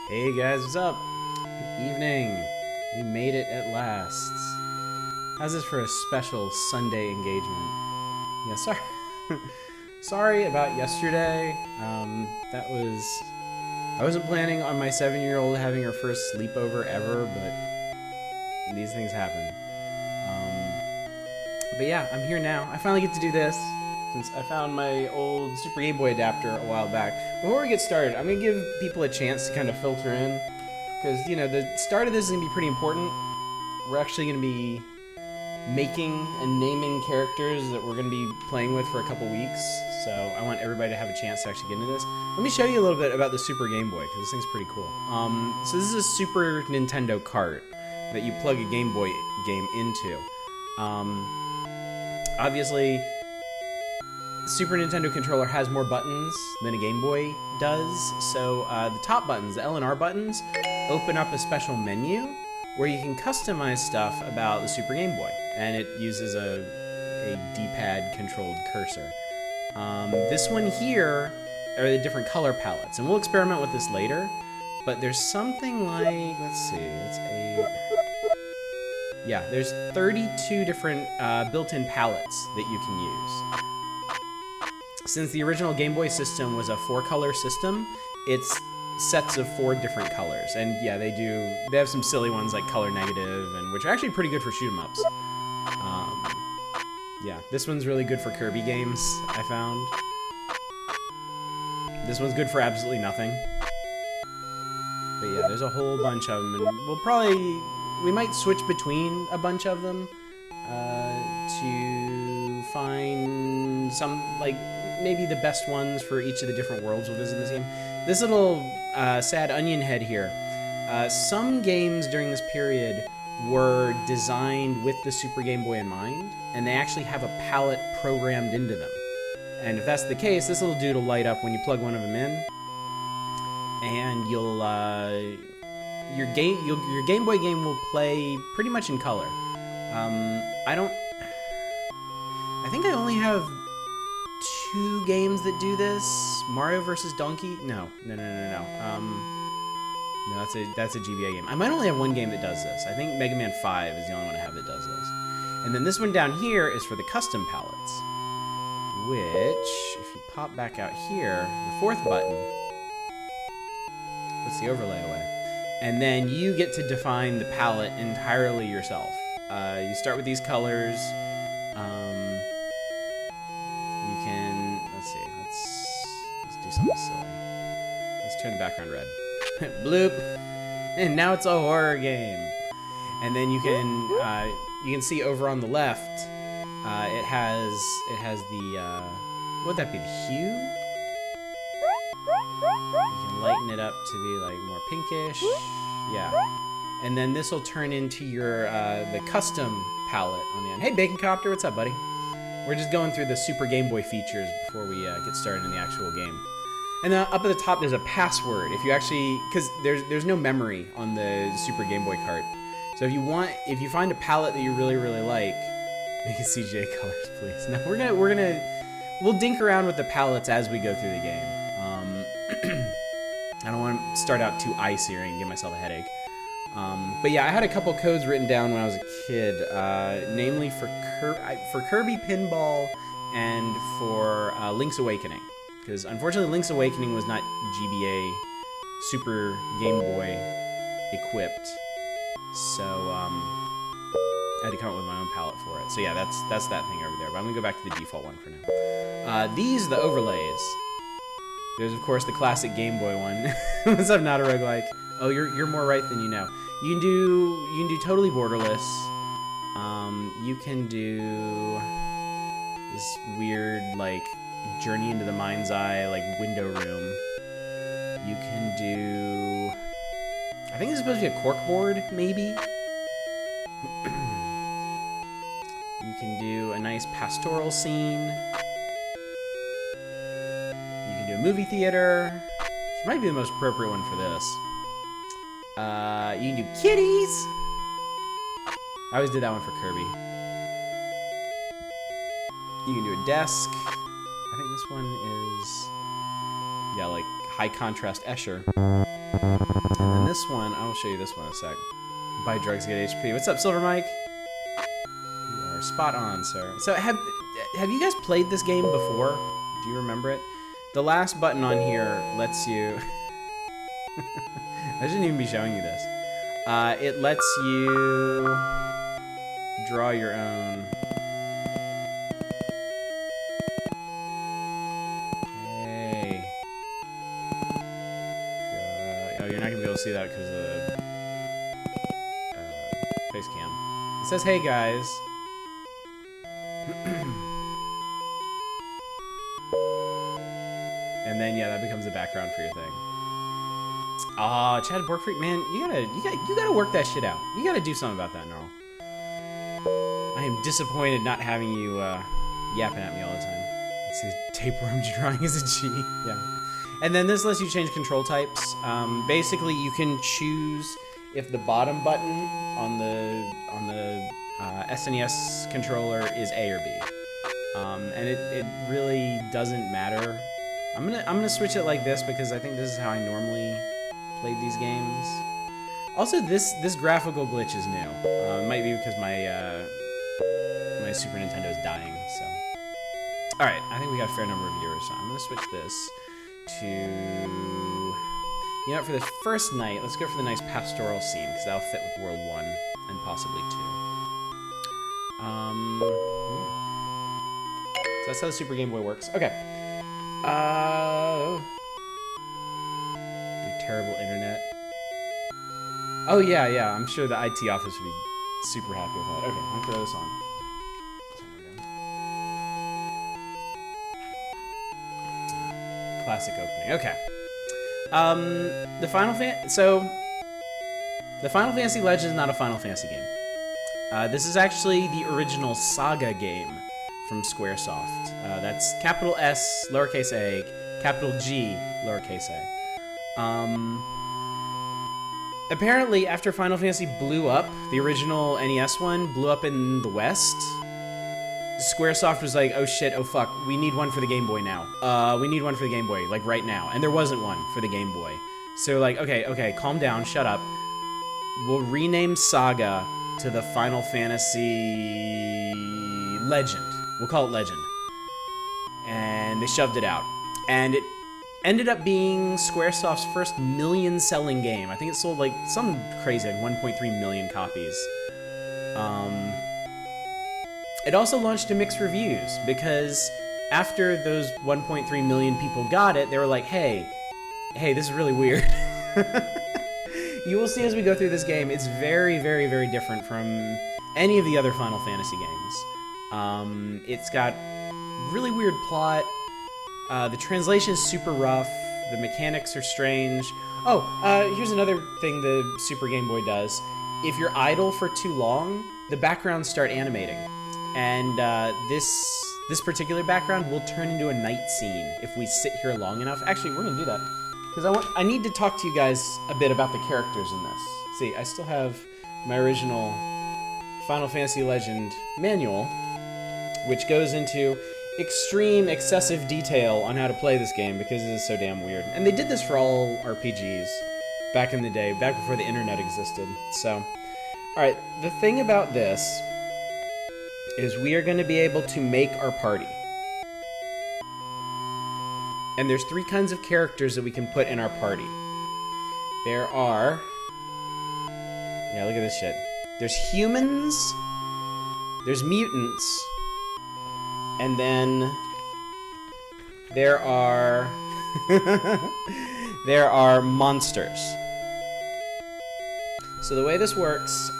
Hey guys, what's up? Good evening. We made it at last. How's this for a special Sunday engagement? Yeah, sorry. Sorry about yesterday. I wasn't planning on my 7-year-old having her first sleepover ever, but these things happen. But yeah, I'm here now. I finally get to do this since I found my old Super Game Boy adapter a while back. Before we get started, I'm gonna give people a chance to kind of filter in, because the start of this is gonna be pretty important. We're actually gonna be making and naming characters that we're gonna be playing with for a couple weeks. So I want everybody to have a chance to actually get into this. Let me show you a little bit about the Super Game Boy, because this thing's pretty cool. So this is a Super Nintendo cart that you plug a Game Boy game into. Obviously, the Super Nintendo controller has more buttons than a Game Boy does, so the top buttons, the L and R buttons, open up a special menu where you can customize stuff about the Super Game Boy, and it uses a D-pad controlled cursor. This one here are the different color palettes, and we'll experiment with this later, but there's something like, let's see, that's 8. Yeah, there's 32 different built-in palettes that you can use. Since the original Game Boy system was a 4-color system, it's sets of 4 different colors. And yeah, they have some silly ones like color negative, and which are actually pretty good for shoot 'em ups. Yeah, this one's really good for Kirby games, I found. This one's good for absolutely nothing. But yeah, there's a whole bunch of them, and we might switch between a bunch of them to find some, like, maybe the best ones for each of the different worlds we'll visit in this game. This little sad onion head here. Some games during this period were designed with the Super Game Boy in mind, and they actually have a palette programmed into them. And if that's the case, this little dude will light up when you plug one of them in, and your Game Boy game will play pretty much in color. I think I only have 2 games that do this. Mario vs. Donkey? No. No, that's a GBA game. I might only have 1 game that does this. I think Mega Man 5 is the only one I have that does this. And then this one down here is for the custom palettes, which, if you pop back out here, the 4th button puts the overlay away. And then you get to define the palette entirely yourself. You start with these colors. You can, let's see, let's do something silly. Let's turn the background red. Bloop. And now it's a horror game. And then you can see over on the left, it has the, what would that be, the hue? You can lighten it up to be like more pinkish. Yeah. And then this will turn into your the custom palette on the end. Hey, Bacon Copter, what's up, buddy? We're just going through the Super Game Boy features before we get started in the actual game. And then up at the top, there's a password. If you actually, because there's no memory on the Super Game Boy cart. So if you find a palette that you really like, make it CGA colors, please. No, we'll dink around with the palettes as we go through the game. I don't want to start out too eye-searing and give myself a headache. But yeah, I had a couple codes written down when I was a kid, namely for Kirby Pinball and for Link's Awakening. Because unfortunately, Link's Awakening was not GBA Super Game Boy equipped, so I had to come up with my own palette for it. So yeah, that's that thing over there. But I'm gonna go back to the default one for now. These are the overlays. There's of course the classic Game Boy one. What's up, not a roguelike? Oh, you're more right than you know. You can do totally borderless. You can do this weird like journey into the mind's eye like window room. You can do, I think this is supposed to be a corkboard, maybe. You can do a nice pastoral scene. You can do a movie theater, which might be the most appropriate one for this. You can do kitties. I always did that one for Kirby. You can do a desk. I think this one is, yeah, like high contrast Escher. And And then this one, I will show you this one in a sec. Buy drugs, get HP. What's up, Silver Mike? You are spot on, sir. So have you guys played this game before? Do you remember it? The last button on here lets you... I shouldn't even be showing you this. It lets you draw your own. Hey. Oh, you're not gonna be able to see that because of the face cam. It says, "Hey guys." And then yeah, that becomes the background for your thing. Ah, Chad Borgfreak, man, you gotta work that shit out. You gotta do something about that, Gnarl. I am disappointed not having you yapping at me all the time. It's a tapeworm drawing as a G. Yeah. And then this lets you change control types. Basically, you can choose if the bottom button on the SNES controller is A or B, and it really doesn't matter. I'm gonna switch it like this because I think this is how I normally played these games. Also, this graphical glitch is new. It might be because my Super Nintendo is dying. So, all right, I think we got a fair number of viewers. So I'm gonna switch this to, you know, for the first night, let's go for the nice pastoral scene because that'll fit with World 1 and possibly 2. Yeah. So that's how the Super Game Boy works. Okay. Your terrible internet. Oh yeah, I'm sure the IT office would be super happy with that. Okay, I'll throw this on. Classic opening. Okay. The Final Fantasy Legend is not a Final Fantasy game. This is actually the original SaGa game from Squaresoft. That's capital S, lowercase a, capital G, lowercase a. Apparently, after Final Fantasy blew up, the original NES one blew up in the West, Squaresoft was like, oh shit, oh fuck, we need one for the Game Boy now. We need one for the Game Boy, like right now. And there wasn't one for the Game Boy. So like, okay, calm down, shut up. We'll rename SaGa to the Final Fantasy Legend. We'll call it Legend. And they shoved it out. And it ended up being Squaresoft's first million-selling game. I think it sold like some crazy, like 1.3 million copies. It also launched to mixed reviews because after those 1.3 million people got it, they were like, hey, this is really weird. You will see as we go through this game, it's very, very, very different from any of the other Final Fantasy games. It's got really weird plot. The translation is super rough. The mechanics are strange. Oh, here's another thing the Super Game Boy does. If you're idle for too long, the backgrounds start animating. And this particular background will turn into a night scene if we sit here long enough. Actually, we're gonna do that because I need to talk to you guys a bit about the characters in this. See, I still have my original Final Fantasy Legend manual, which goes into extreme, excessive detail on how to play this game because it is so damn weird. And they did this for all RPGs back in the day, back before the internet existed. So, all right, the thing about this is we are going to be able to make our party. And there's 3 kinds of characters that we can put in our party. There are... Yeah, look at this shit. There's humans, there's mutants, and then there are... there are monsters. So the way this works,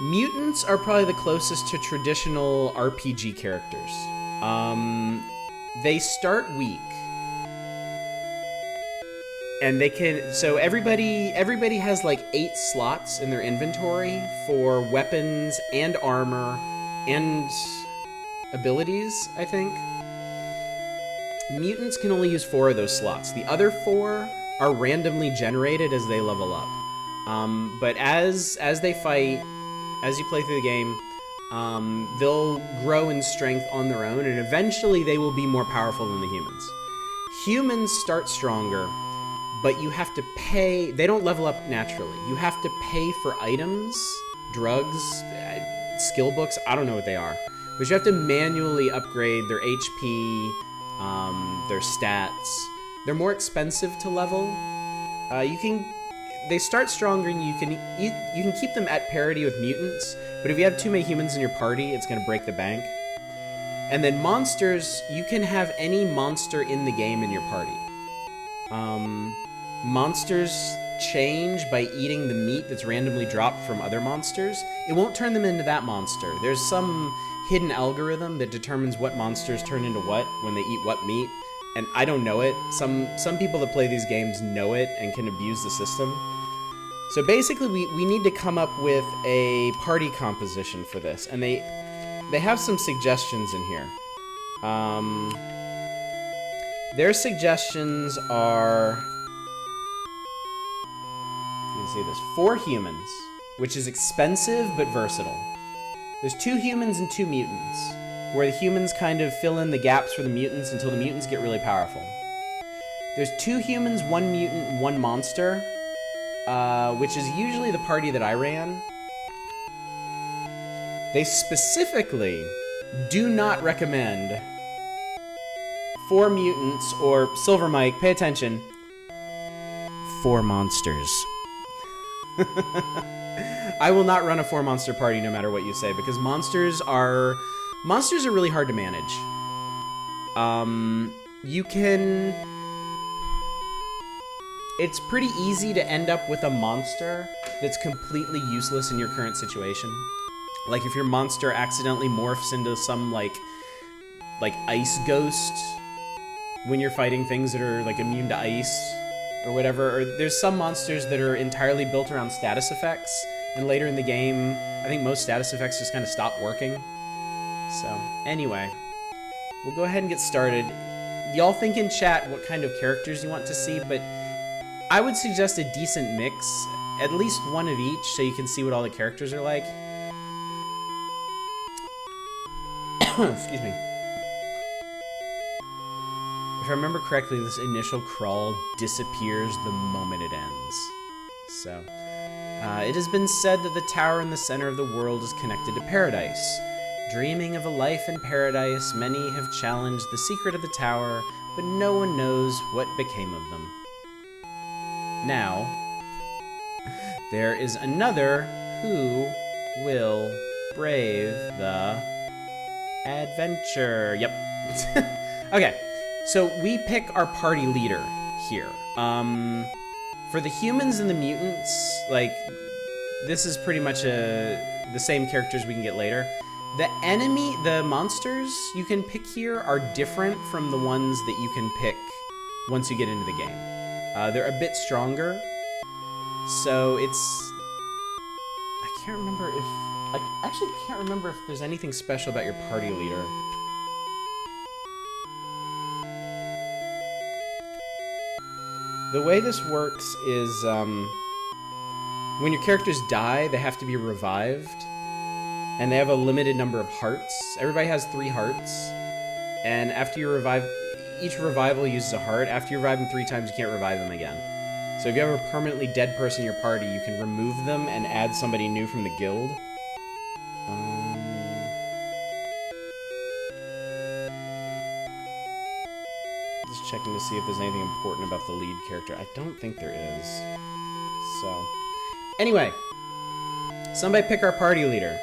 mutants are probably the closest to traditional RPG characters. They start weak. And they can, so everybody has like 8 slots in their inventory for weapons and armor and abilities, I think. Mutants can only use 4 of those slots. The other 4 are randomly generated as they level up. But as they fight, as you play through the game, they'll grow in strength on their own, and eventually they will be more powerful than the humans. Humans start stronger, but you have to pay. They don't level up naturally. You have to pay for items, drugs, skill books. I don't know what they are, but you have to manually upgrade their HP, their stats. They're more expensive to level. They start stronger, and you can keep them at parity with mutants. But if you have too many humans in your party, it's gonna break the bank. And then monsters, you can have any monster in the game in your party. Monsters change by eating the meat that's randomly dropped from other monsters. It won't turn them into that monster. There's some hidden algorithm that determines what monsters turn into what when they eat what meat, and I don't know it. Some people that play these games know it and can abuse the system. So basically, we need to come up with a party composition for this, and they have some suggestions in here. Their suggestions are, you can see this, 4 humans, which is expensive but versatile. There's 2 humans and 2 mutants, where the humans kind of fill in the gaps for the mutants until the mutants get really powerful. There's 2 humans, 1 mutant, 1 monster, which is usually the party that I ran. They specifically do not recommend 4 mutants, or Silver Mike, pay attention, 4 monsters. I will not run a 4 monster party no matter what you say, because monsters are really hard to manage. It's pretty easy to end up with a monster that's completely useless in your current situation. Like if your monster accidentally morphs into some like ice ghost when you're fighting things that are like immune to ice or whatever. Or there's some monsters that are entirely built around status effects, and later in the game, I think most status effects just kind of stop working. So anyway, we'll go ahead and get started. Y'all think in chat what kind of characters you want to see, but I would suggest a decent mix, at least one of each, so you can see what all the characters are like. Excuse me. If I remember correctly, this initial crawl disappears the moment it ends. So, it has been said that the tower in the center of the world is connected to paradise. Dreaming of a life in paradise, many have challenged the secret of the tower, but no one knows what became of them. Now, there is another who will brave the adventure. Yep. Okay, so we pick our party leader here. For the humans and the mutants, like, this is pretty much the same characters we can get later. The monsters you can pick here are different from the ones that you can pick once you get into the game. They're a bit stronger, so I can't remember if... I actually can't remember if there's anything special about your party leader. The way this works is, when your characters die, they have to be revived, and they have a limited number of hearts. Everybody has 3 hearts, and after you revive... Each revival uses a heart. After you revive them 3 times, you can't revive them again. So if you have a permanently dead person in your party, you can remove them and add somebody new from the guild. Just checking to see if there's anything important about the lead character. I don't think there is. So, anyway, somebody pick our party leader.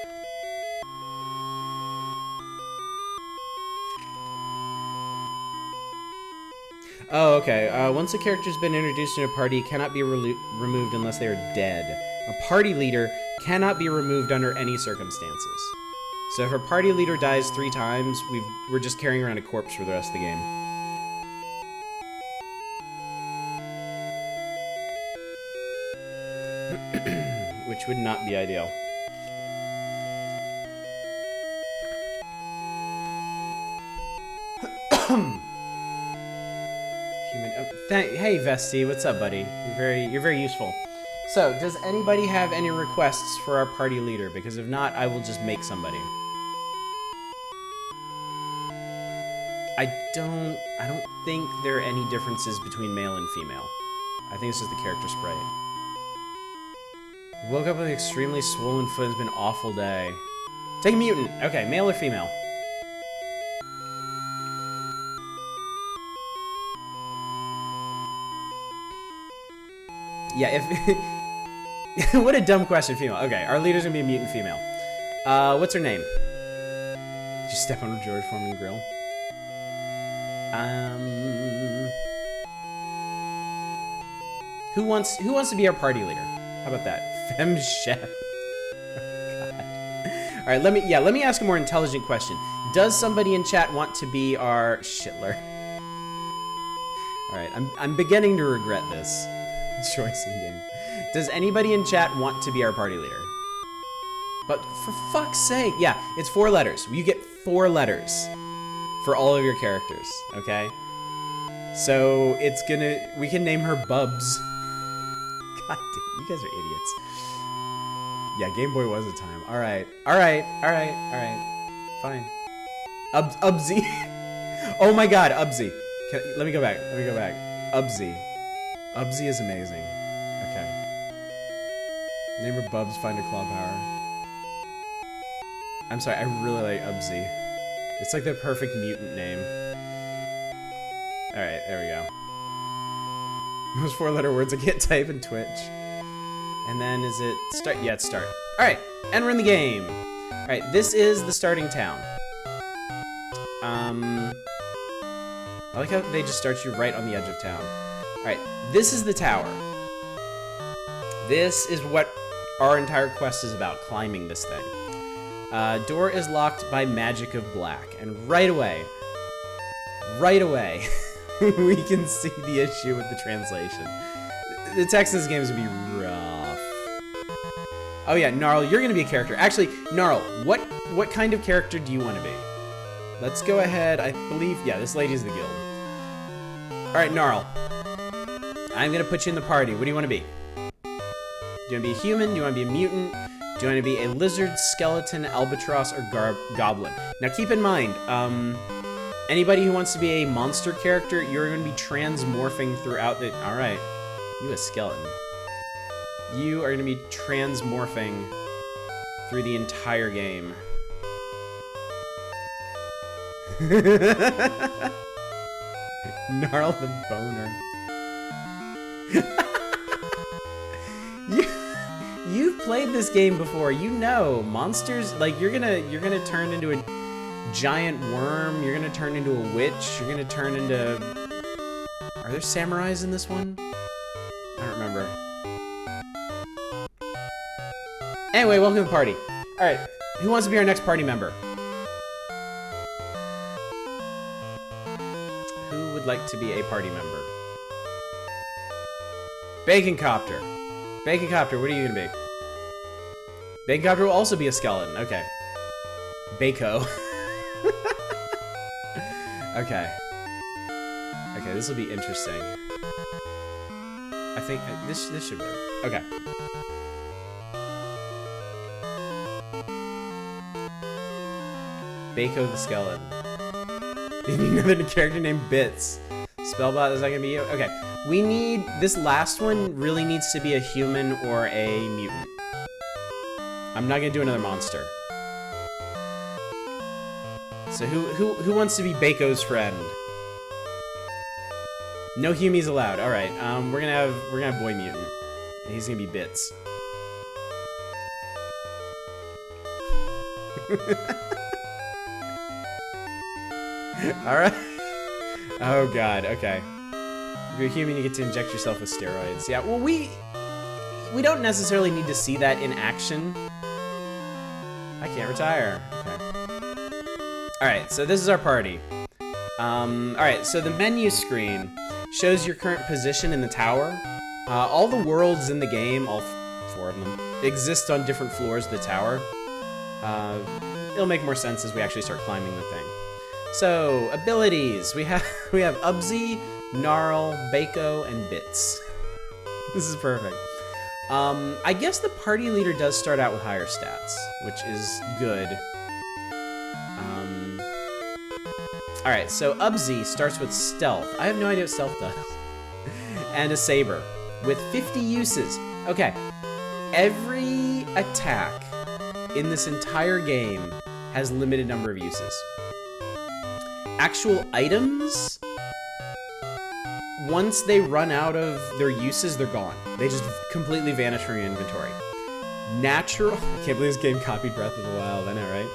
Oh, okay. Once a character's been introduced in a party, it cannot be removed unless they are dead. A party leader cannot be removed under any circumstances. So if our party leader dies 3 times, we're just carrying around a corpse for the rest of the game. Which would not be ideal. Hey Vesti, what's up, buddy? You're very useful. So, does anybody have any requests for our party leader? Because if not, I will just make somebody. I don't think there are any differences between male and female. I think it's just the character sprite. Woke up with an extremely swollen foot. It's been an awful day. Take a mutant. Okay, male or female? Yeah, if... What a dumb question, female. Okay, our leader's gonna be a mutant female. What's her name? Did you step on a George Foreman grill? Who wants to be our party leader? How about that? Femme chef. Oh, God. All right, let me ask a more intelligent question. Does somebody in chat want to be our Shitler? All right, I'm beginning to regret this choice in game. Does anybody in chat want to be our party leader? But for fuck's sake, yeah, it's 4 letters. You get 4 letters for all of your characters, okay? So we can name her Bubs. God damn, you guys are idiots. Yeah, Game Boy was a time. All right. Fine. Ubsy. Oh my God, Ubsy. Let me go back. Ubsy. Ubsy is amazing. Okay. Name her Bubs, find a claw power. I'm sorry, I really like Ubsy. It's like the perfect mutant name. Alright, there we go. Those 4-letter words I can't type in Twitch. And then is it start? Yeah, it's start. Alright, and we're in the game. Alright, this is the starting town. I like how they just start you right on the edge of town. Alright, this is the tower. This is what our entire quest is about, climbing this thing. Door is locked by magic of black, and right away, we can see the issue with the translation. The text in this game is gonna be rough. Oh yeah, Gnarl, you're gonna be a character. Actually, Gnarl, what kind of character do you want to be? Let's go ahead. I believe, yeah, this lady's the guild. All right, Gnarl, I'm gonna put you in the party. What do you want to be? Do you want to be a human? Do you want to be a mutant? Do you want to be a lizard, skeleton, albatross, or goblin? Now keep in mind, anybody who wants to be a monster character, you're going to be transmorphing throughout the... Alright, you a skeleton. You are going to be transmorphing through the entire game. Gnarl the boner. You've played this game before. You know, monsters, like, you're gonna turn into a giant worm. You're gonna turn into a witch. You're gonna turn into... Are there samurais in this one? I don't remember. Anyway, welcome to the party. All right, who wants to be our next party member? Who would like to be a party member? Bacon Copter. Bacon Copter, what are you gonna be? Bacon Copter will also be a skeleton. Okay. Bako. Okay. Okay, this will be interesting. I think this should work. Okay. Bako the skeleton. You need another character named Bits. Spellbot, is that gonna be you? Okay. We need, this last one really needs to be a human or a mutant. I'm not gonna do another monster. So who wants to be Bako's friend? No humies allowed. All right. We're gonna have boy mutant, and he's gonna be Bits. All right. Oh God. Okay. If you're a human, you get to inject yourself with steroids. Yeah. Well, we don't necessarily need to see that in action. I can't retire. Okay. All right. So this is our party. All right. So the menu screen shows your current position in the tower. All the worlds in the game, all 4 of them, exist on different floors of the tower. It'll make more sense as we actually start climbing the thing. So abilities, we have Ubsy, Gnarl, Bako, and Bits. This is perfect. I guess the party leader does start out with higher stats, which is good. All right, so Ubsy starts with stealth. I have no idea what stealth does. And a saber. with 50 uses. Okay, every attack in this entire game has limited number of uses. Actual items, once they run out of their uses, they're gone. They just completely vanish from your inventory. Natural, I can't believe this game copied Breath of the Wild, I know, right?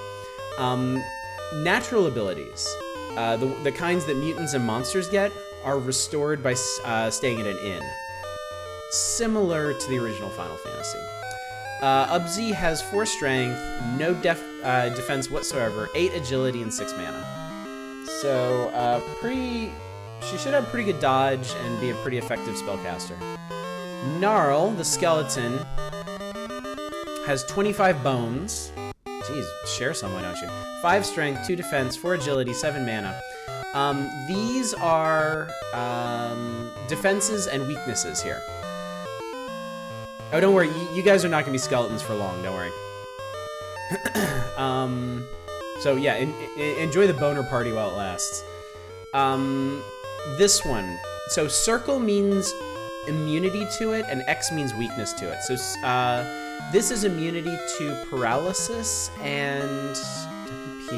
Natural abilities, the kinds that mutants and monsters get, are restored by staying at an inn. Similar to the original Final Fantasy. Ubzi has 4 strength, no defense whatsoever, 8 agility, and 6 mana. So, she should have pretty good dodge and be a pretty effective spellcaster. Gnarl, the skeleton, has 25 bones. Jeez, share some, why don't you? 5 strength, 2 defense, 4 agility, 7 mana. These are defenses and weaknesses here. Oh, don't worry, you guys are not gonna be skeletons for long, don't worry. So yeah, enjoy the boner party while it lasts. This one, so circle means immunity to it, and X means weakness to it. So this is immunity to paralysis and WP.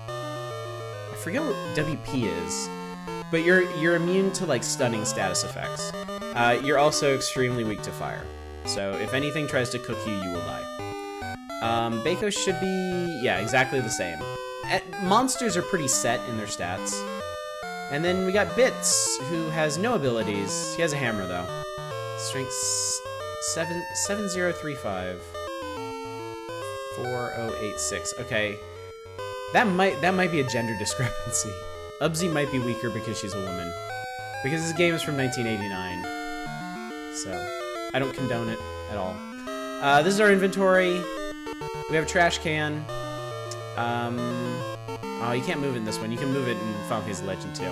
I forget what WP is, but you're immune to like stunning status effects. You're also extremely weak to fire. So if anything tries to cook you, you will die. Bako should be, yeah, exactly the same. Monsters are pretty set in their stats. And then we got Bits, who has no abilities. He has a hammer, though. Strength 7035. 4086. Okay. That might be a gender discrepancy. Ubzi might be weaker because she's a woman. Because this game is from 1989. So, I don't condone it at all. This is our inventory. We have a trash can. Oh, you can't move it in this one. You can move it in Final Fantasy Legend 2.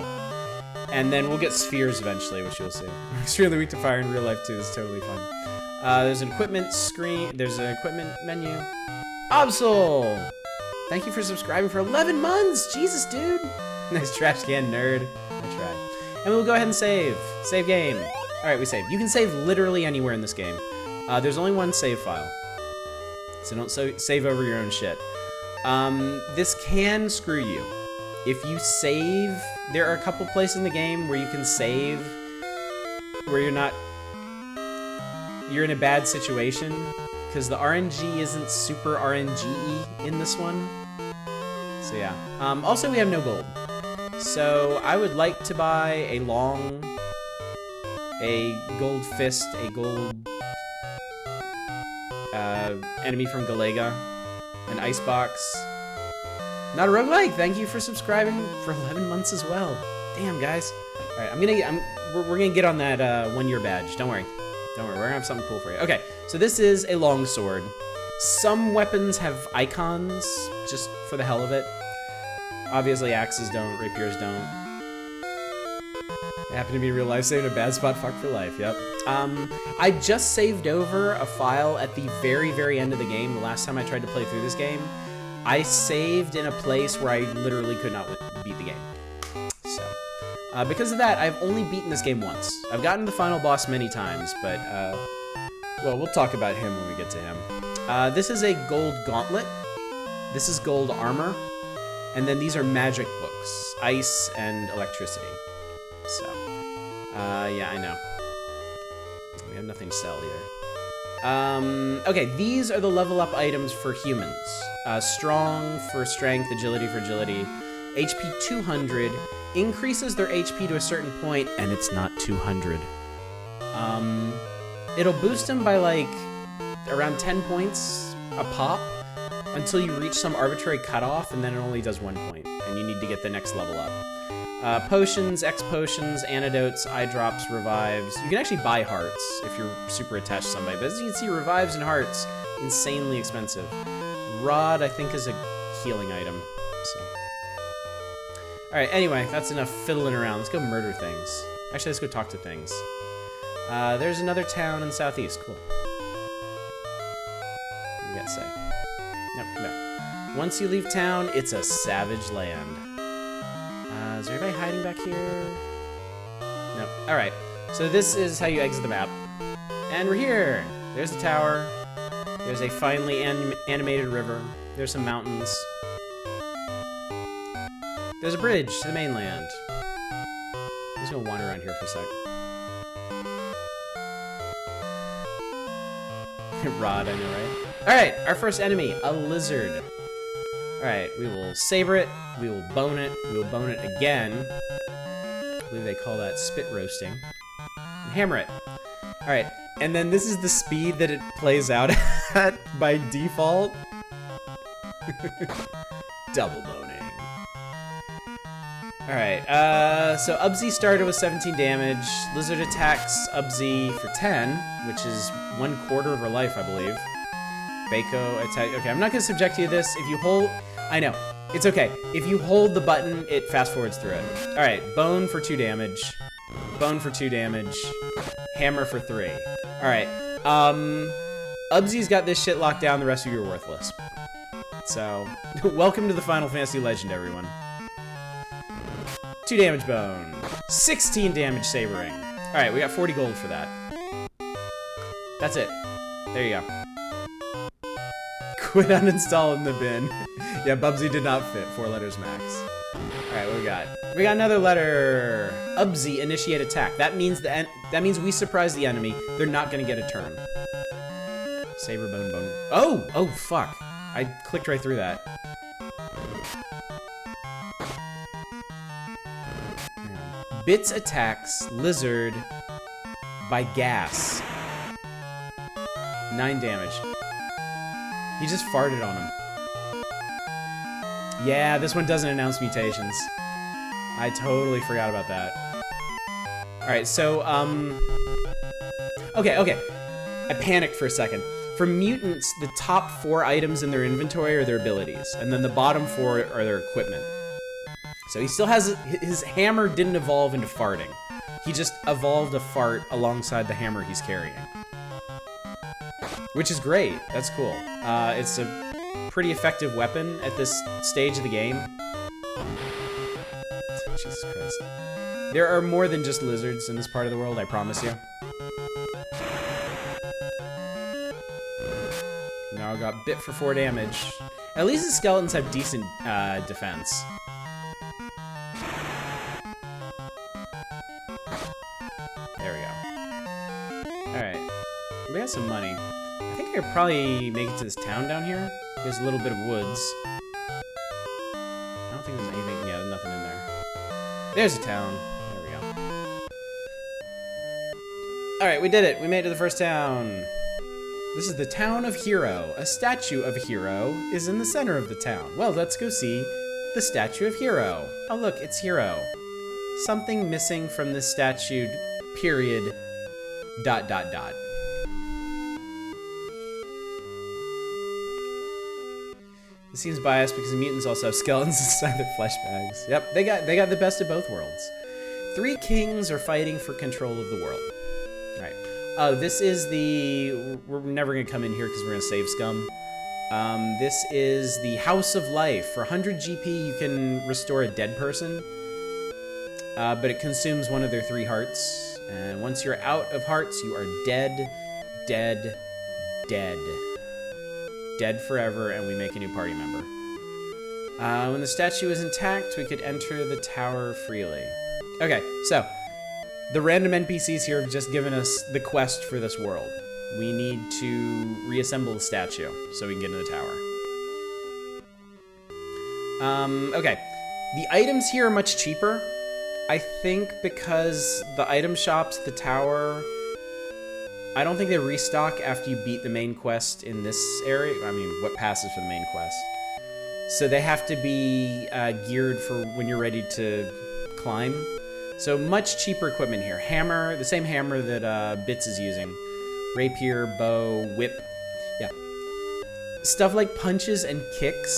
And then we'll get spheres eventually, which you'll see. I'm extremely weak to fire in real life too. This is totally fun. There's an equipment screen. There's an equipment menu. Absol! Thank you for subscribing for 11 months! Jesus, dude! Nice trash can, nerd. I tried. And we'll go ahead and save. Save game. Alright, we saved. You can save literally anywhere in this game. There's only one save file. So don't save over your own shit. This can screw you. If you save, there are a couple places in the game where you can save where you're in a bad situation, because the RNG isn't super RNG-y in this one. So yeah. Also, we have no gold. So I would like to buy a gold fist, a gold enemy from Galega, an icebox. Not a roguelike. Thank you for subscribing for 11 months as well. Damn, guys. All right, we're gonna get on that 1-year badge. Don't worry. Don't worry. We're gonna have something cool for you. Okay, so this is a longsword. Some weapons have icons just for the hell of it. Obviously, axes don't. Rapiers don't. It happened to be real life, saving a bad spot. Fuck for life. Yep. I just saved over a file at the very, very end of the game. The last time I tried to play through this game, I saved in a place where I literally could not beat the game. So, because of that, I've only beaten this game once. I've gotten to the final boss many times, but, well, we'll talk about him when we get to him. This is a gold gauntlet. This is gold armor. And then these are magic books, ice and electricity. So, yeah, I know. We have nothing to sell either. Okay, these are the level up items for humans. Strong for strength, agility for agility. HP 200 increases their HP to a certain point, and it's not 200. It'll boost them by like around 10 points a pop until you reach some arbitrary cutoff, and then it only does 1 point, and you need to get the next level up. Potions, X potions, antidotes, eye drops, revives. You can actually buy hearts if you're super attached to somebody, but as you can see, revives and hearts, insanely expensive. Rod, I think, is a healing item, so. Alright, anyway, that's enough fiddling around. Let's go murder things. Actually, let's go talk to things. There's another town in the southeast. Cool. What do you got to say? Nope, come back. Once you leave town, it's a savage land. Is there anybody hiding back here? Nope. Alright. So this is how you exit the map. And we're here. There's the tower. There's a finely animated river. There's some mountains. There's a bridge to the mainland. I'm just gonna wander around here for a sec. Rod, I know, right? Alright, our first enemy, a lizard. Alright, we will saber it, we will bone it again. I believe they call that spit roasting. And hammer it. Alright, and then this is the speed that it plays out at by default. Double boning. Alright, so Ubzi started with 17 damage. Lizard attacks Ubzi for 10, which is 1/4 of her life, I believe. Bako attack. Okay, I'm not gonna subject you to this. If you hold, I know, it's okay. If you hold the button, it fast forwards through it. Alright, bone for 2 damage. Bone for 2 damage. Hammer for 3. Alright, Ubzi's got this shit locked down, the rest of you are worthless. So, welcome to the Final Fantasy Legend, everyone. 2 damage bone. 16 damage sabering. Alright, we got 40 gold for that. That's it. There you go. Quit uninstalling the bin. Yeah, Bubsy did not fit. 4 letters max. Alright, what we got? We got another letter. Ubzi, initiate attack. That means we surprise the enemy. They're not gonna get a turn. Saber bone bone. Oh! Oh, fuck. I clicked right through that. Bits attacks lizard by gas. 9 damage. He just farted on him. Yeah, this one doesn't announce mutations. I totally forgot about that. Alright, so, Okay. I panicked for a second. For mutants, the top 4 items in their inventory are their abilities, and then the bottom 4 are their equipment. So he still has, his hammer didn't evolve into farting. He just evolved a fart alongside the hammer he's carrying. Which is great, that's cool. It's a pretty effective weapon at this stage of the game. Jesus Christ. There are more than just lizards in this part of the world, I promise you. Now I got bit for 4 damage. At least the skeletons have decent defense. There we go. Alright. We got some money. I think I could probably make it to this town down here. There's a little bit of woods. I don't think there's anything. Yeah, there's nothing in there. There's a town. There we go. Alright, we did it. We made it to the first town. This is the town of Hero. A statue of Hero is in the center of the town. Well, let's go see the statue of Hero. Oh, look, it's Hero. Something missing from this statue, period, ... This seems biased because the mutants also have skeletons inside their flesh bags. Yep, they got the best of both worlds. 3 kings are fighting for control of the world. Alright. Oh, this is the... We're never going to come in here because we're going to save scum. This is the House of Life. For 100 GP, you can restore a dead person. But it consumes one of their 3 hearts. And once you're out of hearts, you are dead, dead, dead. Dead forever, and we make a new party member. When the statue is intact, we could enter the tower freely. Okay, so the random NPCs here have just given us the quest for this world. We need to reassemble the statue so we can get in the tower. Okay. The items here are much cheaper. I think because the item shops at the tower, I don't think they restock after you beat the main quest in this area. I mean, what passes for the main quest. So they have to be geared for when you're ready to climb. So much cheaper equipment here. Hammer, the same hammer that Bits is using. Rapier, bow, whip. Yeah. Stuff like punches and kicks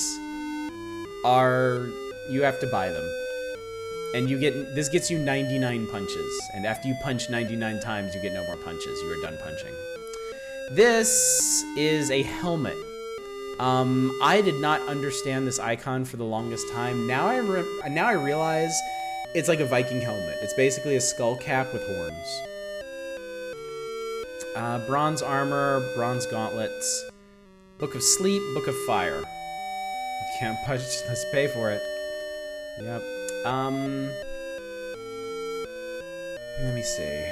are, you have to buy them. And this gets you 99 punches. And after you punch 99 times, you get no more punches. You are done punching. This is a helmet. I did not understand this icon for the longest time. Now I realize it's like a Viking helmet. It's basically a skull cap with horns. Bronze armor, bronze gauntlets, book of sleep, book of fire. Can't budge, let's pay for it. Yep. Let me see.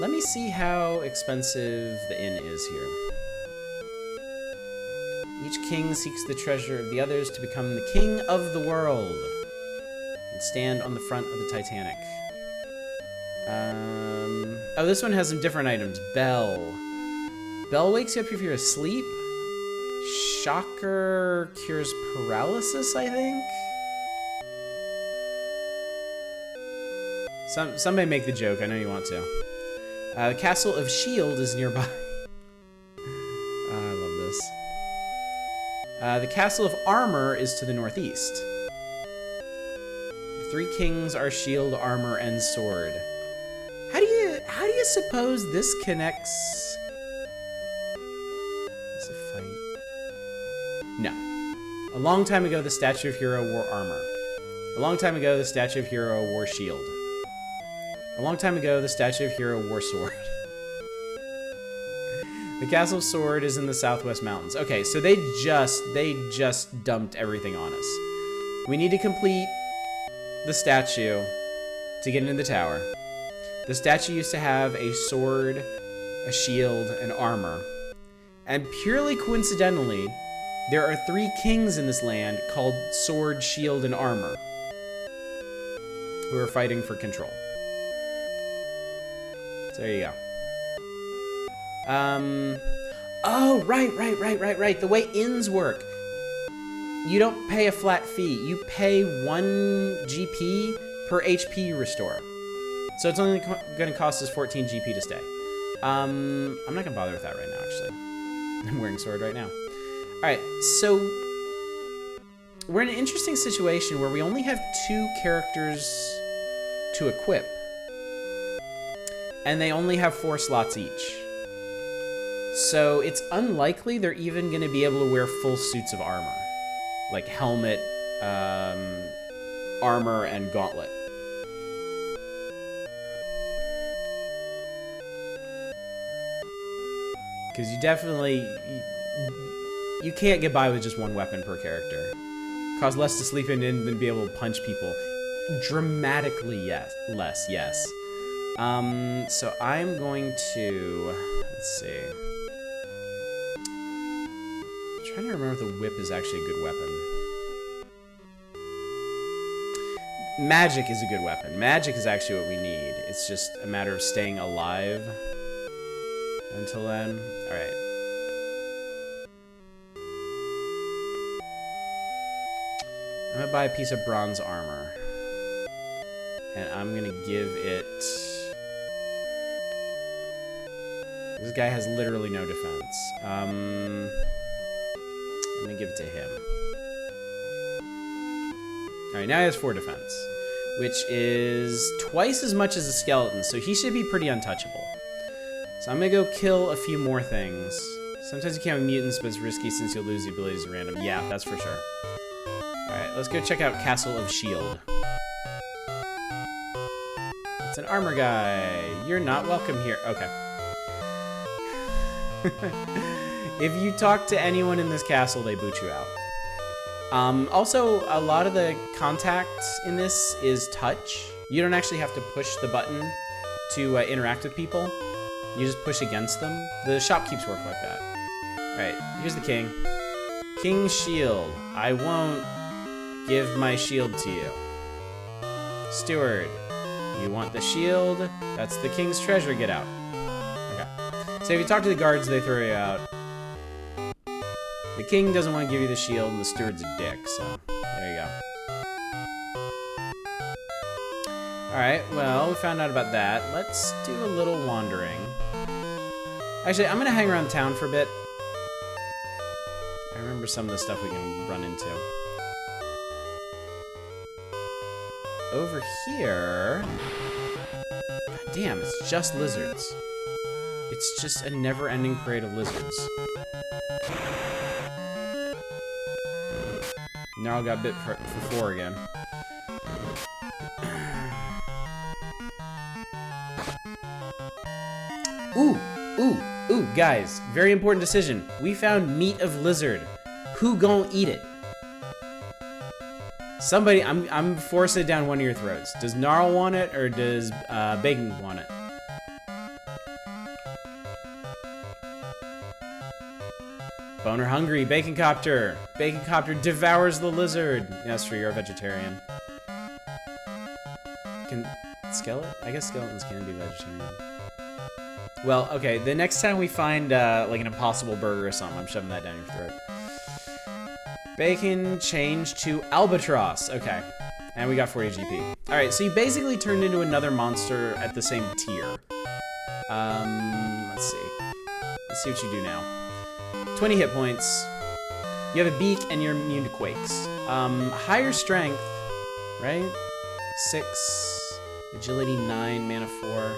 Let me see how expensive the inn is here. Each king seeks the treasure of the others to become the king of the world and stand on the front of the Titanic. Oh, this one has some different items. Bell. Bell wakes you up if you're asleep. Shocker cures paralysis, I think? Somebody make the joke. I know you want to. The Castle of Shield is nearby. I love this. The Castle of Armor is to the northeast. The three kings are shield, armor, and sword. How do you suppose this connects? Is it fight? No. A long time ago, the Statue of Hero wore armor. A long time ago, the Statue of Hero wore shield. A long time ago, the Statue of Hero wore sword. The Castle of Sword is in the Southwest Mountains. Okay, so they just dumped everything on us. We need to complete the statue to get into the tower. The statue used to have a sword, a shield, and armor. And purely coincidentally, there are three kings in this land called Sword, Shield, and Armor who are fighting for control. So there you go. Oh, right. The way inns work. You don't pay a flat fee. You pay 1 GP per HP you restore. So it's only going to cost us 14 GP to stay. I'm not going to bother with that right now, actually. I'm wearing sword right now. Alright, so we're in an interesting situation where we only have 2 characters to equip. And they only have 4 slots each. So it's unlikely they're even going to be able to wear full suits of armor. Like helmet, armor, and gauntlet. Because you definitely... You can't get by with just 1 weapon per character. Cause less to sleep in and be able to punch people. Dramatically less, yes. So I'm going to... Let's see. I'm trying to remember if the whip is actually a good weapon. Magic is a good weapon. Magic is actually what we need. It's just a matter of staying alive until then. Alright. I'm gonna buy a piece of bronze armor. And I'm gonna give it... This guy has literally no defense. I'm gonna give it to him. Alright, now he has 4 defense. Which is twice as much as a skeleton, so he should be pretty untouchable. So I'm gonna go kill a few more things. Sometimes you can't have mutants, but it's risky since you'll lose the abilities at random. Yeah, that's for sure. Alright, let's go check out Castle of Shield. It's an armor guy. You're not welcome here. Okay. If you talk to anyone in this castle, they boot you out. Also, a lot of the contact in this is touch. You don't actually have to push the button to interact with people. You just push against them. The shopkeepers work like that. Alright, here's the king. King's shield. I won't give my shield to you. Steward. You want the shield? That's the king's treasure. Get out. Okay. So if you talk to the guards, they throw you out. The king doesn't want to give you the shield, and the steward's a dick, so there you go. Alright, well, we found out about that. Let's do a little wandering. Actually, I'm going to hang around town for a bit. I remember some of the stuff we can run into. Over here... God damn, it's just lizards. It's just a never-ending parade of lizards. Now I got bit for 4 again. Ooh, guys, very important decision. We found meat of lizard. Who gon' eat it? Somebody, I'm forcing it down one of your throats. Does Gnarl want it, or does Bacon want it? Boner hungry, Bacon Copter. Bacon Copter devours the lizard. That's true, you're a vegetarian. Can skeleton? I guess skeletons can be vegetarian. Well, okay, the next time we find like an impossible burger or something, I'm shoving that down your throat. Bacon changed to Albatross. Okay, and we got 40 GP. All right, so you basically turned into another monster at the same tier. Let's see. Let's see what you do now. 20 hit points. You have a beak and you're immune to quakes. Higher strength, right? 6, agility 9, mana 4.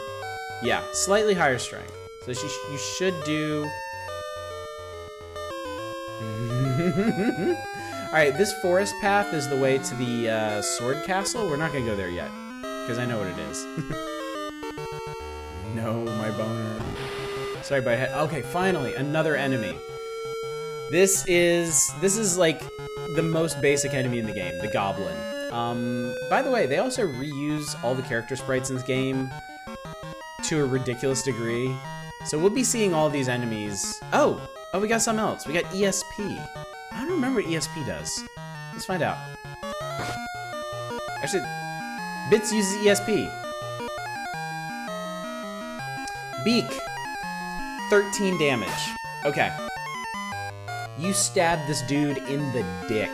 Yeah, slightly higher strength. So you should do... Alright, this forest path is the way to the sword castle. We're not gonna go there yet, because I know what it is. No, my boner. Sorry, but I had... Okay, finally, another enemy. This is like the most basic enemy in the game, the goblin. By the way, they also reuse all the character sprites in this game to a ridiculous degree. So we'll be seeing all these enemies. Oh, we got something else. We got ESP. I don't remember what ESP does. Let's find out. Actually, Bits uses ESP. Beak. 13 damage. Okay. You stabbed this dude in the dick.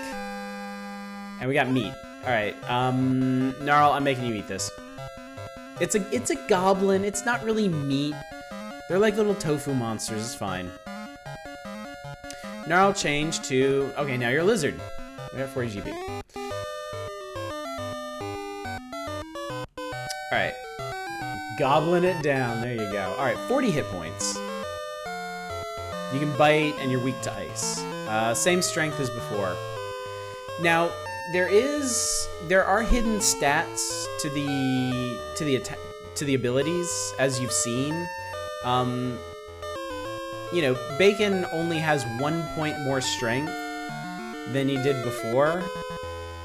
And we got meat. Alright, Gnarl, I'm making you eat this. It's a goblin, it's not really meat. They're like little tofu monsters, it's fine. Gnarl changed to... Okay, now you're a lizard. We got 40 GP. Alright. Goblin it down, there you go. Alright, 40 hit points. You can bite, and you're weak to ice. Same strength as before. Now, there are hidden stats to the abilities, as you've seen. You know, Bacon only has 1 point more strength than he did before,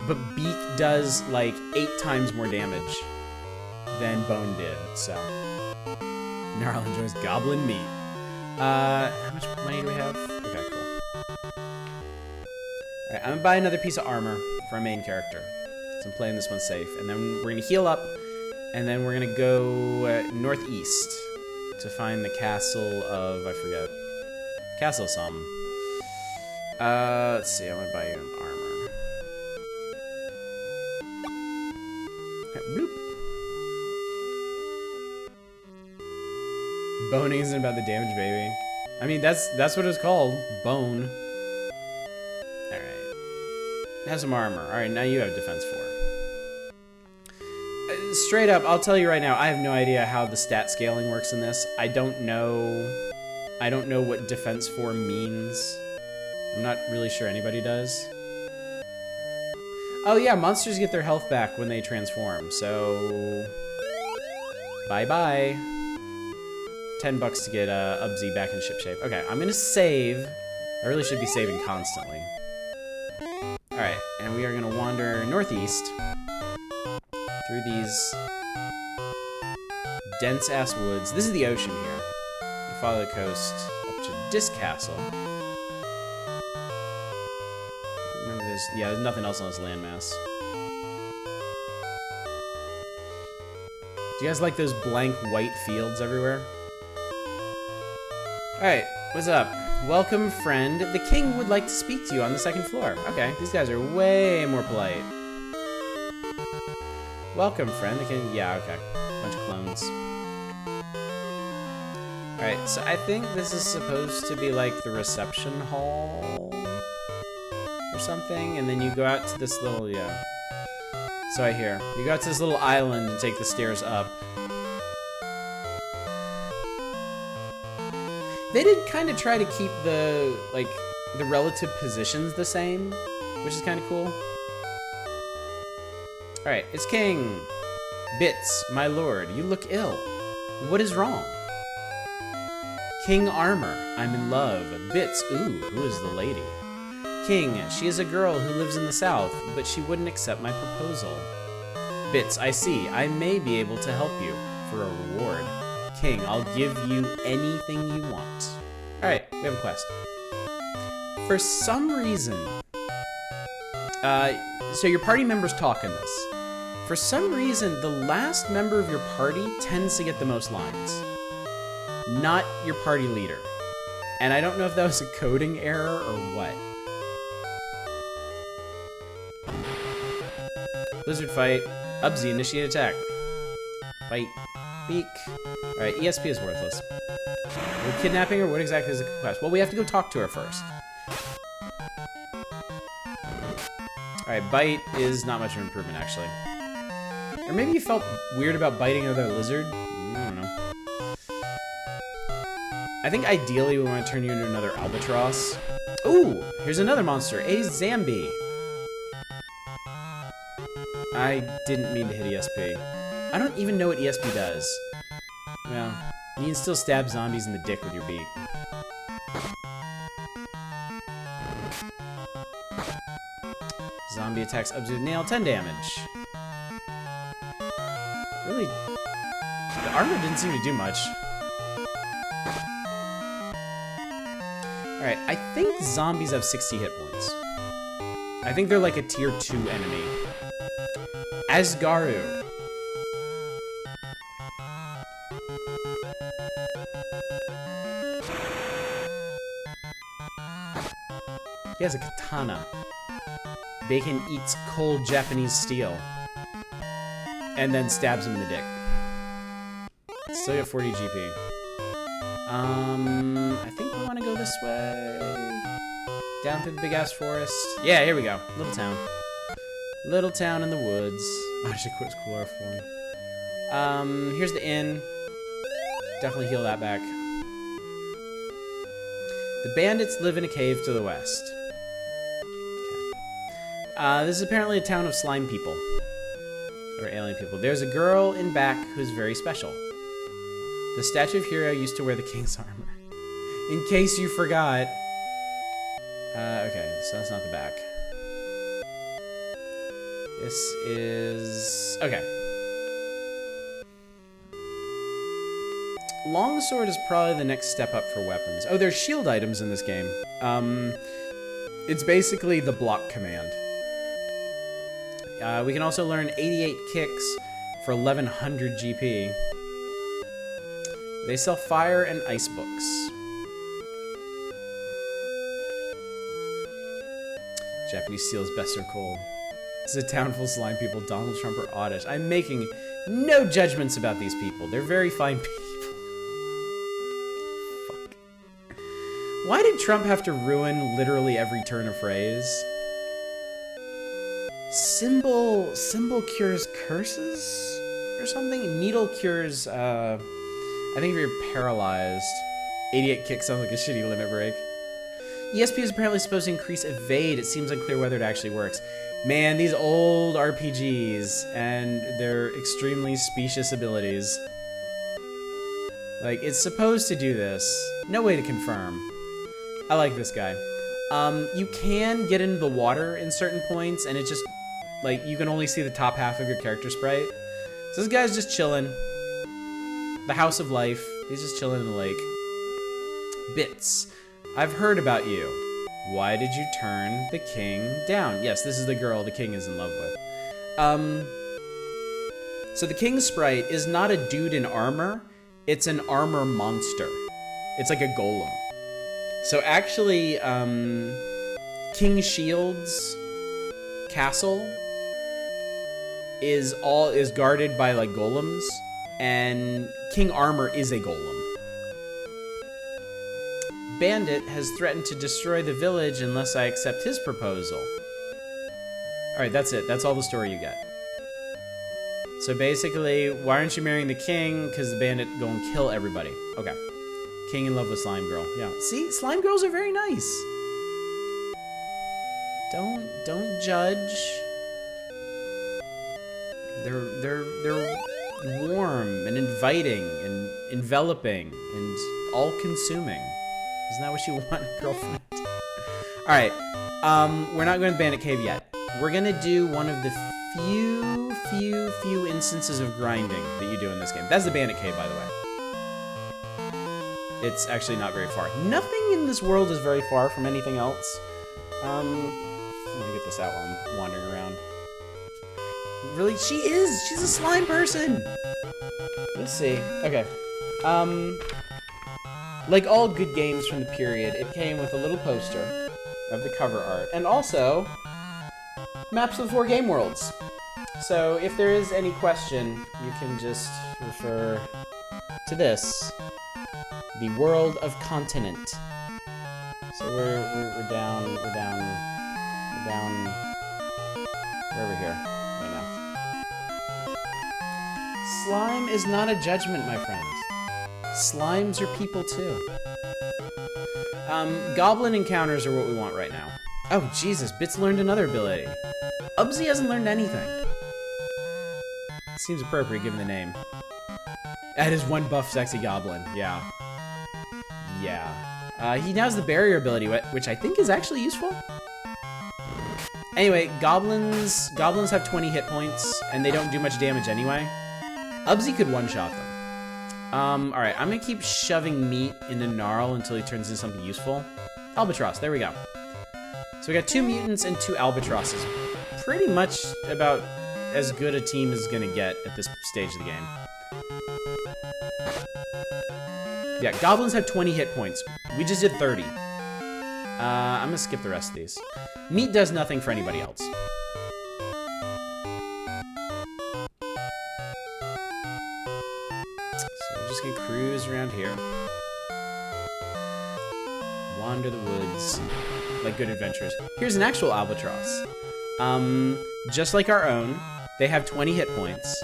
but Beak does like 8 times more damage than Bone did. So, Gnarl enjoys goblin meat. How much money do we have? Okay, cool. Alright, I'm gonna buy another piece of armor for our main character. So I'm playing this one safe. And then we're gonna heal up, and then we're gonna go northeast to find the castle of, I forget. Castle of something. Let's see, I'm gonna buy you armor. Okay, bloop. Boning isn't about the damage, baby. I mean, that's what it's called. Bone. Alright. Have some armor. Alright, now you have defense 4. Straight up, I'll tell you right now, I have no idea how the stat scaling works in this. I don't know what defense 4 means. I'm not really sure anybody does. Oh yeah, monsters get their health back when they transform, so... Bye-bye. $10 to get Ubsy back in shipshape. Okay, I'm gonna save. I really should be saving constantly. Alright, and we are gonna wander northeast through these dense-ass woods. This is the ocean here. You follow the coast up to Disc Castle. Remember there's nothing else on this landmass. Do you guys like those blank white fields everywhere? Alright, what's up? Welcome, friend. The king would like to speak to you on the 2nd floor. Okay, these guys are way more polite. Welcome, friend. The king... Yeah, okay. Bunch of clones. Alright, so I think this is supposed to be like the reception hall or something, and then you go out to this little... Yeah. So I hear. You go out to this little island and take the stairs up. They did kind of try to keep the relative positions the same, which is kind of cool. Alright, it's King. Bits, my lord, you look ill. What is wrong? King Armor, I'm in love. Bits, ooh, who is the lady? King, she is a girl who lives in the south, but she wouldn't accept my proposal. Bits, I see. I may be able to help you for a reward. King, I'll give you anything you want. Alright, we have a quest. For some reason, so your party members talk in this. For some reason, the last member of your party tends to get the most lines. Not your party leader. And I don't know if that was a coding error or what. Lizard fight. Ubsy, initiate attack. Fight. Beak. Alright, ESP is worthless. We're kidnapping her? What exactly is the quest? Well, we have to go talk to her first. Alright, bite is not much of an improvement, actually. Or maybe you felt weird about biting another lizard? I don't know. I think ideally we want to turn you into another albatross. Ooh, here's another monster, a Zambi. I didn't mean to hit ESP. I don't even know what ESP does. Well, you can still stab zombies in the dick with your beak. Zombie attacks up to the nail, 10 damage. Really, the armor didn't seem to do much. Alright, I think zombies have 60 hit points. I think they're like a tier 2 enemy. Asgaru. He has a katana. Bacon eats cold Japanese steel. And then stabs him in the dick. Still got 40 GP. I think we want to go this way. Down through the big-ass forest. Yeah, here we go. Little town. Little town in the woods. Oh, I should quit chloroform. Here's the inn. Definitely heal that back. The bandits live in a cave to the west. Okay. This is apparently a town of slime people. Or alien people. There's a girl in back who's very special. The statue of Hero used to wear the king's armor. In case you forgot. Okay, so that's not the back. This is... okay. Longsword is probably the next step up for weapons. Oh, there's shield items in this game. It's basically the block command. We can also learn 88 kicks for 1100 GP. They sell fire and ice books. Japanese steel is best or cold. This is a town full of slime people, Donald Trump or Oddish. I'm making no judgments about these people. They're very fine people. Fuck. Why did Trump have to ruin literally every turn of phrase? Symbol cures curses? Or something? Needle cures, I think if you're paralyzed. 88 kick sounds like a shitty limit break. ESP is apparently supposed to increase evade. It seems unclear whether it actually works. Man, these old RPGs and their extremely specious abilities. Like, it's supposed to do this. No way to confirm. I like this guy. You can get into the water in certain points, and it just, like, you can only see the top half of your character sprite. So this guy's just chilling. The House of Life. He's just chilling in the lake. Bits. I've heard about you. Why did you turn the king down? Yes, this is the girl the king is in love with. So the king sprite is not a dude in armor. It's an armor monster. It's like a golem. So actually, King Shield's castle is guarded by like golems, and King Armor is a golem. Bandit has threatened to destroy the village unless I accept his proposal. Alright, that's it. That's all the story you get. So basically, why aren't you marrying the king? Because the bandit gonna kill everybody. Okay. King in love with slime girl. Yeah. See, slime girls are very nice. Don't judge. They're warm and inviting and enveloping and all-consuming. Isn't that what you want, girlfriend? All right. We're not going to Bandit Cave yet. We're gonna do one of the few instances of grinding that you do in this game. That's the Bandit Cave, by the way. It's actually not very far. Nothing in this world is very far from anything else. Let me get this out while I'm wandering around. Really? She's a slime person! Let's see. Okay. Like all good games from the period, it came with a little poster of the cover art, and also maps of the 4 game worlds. So if there is any question, you can just refer to this. The world of continent. So we're down, we're over here right now. Slime is not a judgment, my friend. Slimes are people too. Goblin encounters are what we want right now. Oh, Jesus, Bits learned another ability. Ubsy hasn't learned anything. Seems appropriate given the name. That is one buff sexy goblin, yeah. Yeah. He now has the barrier ability, which I think is actually useful. Anyway, goblins have 20 hit points, and they don't do much damage anyway. Ubsy could one-shot them. Alright, I'm gonna keep shoving meat into Gnarl until he turns into something useful. Albatross, there we go. So we got 2 mutants and 2 albatrosses. Pretty much about as good a team as gonna get at this stage of the game. Yeah, goblins have 20 hit points. We just did 30. I'm gonna skip the rest of these. Meat does nothing for anybody else. So I'm just gonna cruise around here. Wander the woods like good adventurers. Here's an actual albatross. Just like our own, they have 20 hit points,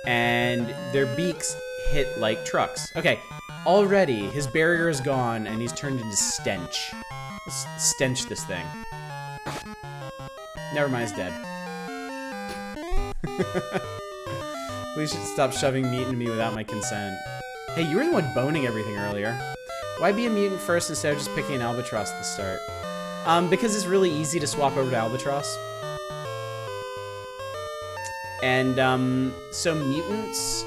and their beaks hit like trucks. Okay, already his barrier is gone, and he's turned into stench. Let's stench this thing. Never mind, he's dead. Please stop shoving meat into me without my consent. Hey, you were the one boning everything earlier. Why be a mutant first instead of just picking an albatross at the start? Because it's really easy to swap over to albatross. And, so mutants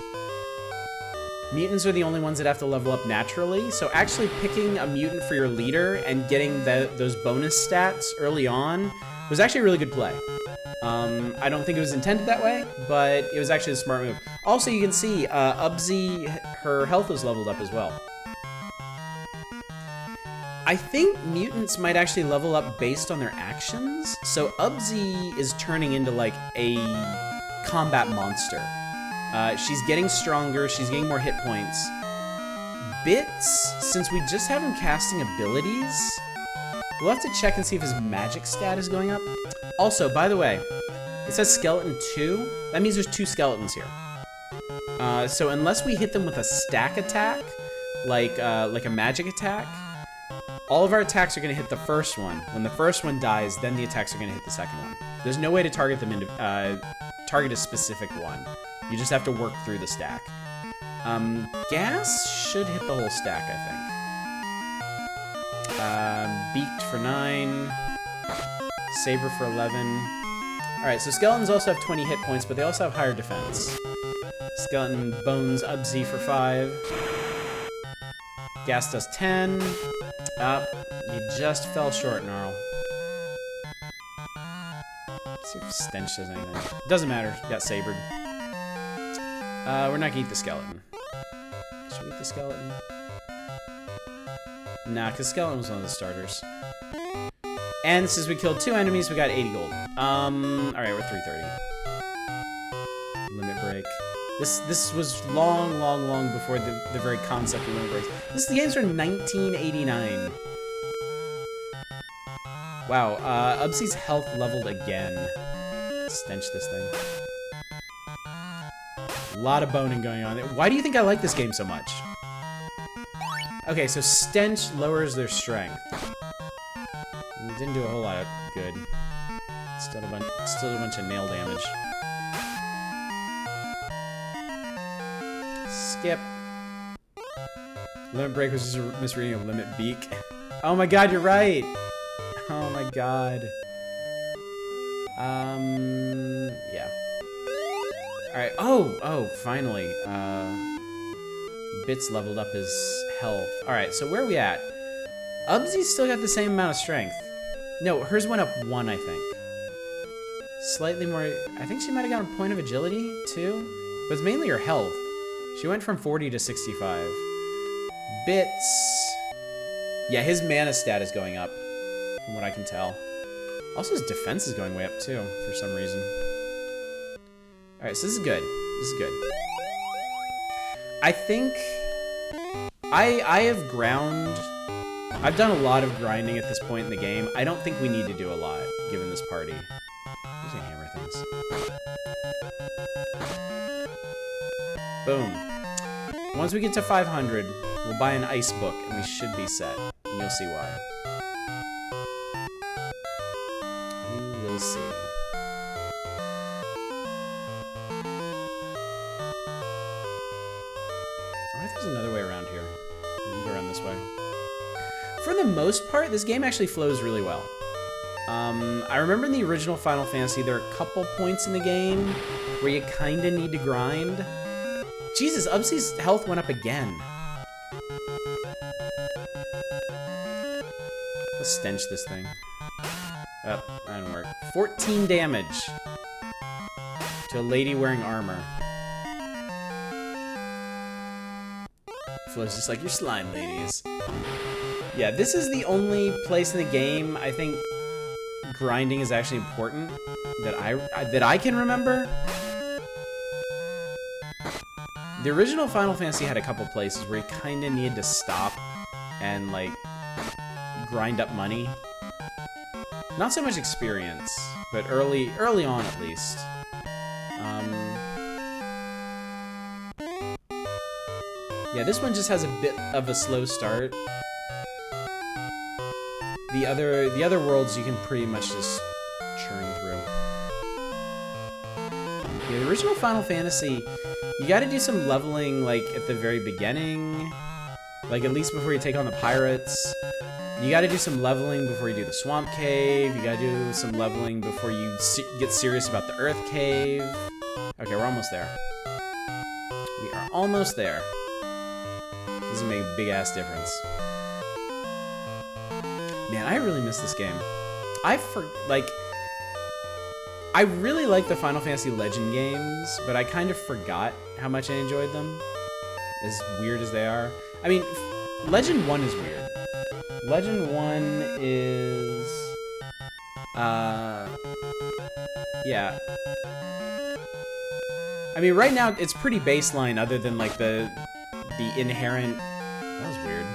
are the only ones that have to level up naturally, so actually picking a mutant for your leader and getting those bonus stats early on was actually a really good play. I don't think it was intended that way, but it was actually a smart move. Also, you can see, Ubsy, her health is leveled up as well. I think mutants might actually level up based on their actions, so Ubsy is turning into, like, a combat monster. She's getting stronger, she's getting more hit points. Bits, since we just have him casting abilities, we'll have to check and see if his magic stat is going up. Also, by the way, it says skeleton 2. That means there's 2 skeletons here. So unless we hit them with a stack attack, like a magic attack, all of our attacks are going to hit the first one. When the first one dies, then the attacks are going to hit the second one. There's no way to target them target a specific one. You just have to work through the stack. Gas should hit the whole stack, I think. Beaked for 9. Saber for 11. Alright, so skeletons also have 20 hit points, but they also have higher defense. Skeleton bones Ubsy for 5. Gas does 10. You just fell short, Gnarl. Let's see if Stench does anything. Doesn't matter, got sabered. We're not gonna eat the skeleton. Should we eat the skeleton? Nah, because skeleton was one of the starters. And since we killed 2 enemies, we got 80 gold. Alright, we're 330. Limit break. This was long before the very concept of limit breaks. The game's from 1989. Wow, Ubsy's health leveled again. Stench this thing. A lot of boning going on. Why do you think I like this game so much? Okay, so Stench lowers their strength. It didn't do a whole lot of good. Still a bunch of nail damage. Skip. Limit break was just a misreading of limit beak. Oh my god, you're right! Oh my god. Yeah. Alright, oh, finally. Bits leveled up his health. Alright, so where are we at? Ubsy's still got the same amount of strength. No, hers went up 1, I think. Slightly more, I think she might have gotten a point of agility, too. But it's mainly her health. She went from 40 to 65. Bits. Yeah, his mana stat is going up, from what I can tell. Also, his defense is going way up, too, for some reason. Alright, so this is good. This is good. I think... I have ground... I've done a lot of grinding at this point in the game. I don't think we need to do a lot, given this party. I'm just gonna hammer things. Boom. Once we get to 500, we'll buy an ice book, and we should be set. And you'll see why. You will see. I wonder if there's another way around here. We can go around this way. For the most part, this game actually flows really well. I remember in the original Final Fantasy, there are a couple points in the game where you kinda need to grind. Jesus, Ubsy's health went up again. Let's stench this thing. Oh, that didn't work. 14 damage to a lady wearing armor. Flows just like your slime ladies. Yeah, this is the only place in the game I think grinding is actually important that I can remember. The original Final Fantasy had a couple places where you kind of needed to stop and like grind up money. Not so much experience, but early on at least. Yeah, this one just has a bit of a slow start. The other worlds you can pretty much just churn through. Yeah, the original Final Fantasy, you gotta do some leveling like at the very beginning. Like at least before you take on the pirates. You gotta do some leveling before you do the Swamp Cave. You gotta do some leveling before you get serious about the Earth Cave. Okay, we're almost there. We are almost there. This will make a big ass difference. Man, I really miss this game. I really like the Final Fantasy Legend games, but I kind of forgot how much I enjoyed them. As weird as they are. I mean, Legend 1 is weird. Legend 1 is... yeah. I mean, right now, it's pretty baseline other than, like, the inherent... That was weird.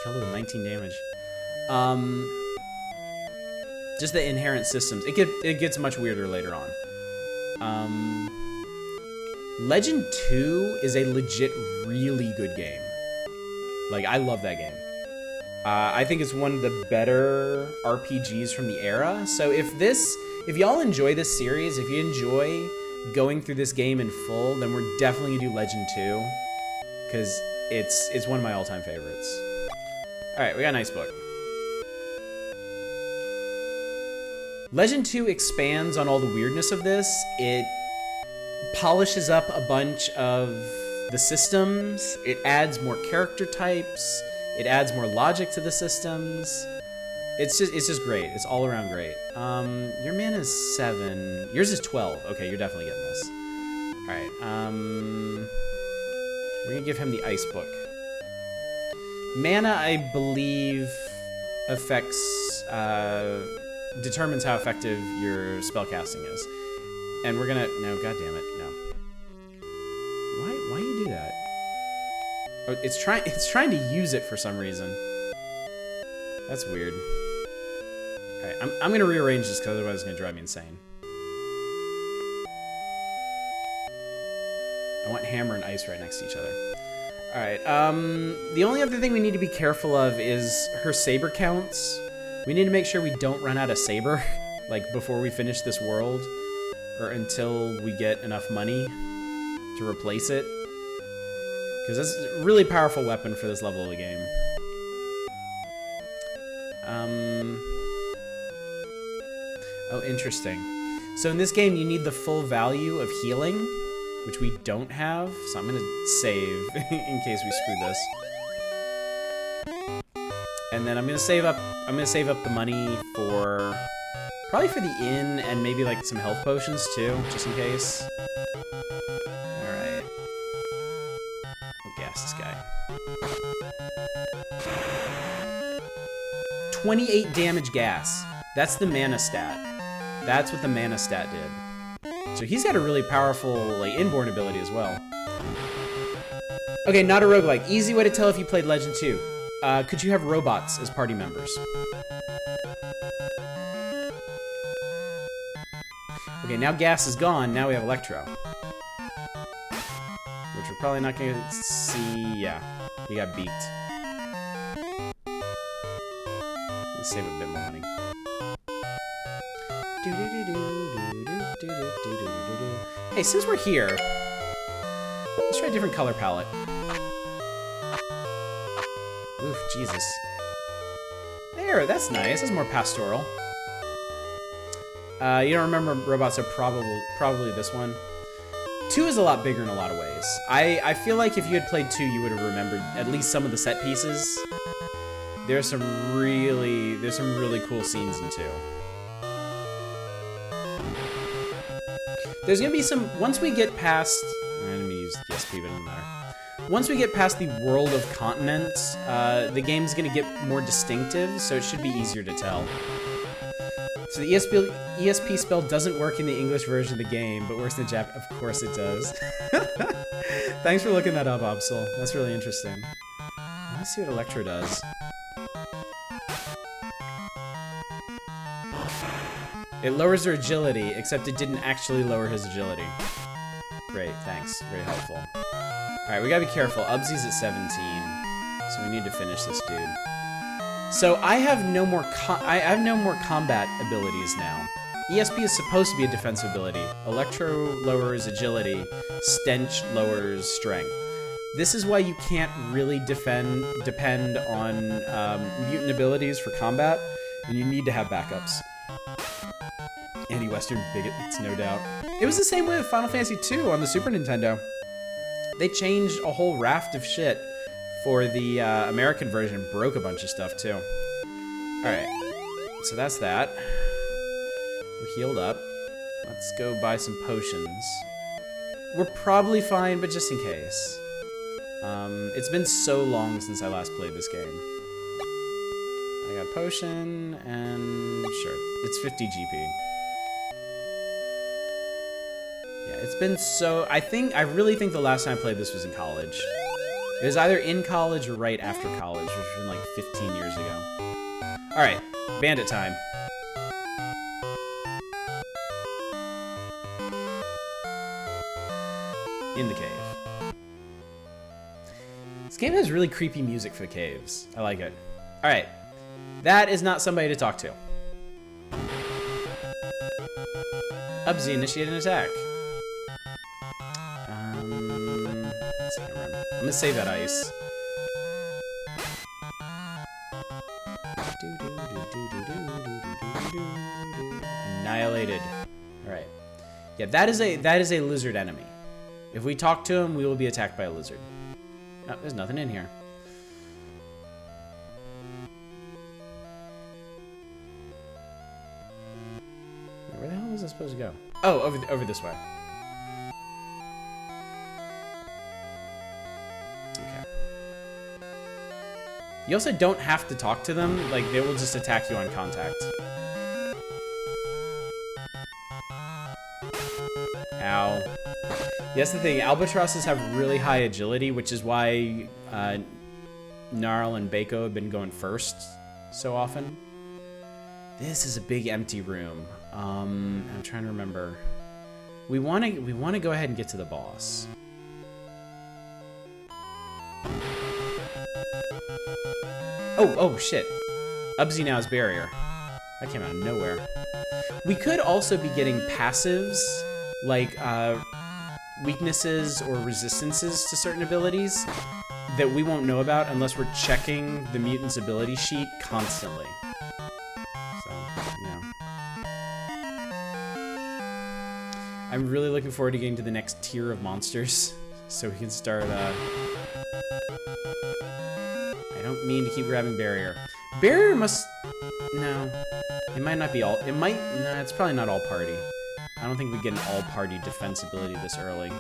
Killed it with 19 damage. Just the inherent systems. It gets much weirder later on. Legend 2 is a legit really good game. Like, I love that game. I think it's one of the better RPGs from the era. So if y'all enjoy this series, if you enjoy going through this game in full, then we're definitely gonna do Legend 2. Because it's one of my all-time favorites. Alright, we got an ice book. Legend 2 expands on all the weirdness of this. It polishes up a bunch of the systems. It adds more character types. It adds more logic to the systems. It's just great. It's all around great. Your mana is 7. Yours is 12. Okay, you're definitely getting this. Alright, we're gonna give him the ice book. Mana, I believe, determines how effective your spellcasting is. And we're gonna, no, god damn it, no. Why you do that? Oh, it's trying to use it for some reason. That's weird. Alright, I'm gonna rearrange this because otherwise it's gonna drive me insane. I want hammer and ice right next to each other. Alright, the only other thing we need to be careful of is her saber counts. We need to make sure we don't run out of saber, like, before we finish this world. Or until we get enough money to replace it. because that's a really powerful weapon for this level of the game. Oh, interesting. So in this game, you need the full value of healing, which we don't have. So I'm gonna save in case we screw this. And then I'm gonna save up the money for probably for the inn and maybe like some health potions too, just in case. All right. I'll gas this guy. 28 damage gas. That's the mana stat. That's what the mana stat did. So he's got a really powerful like inborn ability as well. Okay, not a roguelike. Easy way to tell if you played Legend 2. Could you have robots as party members? Okay, now gas is gone. Now we have Electro. Which we're probably not going to see. Yeah, he got beaked. Let's save a bit more money. Hey, since we're here, let's try a different color palette. Oof, Jesus. There, that's nice. That's more pastoral. You don't remember robots, so probably this one. 2 is a lot bigger in a lot of ways. I feel like if you had played 2, you would have remembered at least some of the set pieces. There's some really cool scenes in 2. There's gonna be some, once we get past, I'm gonna use ESP, but it doesn't matter. Once we get past the world of continents, the game's gonna get more distinctive, so it should be easier to tell. So the ESP spell doesn't work in the English version of the game, but works in the Jap. Of course it does. Thanks for looking that up, Absol. That's really interesting. Let's see what Electro does. It lowers their agility, except it didn't actually lower his agility. Great, thanks. Very helpful. Alright, we gotta be careful. Ubsy's at 17, so we need to finish this dude. So I have no more combat abilities now. ESP is supposed to be a defensive ability. Electro lowers agility. Stench lowers strength. This is why you can't really depend on mutant abilities for combat, and you need to have backups. Anti-Western bigots, no doubt. It was the same way with Final Fantasy II on the Super Nintendo. They changed a whole raft of shit for the American version, broke a bunch of stuff too. Alright, so that's that. We're healed up. Let's go buy some potions. We're probably fine, but just in case. It's been so long since I last played this game. I got a potion, and sure, it's 50 GP. Yeah, it's been so... I really think the last time I played this was in college. It was either in college or right after college, which was like 15 years ago. Alright, bandit time. In the cave. This game has really creepy music for the caves. I like it. Alright, that is not somebody to talk to. Ubsy, initiate an attack. Let's see, I'm gonna save that ice. Annihilated. Alright. Yeah, that is a lizard enemy. If we talk to him, we will be attacked by a lizard. No, there's nothing in here. Where the hell is this supposed to go? Oh, over this way. Okay. You also don't have to talk to them. Like, they will just attack you on contact. Ow. That's the thing. Albatrosses have really high agility, which is why Gnarl and Bako have been going first so often. This is a big empty room. I'm trying to remember. We want to go ahead and get to the boss. Oh shit. Ubsy now is barrier. That came out of nowhere. We could also be getting passives like weaknesses or resistances to certain abilities that we won't know about unless we're checking the mutant's ability sheet constantly. So, yeah. I'm really looking forward to getting to the next tier of monsters so we can start, I don't mean to keep grabbing barrier. Barrier must... No. It might not be all... It might... No, it's probably not all party. I don't think we get an all party defense ability this early.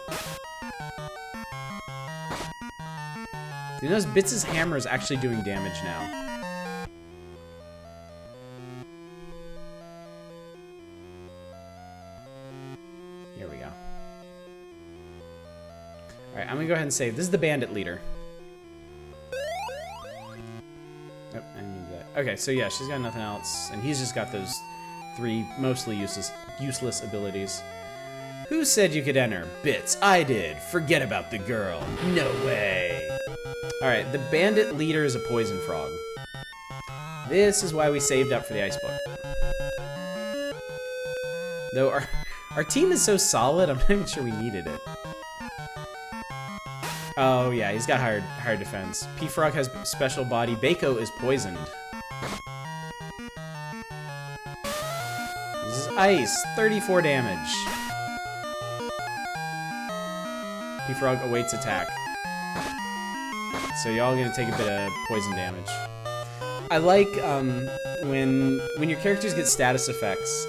You notice Bits' hammer is actually doing damage now. Here we go. Alright, I'm gonna go ahead and save. This is the bandit leader. Oh, I didn't do that. Okay, so yeah, she's got nothing else. And he's just got those 3 mostly useless abilities. Who said you could enter? Bits, I did. Forget about the girl. No way. Alright, the bandit leader is a poison frog. This is why we saved up for the ice book. Though our team is so solid, I'm not even sure we needed it. Oh yeah, he's got higher defense. P-Frog has special body. Bako is poisoned. This is ice. 34 damage. P-Frog awaits attack. So y'all gonna take a bit of poison damage. I like when your characters get status effects,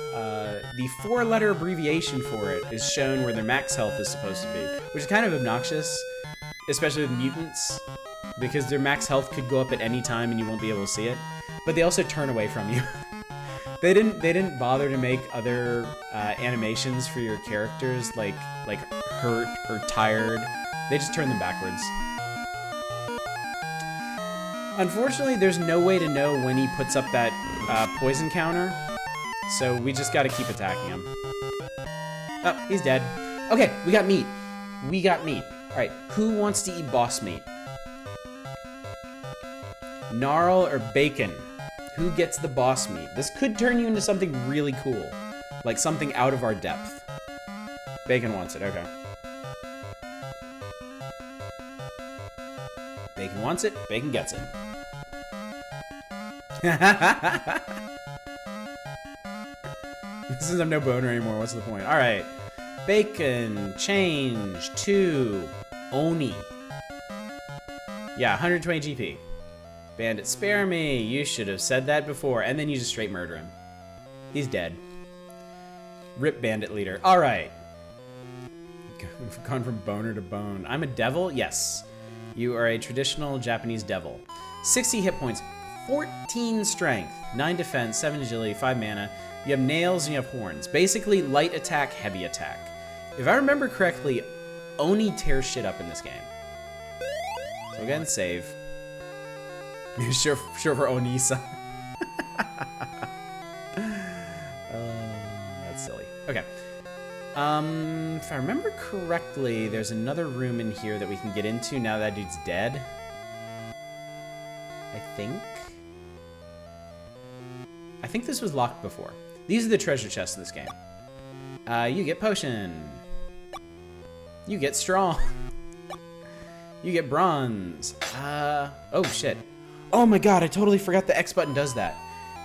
the 4-letter abbreviation for it is shown where their max health is supposed to be, which is kind of obnoxious, especially with mutants, because their max health could go up at any time and you won't be able to see it. But they also turn away from you. They didn't bother to make other animations for your characters like hurt or tired. They just turn them backwards. Unfortunately, there's no way to know when he puts up that poison counter, so we just gotta keep attacking him. Oh, he's dead. Okay, we got meat. We got meat. Alright, who wants to eat boss meat? Gnarl or bacon? Who gets the boss meat? This could turn you into something really cool, like something out of our depth. Bacon wants it, okay. Bacon wants it, Bacon gets it. Since I'm no boner anymore, what's the point? Alright. Bacon, change to Oni. Yeah, 120 GP. Bandit, spare me. You should have said that before. And then you just straight murder him. He's dead. Rip bandit leader. Alright. We've gone from boner to bone. I'm a devil? Yes. You are a traditional Japanese devil. 60 hit points, 14 strength, 9 defense, 7 agility, 5 mana. You have nails and you have horns. Basically, light attack, heavy attack. If I remember correctly, Oni tears shit up in this game. So again, save. Sure for Onisa. That's silly. Okay. If I remember correctly, there's another room in here that we can get into now that dude's dead. I think this was locked before. These are the treasure chests in this game. You get potion. You get strong. You get bronze. Oh shit. Oh my god, I totally forgot the X button does that.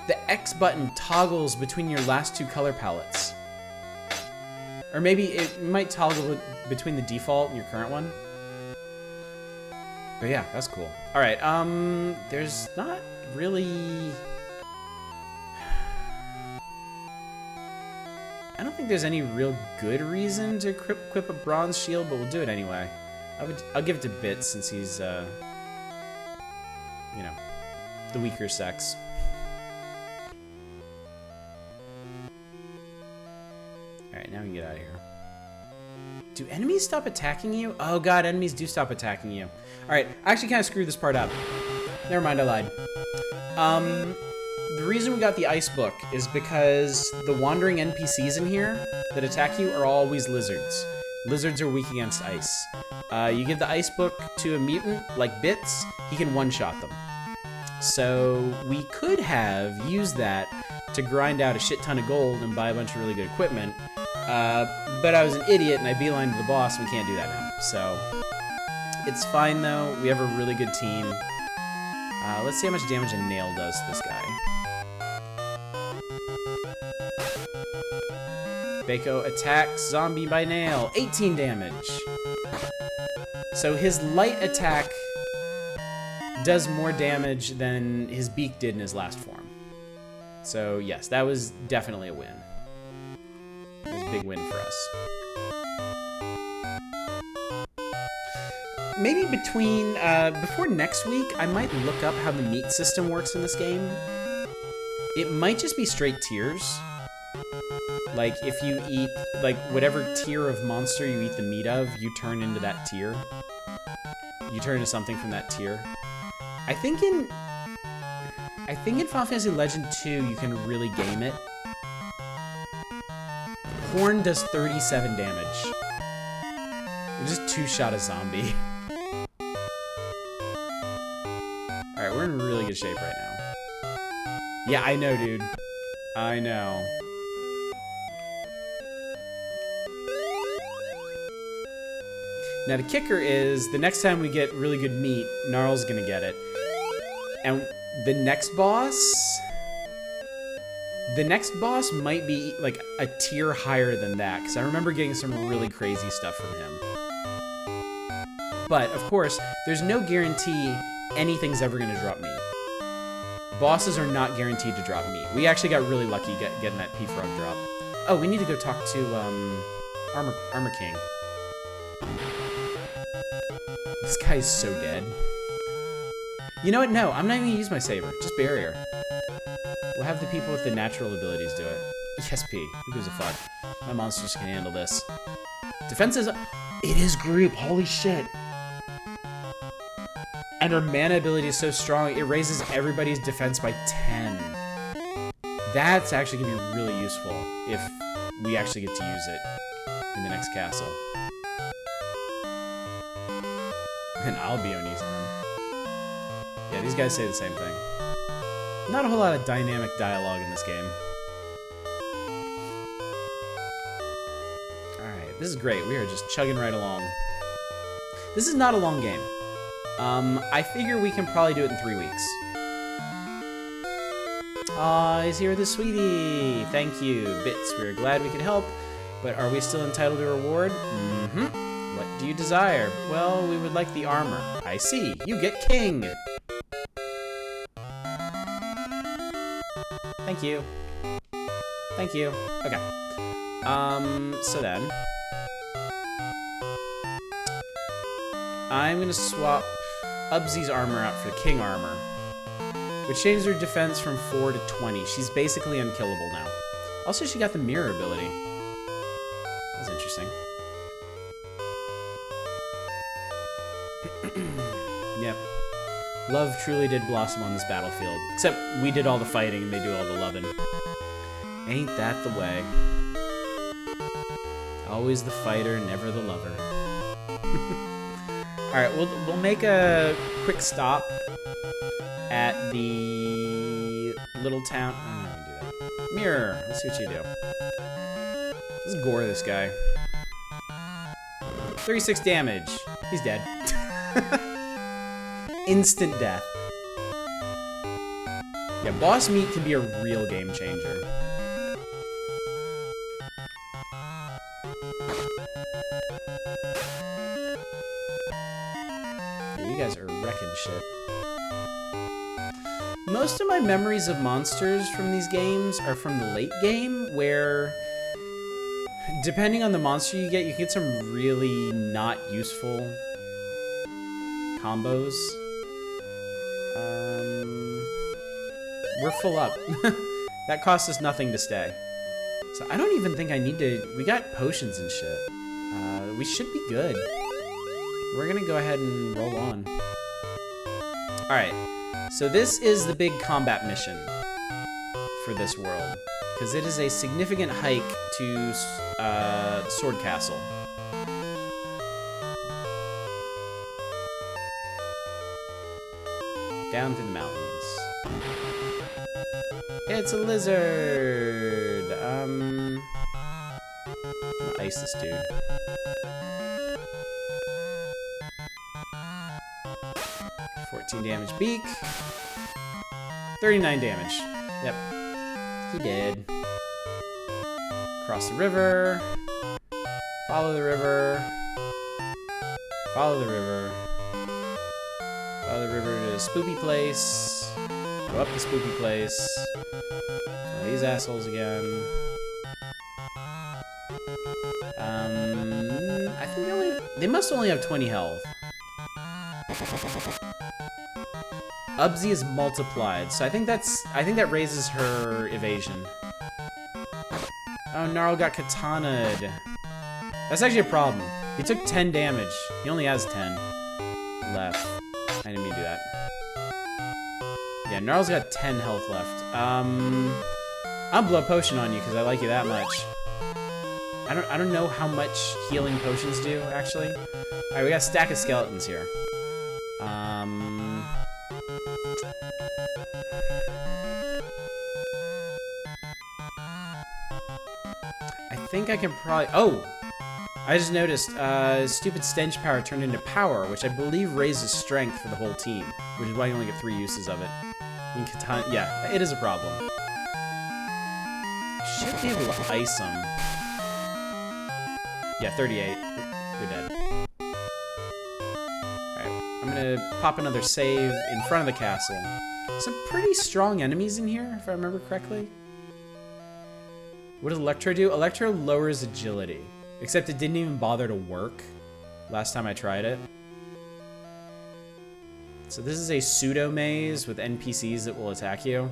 The X button toggles between your last 2 color palettes. Or maybe it might toggle between the default and your current one. But yeah, that's cool. Alright, there's not really... I don't think there's any real good reason to equip a bronze shield, but we'll do it anyway. I'll give it to Bits since he's, you know, the weaker sex. Alright, now we can get out of here. Do enemies stop attacking you? Oh god, enemies do stop attacking you. Alright, I actually kind of screwed this part up. Never mind, I lied. The reason we got the ice book is because the wandering NPCs in here that attack you are always lizards. Lizards are weak against ice. You give the ice book to a mutant, like Bits, he can one-shot them. So we could have used that to grind out a shit ton of gold and buy a bunch of really good equipment, But I was an idiot and I beelined to the boss. We can't do that now. So it's fine though. We have a really good team. Let's see how much damage a nail does to this guy. Bako attacks zombie by nail. 18 damage. So his light attack does more damage than his beak did in his last form. So yes, that was definitely a win. It was a big win for us. Maybe before next week, I might look up how the meat system works in this game. It might just be straight tiers. Like, if you eat, like, whatever tier of monster you eat the meat of, you turn into that tier. You turn into something from that tier. I think in Final Fantasy Legend 2, you can really game it. Horn does 37 damage. You just two-shot a zombie. Alright, we're in really good shape right now. Yeah, I know, dude. I know. Now the kicker is, the next time we get really good meat, Gnarl's gonna get it. And the next boss might be like a tier higher than that, because I remember getting some really crazy stuff from him. But, of course, there's no guarantee anything's ever gonna drop meat. Bosses are not guaranteed to drop meat. We actually got really lucky getting that P-Frog drop. Oh, we need to go talk to, Armor King. This guy's so dead. You know what? No, I'm not even gonna use my saber. Just barrier. We'll have the people with the natural abilities do it. Yes, P. Who gives a fuck? My monsters can handle this. Defense is... It is group. Holy shit. And our mana ability is so strong, it raises everybody's defense by 10. That's actually gonna be really useful if we actually get to use it in the next castle. And I'll be Onizan. Yeah, these guys say the same thing. Not a whole lot of dynamic dialogue in this game. Alright, this is great. We are just chugging right along. This is not a long game. I figure we can probably do it in 3 weeks. Aw, he's here with his sweetie. Thank you, Bits. We're glad we could help, but are we still entitled to a reward? Mm-hmm. What do you desire? Well, we would like the armor. I see. You get king. Thank you. Thank you. Okay. So then... I'm gonna swap Ubsy's armor out for the king armor, which changes her defense from 4 to 20. She's basically unkillable now. Also, she got the mirror ability. That's interesting. Yep. Love truly did blossom on this battlefield. Except we did all the fighting and they do all the loving. Ain't that the way? Always the fighter, never the lover. Alright, we'll make a quick stop at the little town. I'm not gonna do that. Mirror, let's see what you do. Let's gore this guy. 36 damage. He's dead. Instant death. Yeah, boss meat can be a real game changer. Yeah, you guys are wrecking shit. Most of my memories of monsters from these games are from the late game, where depending on the monster you get some really not useful combos. We're full up. That cost us nothing to stay. So I don't even think I need to... We got potions and shit. We should be good. We're gonna go ahead and roll on. Alright. So this is the big combat mission for this world. Because it is a significant hike to Sword Castle. Down through the mountains. It's a lizard! I'm gonna ice this dude. 14 damage beak. 39 damage. Yep. He did. Cross the river. Follow the river. Follow the river. Follow the river to the spoopy place. Go up the spoopy place. Follow these assholes again. I think they must only have 20 health. Ubsy is multiplied, so I think that raises her evasion. Oh, Gnarl got katana'd. That's actually a problem. He took 10 damage. He only has 10 left. I didn't mean to do that. Yeah, Gnarl's got 10 health left. I'll blow a potion on you because I like you that much. I don't know how much healing potions do, actually. Alright, we got a stack of skeletons here. I think I can probably... Oh! I just noticed, stupid stench power turned into power, which I believe raises strength for the whole team, which is why you only get 3 uses of it. Yeah, it is a problem. Should be able to ice them. Yeah, 38. They're dead. Alright, I'm gonna pop another save in front of the castle. Some pretty strong enemies in here, if I remember correctly. What does Electro do? Electro lowers agility. Except it didn't even bother to work last time I tried it. So this is a pseudo maze with NPCs that will attack you.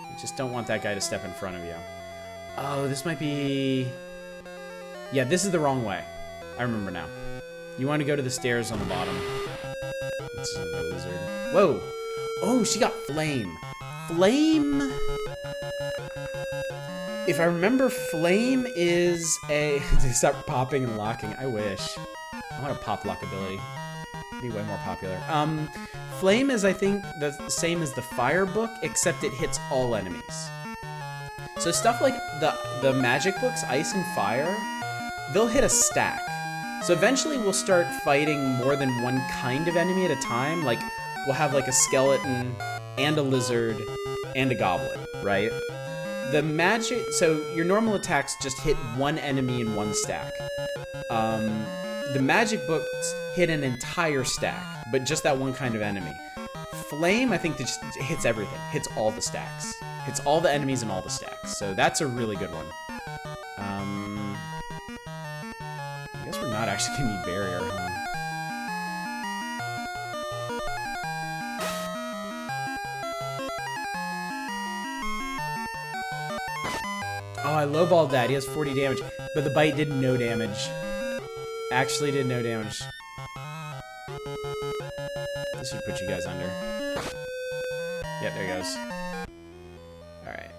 You just don't want that guy to step in front of you. Oh, this might be... Yeah, this is the wrong way. I remember now. You want to go to the stairs on the bottom. This is a lizard. Whoa! Oh, she got flame. Flame... If I remember, flame is a... They start popping and locking. I wish. I want a pop lock ability. It'd be way more popular. Flame is, I think, the same as the fire book, except it hits all enemies. So stuff like the magic books, Ice and Fire, they'll hit a stack. So eventually we'll start fighting more than one kind of enemy at a time. Like, we'll have like a skeleton and a lizard and a goblin, right? The magic, so your normal attacks just hit one enemy in one stack. The magic books hit an entire stack, but just that one kind of enemy. Flame, I think, just hits everything. Hits all the stacks. Hits all the enemies in all the stacks. So that's a really good one. I guess we're not actually gonna need barrier, huh? Oh, I lowballed that. He has 40 damage, but the bite did no damage. Actually did no damage. This should put you guys under. Yep, there he goes. Alright.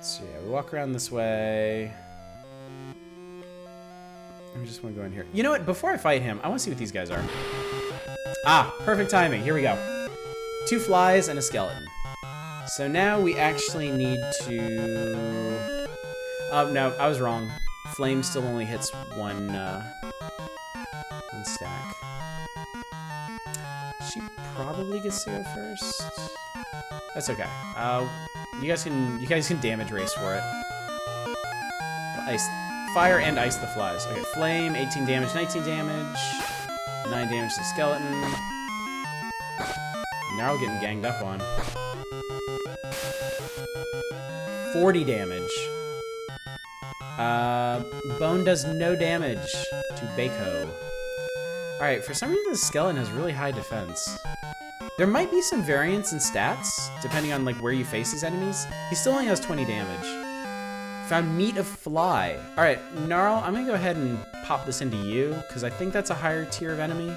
So yeah, we walk around this way. I just want to go in here. You know what? Before I fight him, I want to see what these guys are. Ah, perfect timing. Here we go. 2 flies and a skeleton. So now we actually need to... Oh, no, I was wrong. Flame still only hits one stack. She probably gets to go first. That's okay. You guys can damage race for it. Ice, fire and ice the flies. Okay, flame, 18 damage, 19 damage, 9 damage to the skeleton. Now we're getting ganged up on. 40 damage. Bone does no damage to Bako. Alright, for some reason the skeleton has really high defense. There might be some variance in stats, depending on like where you face these enemies. He still only has 20 damage. Found meat of fly. Alright, Gnarl, I'm gonna go ahead and pop this into you, because I think that's a higher tier of enemy.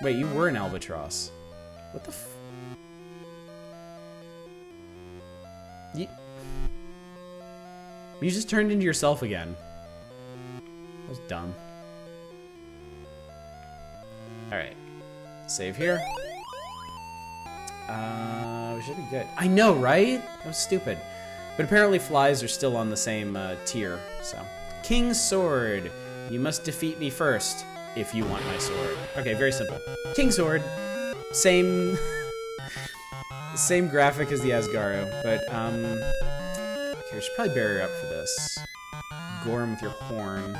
Wait, you were an albatross. What the f... You just turned into yourself again. That was dumb. Alright. Save here. We should be good. I know, right? That was stupid. But apparently flies are still on the same tier, so. King's Sword. You must defeat me first if you want my sword. Okay, very simple. King's Sword. Same... same graphic as the Asgaru, but, okay, we should probably bury her up for this. Gore him with your horn.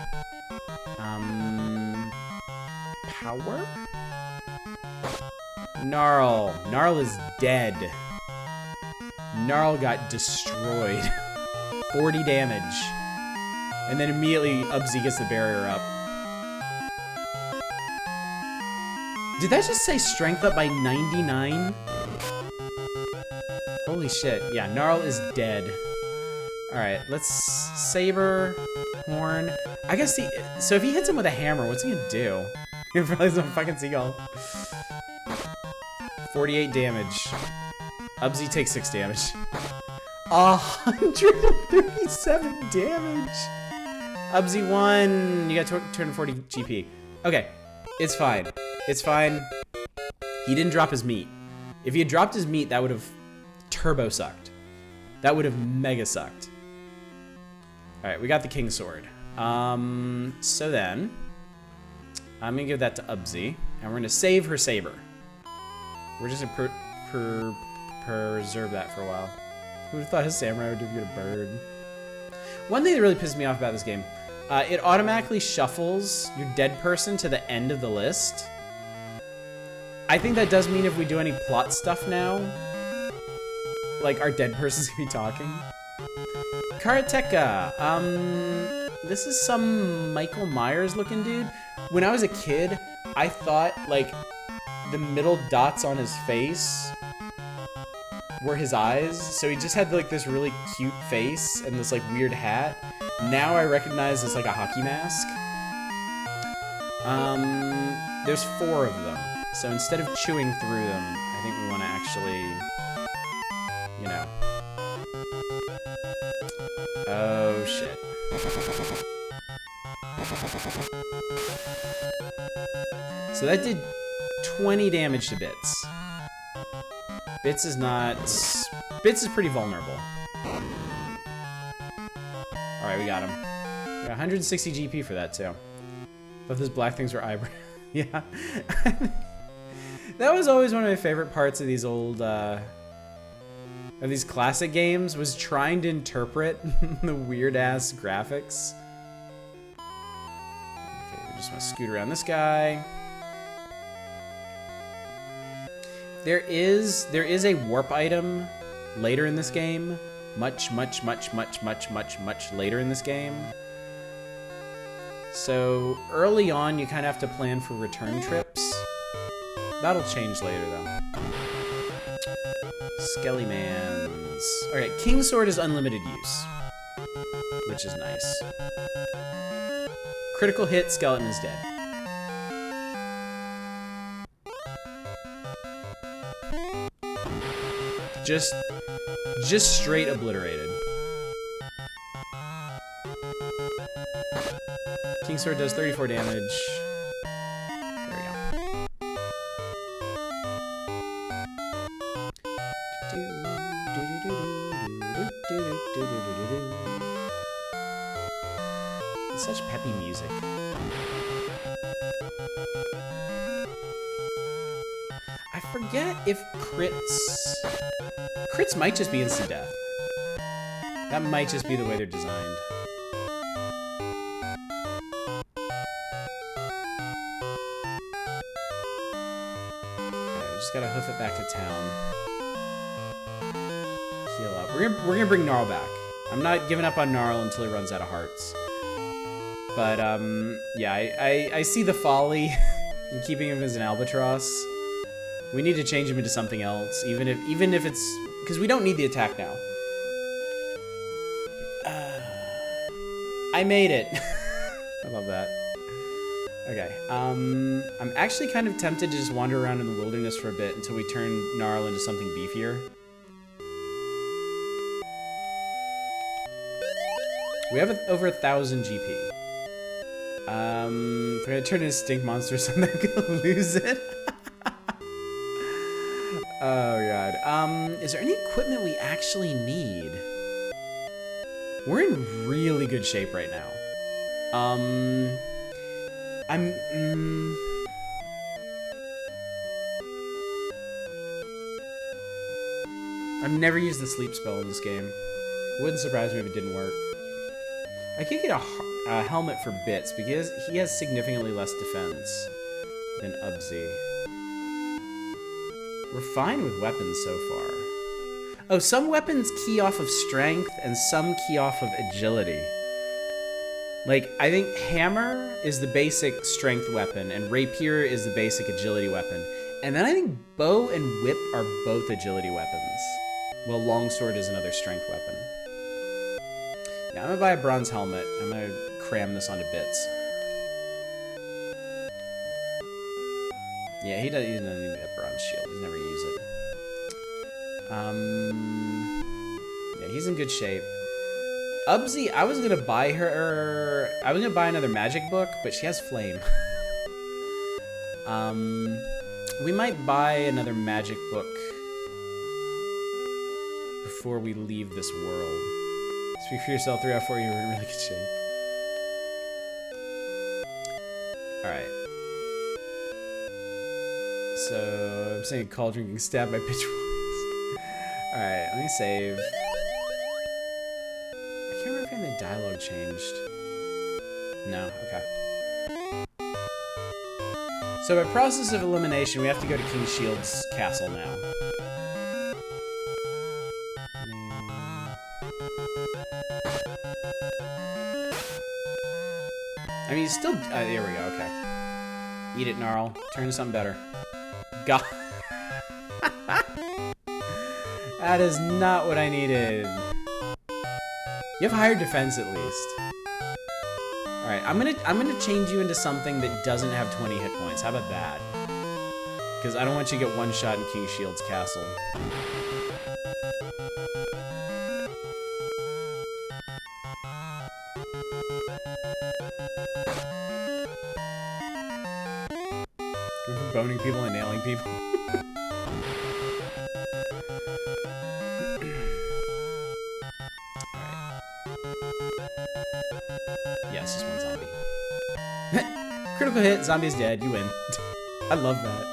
Power? Gnarl. Gnarl is dead. Gnarl got destroyed. 40 damage. And then immediately Ubsy gets the barrier up. Did that just say strength up by 99? Holy shit. Yeah, Gnarl is dead. Alright, let's saber, horn. I guess so if he hits him with a hammer, what's he gonna do? He probably some fucking seagull. 48 damage. Ubsy takes 6 damage. 137 damage! Ubsy won! You got 240 GP. Okay, it's fine. It's fine. He didn't drop his meat. If he had dropped his meat, that would have turbo sucked. That would have mega sucked. Alright, we got the King's Sword. So then, I'm gonna give that to Ubsy, and we're gonna save her saber. We're just gonna preserve that for a while. Who would have thought his samurai would give you a bird? One thing that really pisses me off about this game, it automatically shuffles your dead person to the end of the list. I think that does mean if we do any plot stuff now, like our dead person's gonna be talking. Karateka. This is some Michael Myers looking dude. When I was a kid, I thought like the middle dots on his face were his eyes. So he just had like this really cute face and this like weird hat. Now I recognize it's like a hockey mask. There's 4 of them. So instead of chewing through them, I think we want to actually, you know. Oh, shit. So that did 20 damage to Bits. Bits is not... Bits is pretty vulnerable. Alright, we got him. We got 160 GP for that, too. Thought those black things were eyebrows. Yeah. That was always one of my favorite parts of these old, of these classic games, was trying to interpret the weird-ass graphics. Okay, we just want to scoot around this guy. There is a warp item later in this game. Much later in this game. So early on, you kind of have to plan for return trips. That'll change later, though. Skellymans. Alright, King's Sword is unlimited use, which is nice. Critical hit, skeleton is dead. Just straight obliterated. King's Sword does 34 damage. There we go. It's such peppy music. I forget if crits might just be instant death. That might just be the way they're designed. Just gotta hoof it back to town. Heal up. We're gonna bring Gnarl back. I'm not giving up on Gnarl until he runs out of hearts. But yeah, I see the folly in keeping him as an albatross. We need to change him into something else, even if it's because we don't need the attack now. I made it. I love that. Okay, I'm actually kind of tempted to just wander around in the wilderness for a bit until we turn Gnarl into something beefier. We have over 1,000 GP. If we're gonna turn into Stink Monster or something, I'm gonna lose it. Oh god. Is there any equipment we actually need? We're in really good shape right now. I've never used the sleep spell in this game. It wouldn't surprise me if it didn't work. I could get a helmet for Bits because he has significantly less defense than Ubsy. We're fine with weapons so far. Oh, some weapons key off of strength and some key off of agility. Like, I think Hammer is the basic strength weapon and Rapier is the basic agility weapon. And then I think Bow and Whip are both agility weapons. Well, Longsword is another strength weapon. Yeah, I'm gonna buy a bronze helmet. I'm gonna cram this onto Bits. Yeah, he doesn't need that bronze shield. He's never used it. Yeah, he's in good shape. Ubsy, I was gonna buy her. I was gonna buy another magic book, but she has flame. We might buy another magic book before we leave this world. Speak for yourself, 3 out of 4, you're in really good shape. Alright. So, I'm saying cauldron getting stabbed by pitchforks. Alright, let me save. I can't remember if any of the dialogue changed. No, okay. So by process of elimination, we have to go to King Shield's castle now. I mean, he's still... there we go, okay. Eat it, Gnarl. Turn to something better. God. That is not what I needed. You have higher defense, at least. Alright, I'm gonna change you into something that doesn't have 20 hit points. How about that? Because I don't want you to get one shot in King Shield's castle. Boning people and nailing people. Alright. Yes, just one zombie. Critical hit, zombie is dead, you win. I love that.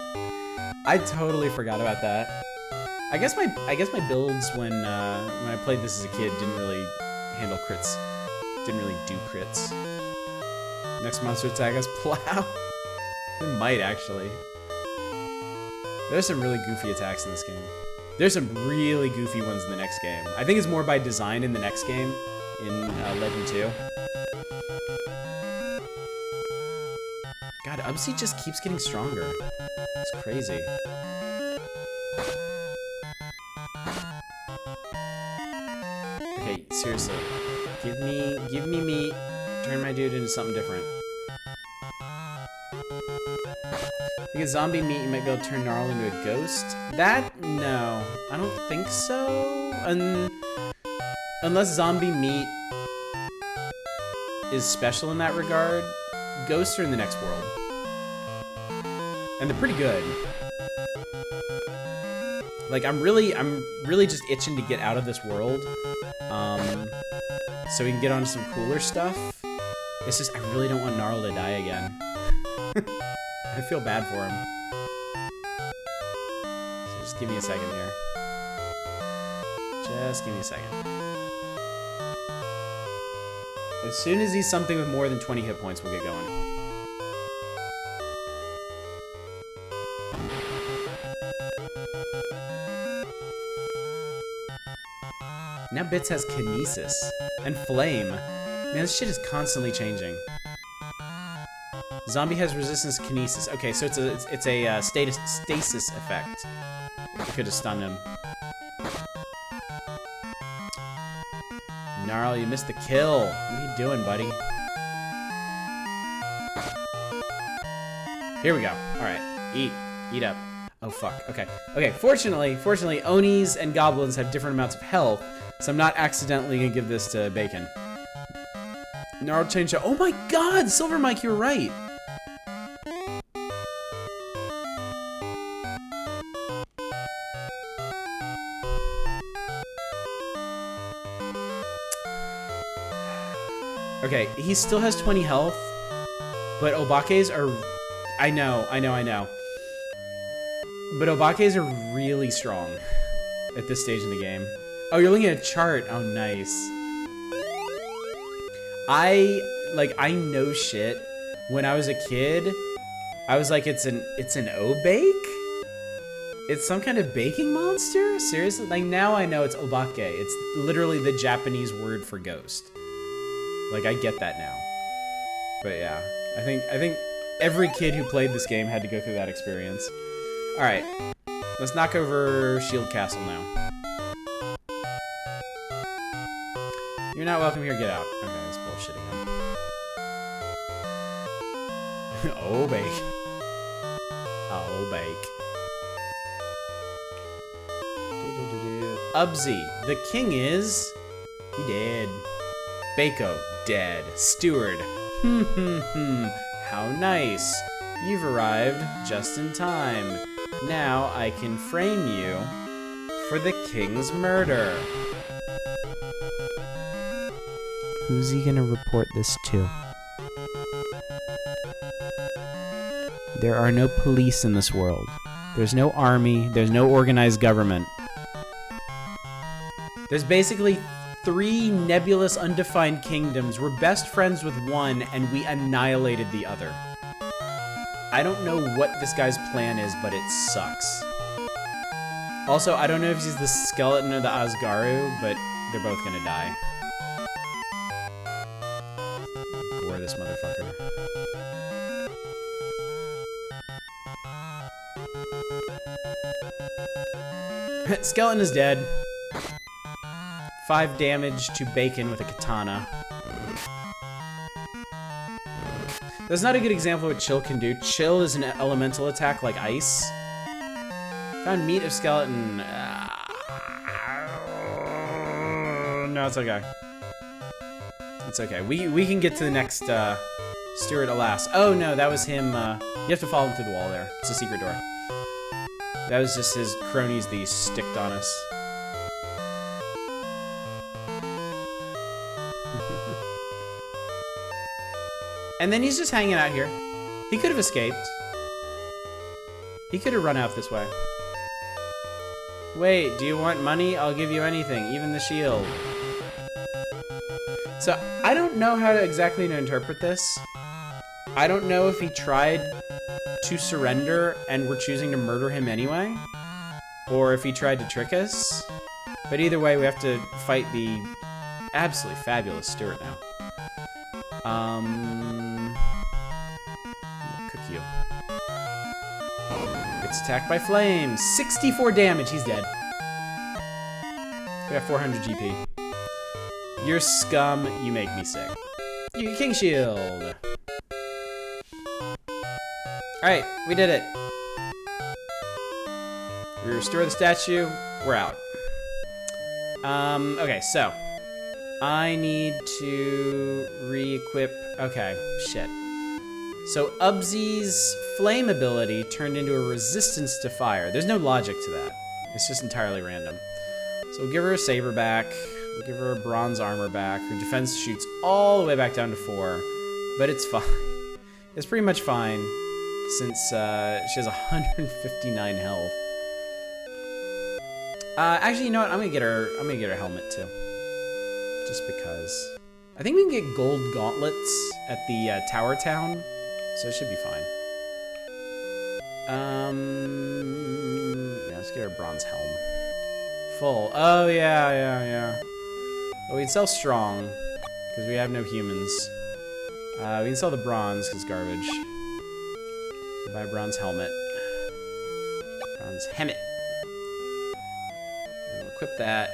I totally forgot about that. I guess my builds when I played this as a kid didn't really handle crits. Didn't really do crits. Next monster attack has plow. It might actually. There's some really goofy attacks in this game. There's some really goofy ones in the next game. I think it's more by design in the next game, in Legend 2. God, Ubsy just keeps getting stronger. It's crazy. Okay, seriously. Give me meat. Turn my dude into something different. If you get zombie meat, you might be able to turn Gnarl into a ghost. That? No. I don't think so. Unless zombie meat is special in that regard. Ghosts are in the next world. And they're pretty good. Like, I'm really just itching to get out of this world. So we can get on to some cooler stuff. It's just, I really don't want Gnarl to die again. I feel bad for him. So just give me a second here. Just give me a second. As soon as he's something with more than 20 hit points, we'll get going. Now Bits has Kinesis and Flame. Man, this shit is constantly changing. Zombie has resistance to Kinesis. Okay, so it's a stasis effect. You could have stunned him. Gnarl, you missed the kill. What are you doing, buddy? Here we go. Alright. Eat up. Oh, fuck. Okay. Okay, fortunately, Onis and Goblins have different amounts of health, so I'm not accidentally gonna give this to Bacon. Gnarl changed it. Oh my god! Silver Mike, you were right! Okay, he still has 20 health, but Obake's are... I know. But Obake's are really strong at this stage in the game. Oh, you're looking at a chart. Oh, nice. I know shit. When I was a kid, I was like, it's an O-bake? It's some kind of baking monster? Seriously? Like, now I know it's Obake. It's literally the Japanese word for ghost. Like, I get that now. But yeah, I think every kid who played this game had to go through that experience. All right, let's knock over Shield Castle now. You're not welcome here, get out. Okay, that's bullshit again. Oh, bake. Oh, bake. Ubsy, the king is... he dead. Bako, dead. Steward. How nice. You've arrived just in time. Now I can frame you for the king's murder. Who's he gonna report this to? There are no police in this world. There's no army. There's no organized government. There's basically 3 nebulous, undefined kingdoms. We're best friends with one, and we annihilated the other. I don't know what this guy's plan is, but it sucks. Also, I don't know if he's the skeleton or the Asgaru, but they're both gonna die. Gore this motherfucker. Skeleton is dead. 5 damage to Bacon with a katana. That's not a good example of what Chill can do. Chill is an elemental attack like ice. Found meat of skeleton. No, it's okay. It's okay. We can get to the next Steward, alas. Oh no, that was him. You have to follow him through the wall there. It's a secret door. That was just his cronies that he sticked on us. And then he's just hanging out here. He could have escaped. He could have run out this way. Wait, do you want money? I'll give you anything, even the shield. So, I don't know how to exactly interpret this. I don't know if he tried to surrender and we're choosing to murder him anyway, or if he tried to trick us. But either way, we have to fight the absolutely fabulous Steward now. Cook you. Gets attacked by flames. 64 damage. He's dead. We have 400 GP. You're scum. You make me sick. You get King Shield. Alright, we did it. We restore the statue. We're out. Okay, so I need to re-equip. Okay, shit. So Ubsy's flame ability turned into a resistance to fire. There's no logic to that. It's just entirely random. So we'll give her a saber back. We'll give her a bronze armor back. Her defense shoots all the way back down to 4, but it's fine. It's pretty much fine since she has 159 health. Actually, you know what? I'm gonna get her a helmet too. Just because. I think we can get gold gauntlets at the Tower Town, so it should be fine. Yeah, let's get her a bronze helm. Full. Oh, yeah. But we'd sell strong, because we have no humans. We can sell the bronze, because garbage. Buy a bronze helmet. Bronze helmet. We'll equip that.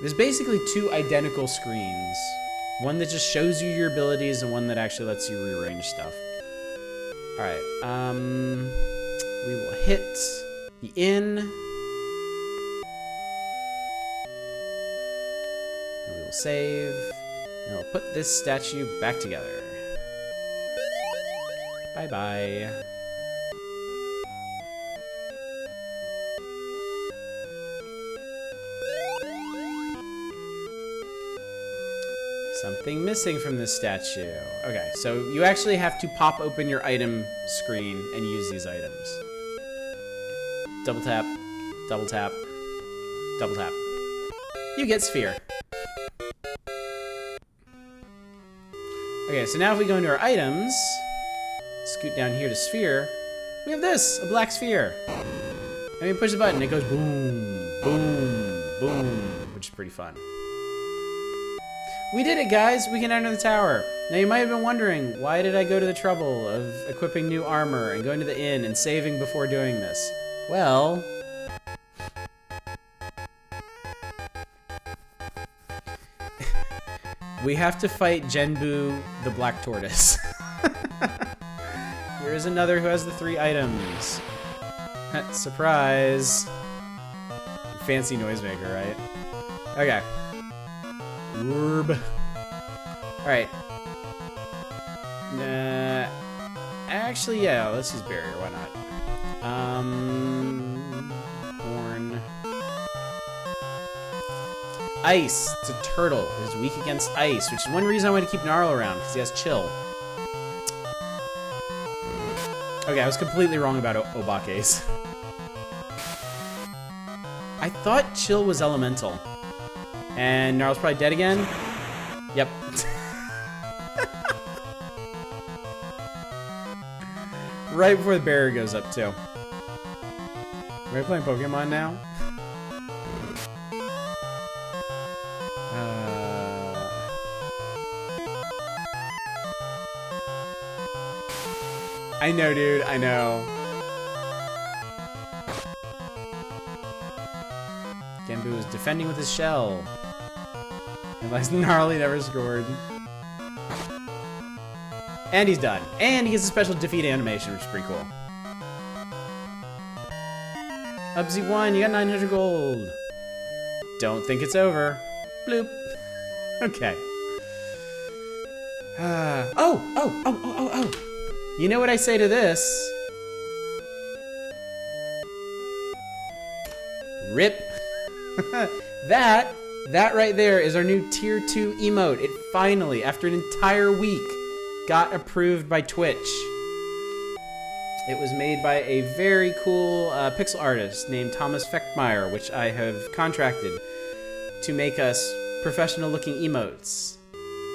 There's basically 2 identical screens. One that just shows you your abilities and one that actually lets you rearrange stuff. Alright, we will hit the inn. And we will save. And we'll put this statue back together. Bye-bye. Something missing from this statue. Okay, so you actually have to pop open your item screen and use these items. Double tap, double tap, double tap. You get sphere. Okay, so now if we go into our items, scoot down here to sphere, we have this, a black sphere. And we push the button, it goes boom, boom, boom, which is pretty fun. We did it, guys! We can enter the tower. Now you might have been wondering, why did I go to the trouble of equipping new armor and going to the inn and saving before doing this? Well... we have to fight Genbu, the Black Tortoise. Here's another who has the 3 items. Surprise! Fancy noisemaker, right? Okay. Orb. Alright. Actually, yeah, let's use barrier, why not? Horn. Ice. It's a turtle. It's weak against ice, which is one reason I want to keep Gnarl around, because he has chill. Okay, I was completely wrong about Obake's. I thought chill was elemental. And Gnarl's probably dead again? Yep. Right before the barrier goes up, too. Are we playing Pokemon now? I know, dude, I know. Genbu is defending with his shell. Unless Gnarly never scored. And he's done. And he gets a special defeat animation, which is pretty cool. Ubsy won, you got 900 gold. Don't think it's over. Bloop. Okay. Oh. You know what I say to this? Rip. That right there is our new tier 2 emote. It finally, after an entire week, got approved by Twitch. It was made by a very cool pixel artist named Thomas Fechtmeyer, which I have contracted to make us professional looking emotes.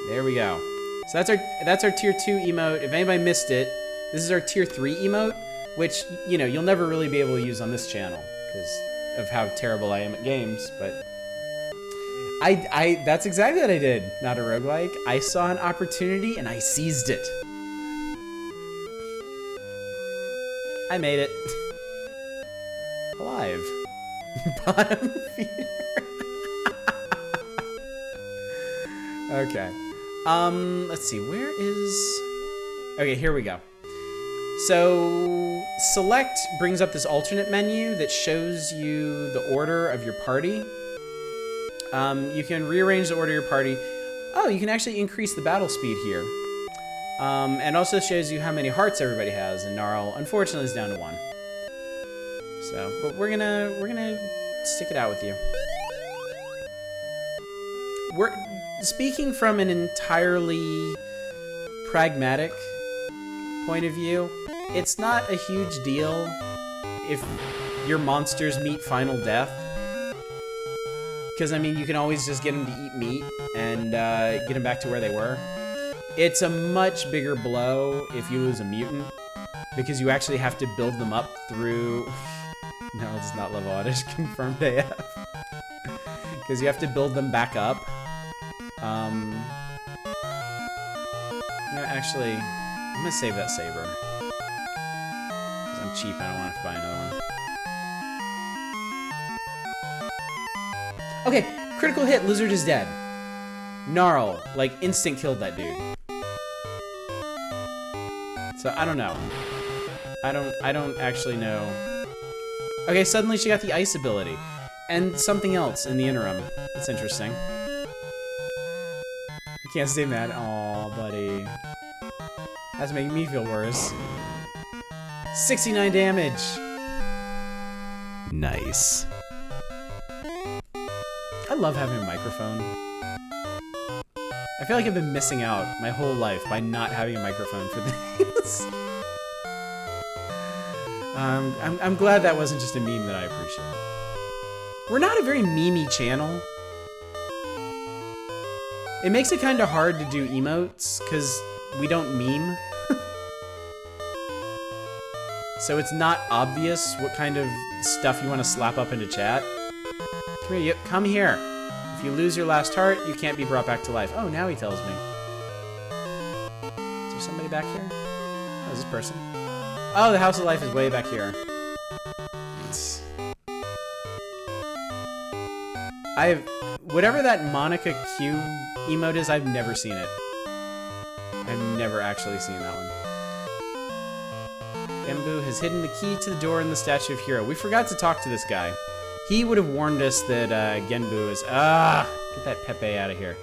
There we go. So that's our tier 2 emote. If anybody missed it, this is our tier 3 emote, which, you know, you'll never really be able to use on this channel because of how terrible I am at games, but that's exactly what I did. Not a roguelike. I saw an opportunity and I seized it. I made it. Alive. Bottom feeder. Okay. Let's see, where is... Okay, here we go. So, select brings up this alternate menu that shows you the order of your party. You can rearrange the order of your party. Oh, you can actually increase the battle speed here. And also shows you how many hearts everybody has, and Gnarl, unfortunately, is down to 1. So, but we're gonna stick it out with you. We're speaking from an entirely pragmatic point of view. It's not a huge deal if your monsters meet final death. Because, I mean, you can always just get them to eat meat and get them back to where they were. It's a much bigger blow if you lose a mutant, because you actually have to build them up through... No, it's not level oddish, confirmed AF. Because you have to build them back up. No, actually, I'm gonna save that saber. Because I'm cheap, I don't want to buy another one. Okay, critical hit, Lizard is dead. Gnarl, like, instant killed that dude. So, I don't know. I don't actually know. Okay, suddenly she got the ice ability. And something else in the interim. That's interesting. You can't stay mad. Aw, buddy. That's making me feel worse. 69 damage. Nice. I love having a microphone. I feel like I've been missing out my whole life by not having a microphone for this. I'm glad that wasn't just a meme that I appreciate. We're not a very memey channel. It makes it kind of hard to do emotes because we don't meme. So it's not obvious what kind of stuff you want to slap up into chat. Come here, come here. If you lose your last heart, you can't be brought back to life. Oh, now he tells me. Is there somebody back here? Oh, is this person? Oh, the House of Life is way back here. Whatever that Monica Q emote is, I've never seen it. I've never actually seen that one. Genbu has hidden the key to the door in the statue of Hero. We forgot to talk to this guy. He would have warned us that Genbu is... get that Pepe out of here.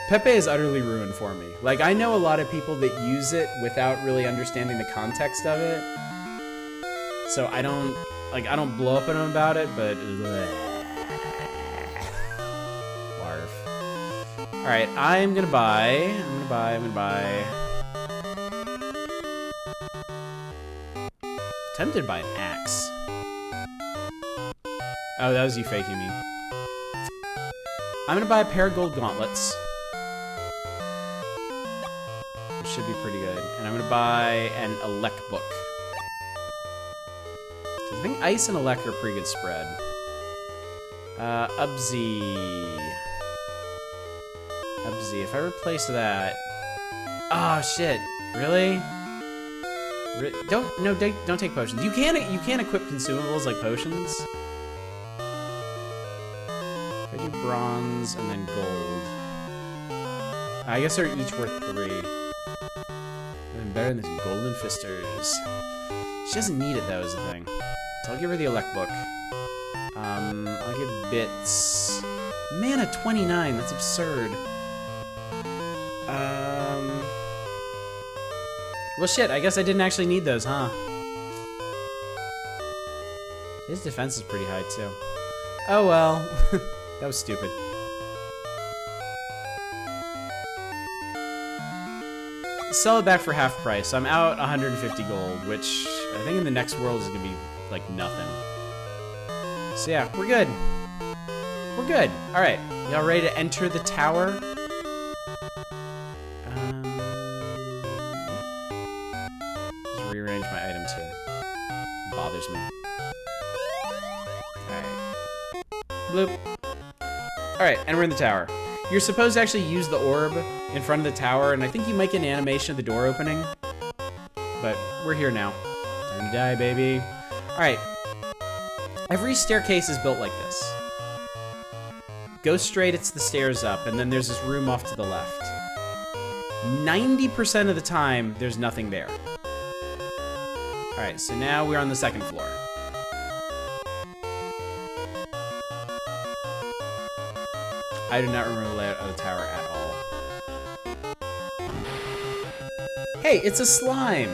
Pepe is utterly ruined for me. Like, I know a lot of people that use it without really understanding the context of it. So I don't blow up at him about it, but... Barf. Alright, I'm gonna buy... Tempted by an axe. Oh, that was you faking me. I'm gonna buy a pair of gold gauntlets. Which should be pretty good. And I'm gonna buy an elect book. I think ice and elect are a pretty good spread. Ubzi, if I replace that... Oh, shit. Really? Don't take potions. You can't equip consumables like potions. If I do bronze and then gold, I guess they're each worth 3. I'm better than the golden fisters. She doesn't need it though, is the thing. So I'll give her the elect book. I'll give bits. Mana 29. That's absurd. Well, shit, I guess I didn't actually need those, huh? His defense is pretty high, too. Oh, well. That was stupid. Sell it back for half price. I'm out 150 gold, which I think in the next world is going to be, like, nothing. So, yeah, we're good. We're good. All right. Y'all ready to enter the tower? Rearrange my items here. It bothers me. Alright. Bloop. Alright, and we're in the tower. You're supposed to actually use the orb in front of the tower, and I think you make an animation of the door opening. But we're here now. Time to die, baby. Alright. Every staircase is built like this. Go straight, it's the stairs up, and then there's this room off to the left. 90% of the time, there's nothing there. Alright, so now we're on the second floor. I do not remember the layout of the tower at all. Hey, it's a slime!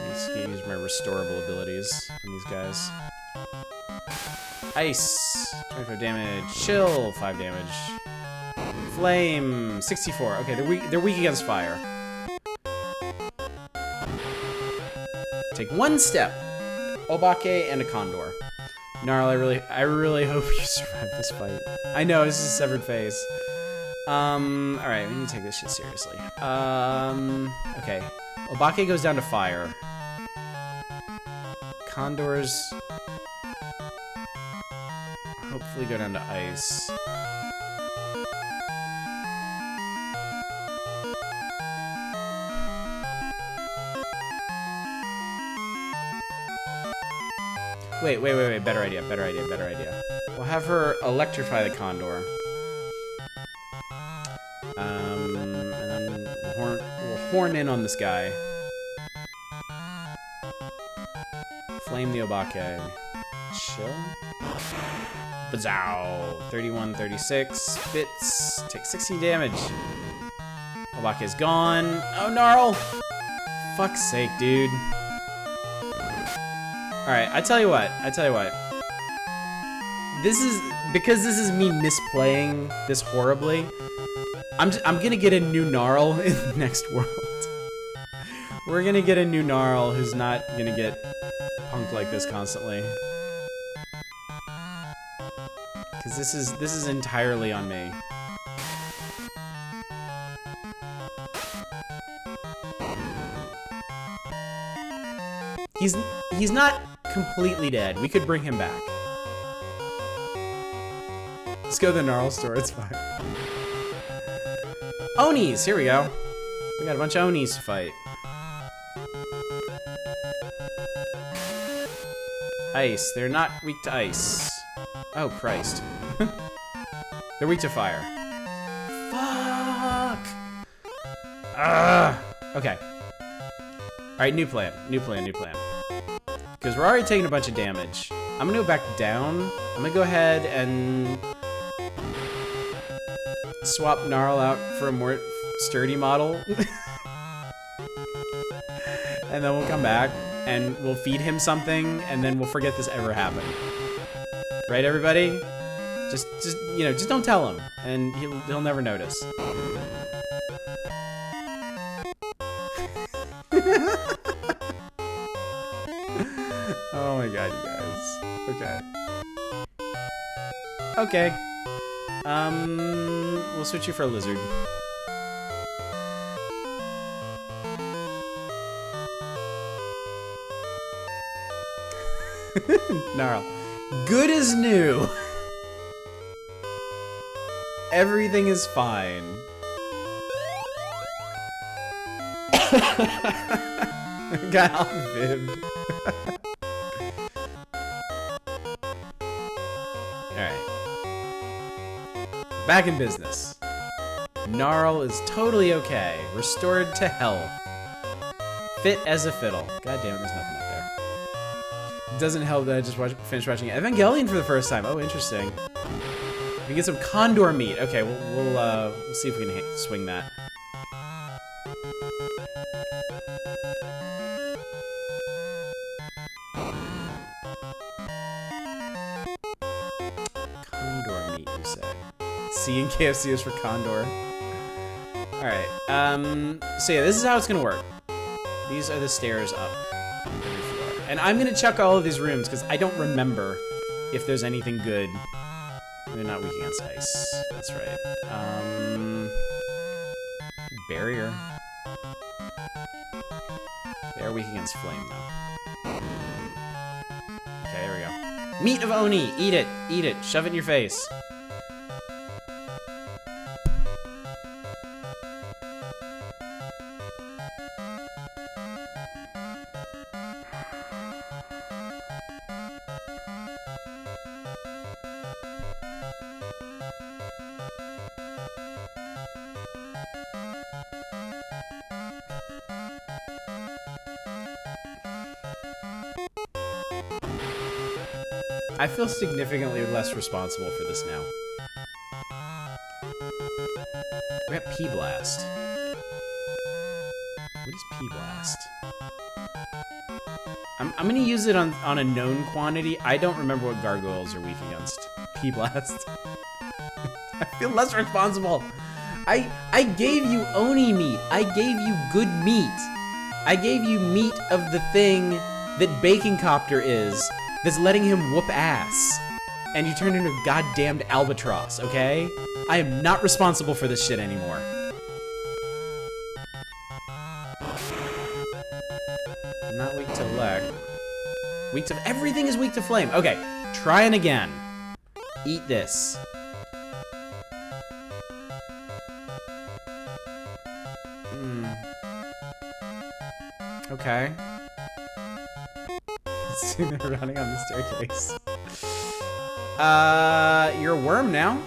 Let's use my restorable abilities on these guys. Ice, 25 damage. Chill, 5 damage. Flame, 64. Okay, they're weak against fire. Take one step. Obake and a condor. Gnarl, I really hope you survive this fight. I know, this is a severed face. Alright, we need to take this shit seriously. Okay. Obake goes down to fire. Condors hopefully go down to ice. Wait, better idea. We'll have her electrify the condor. And then we'll horn in on this guy. Flame the Obake. Chill. Bazow! 31, 36. Bits. Take 16 damage. Obake's gone. Oh, gnarl! Fuck's sake, dude. Alright, I tell you what. this is because this is me misplaying this horribly. I'm gonna get a new Gnarl in the next world. We're gonna get a new Gnarl who's not gonna get punked like this constantly. Cause this is entirely on me. He's not completely dead. We could bring him back. Let's go to the Gnarl store, it's fine. Onis, here we go. We got a bunch of Onis to fight. Ice, they're not weak to ice. Oh, Christ. They're weak to fire. Fuck! Okay. Alright, new plan. Because we're already taking a bunch of damage. I'm gonna go back down. I'm gonna go ahead and swap Gnarl out for a more sturdy model. And then we'll come back and we'll feed him something and then we'll forget this ever happened. Right, everybody? Just you know, just don't tell him and he'll never notice. Oh my god, you guys. Okay. We'll switch you for a lizard. Gnarl. Good as new. Everything is fine. Got all vibbed. Alright. Back in business. Gnarl is totally okay. Restored to health. Fit as a fiddle. God damn it, there's nothing up there. It doesn't help that I just finished watching Evangelion for the first time. Oh, interesting. We get some condor meat. Okay, we'll see if we can swing that. Condor meat, you say? C in KFC is for condor. Alright, so yeah, this is how it's gonna work. These are the stairs up every floor. And I'm gonna check all of these rooms, because I don't remember if there's anything good. They're not weak against ice. That's right. Barrier. They're weak against flame, though. Okay, there we go. Meat of Oni! Eat it! Eat it! Shove it in your face! I feel significantly less responsible for this now. We got P-Blast. What is P-Blast? I'm gonna use it on a known quantity. I don't remember what gargoyles are weak against. P-Blast. I feel less responsible. I gave you Oni meat. I gave you good meat. I gave you meat of the thing that Bacon Copter is. That's letting him whoop ass. And you turned into a goddamned albatross, okay? I am not responsible for this shit anymore. I'm not weak to leg. Weak to... Everything is weak to flame. Okay, trying again. Eat this. Okay. They're running on the staircase. You're a worm now.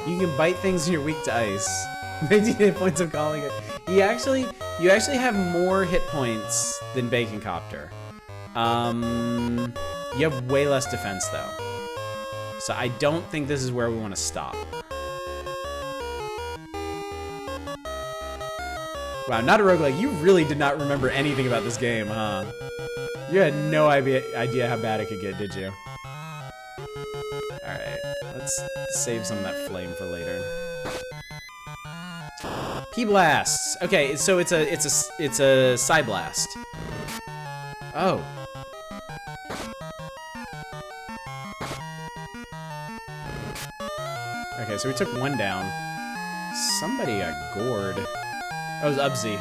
You can bite things and you're weak to ice. 19 hit points of calling it. You actually have more hit points than Bacon Copter. You have way less defense though. So I don't think this is where we want to stop. Wow, not a roguelike. You really did not remember anything about this game, huh? You had no idea how bad it could get, did you? Alright, let's save some of that flame for later. P-blasts. Okay, so it's a Psy blast. Oh. Okay, so we took one down. Somebody got gored. That was Ubsy.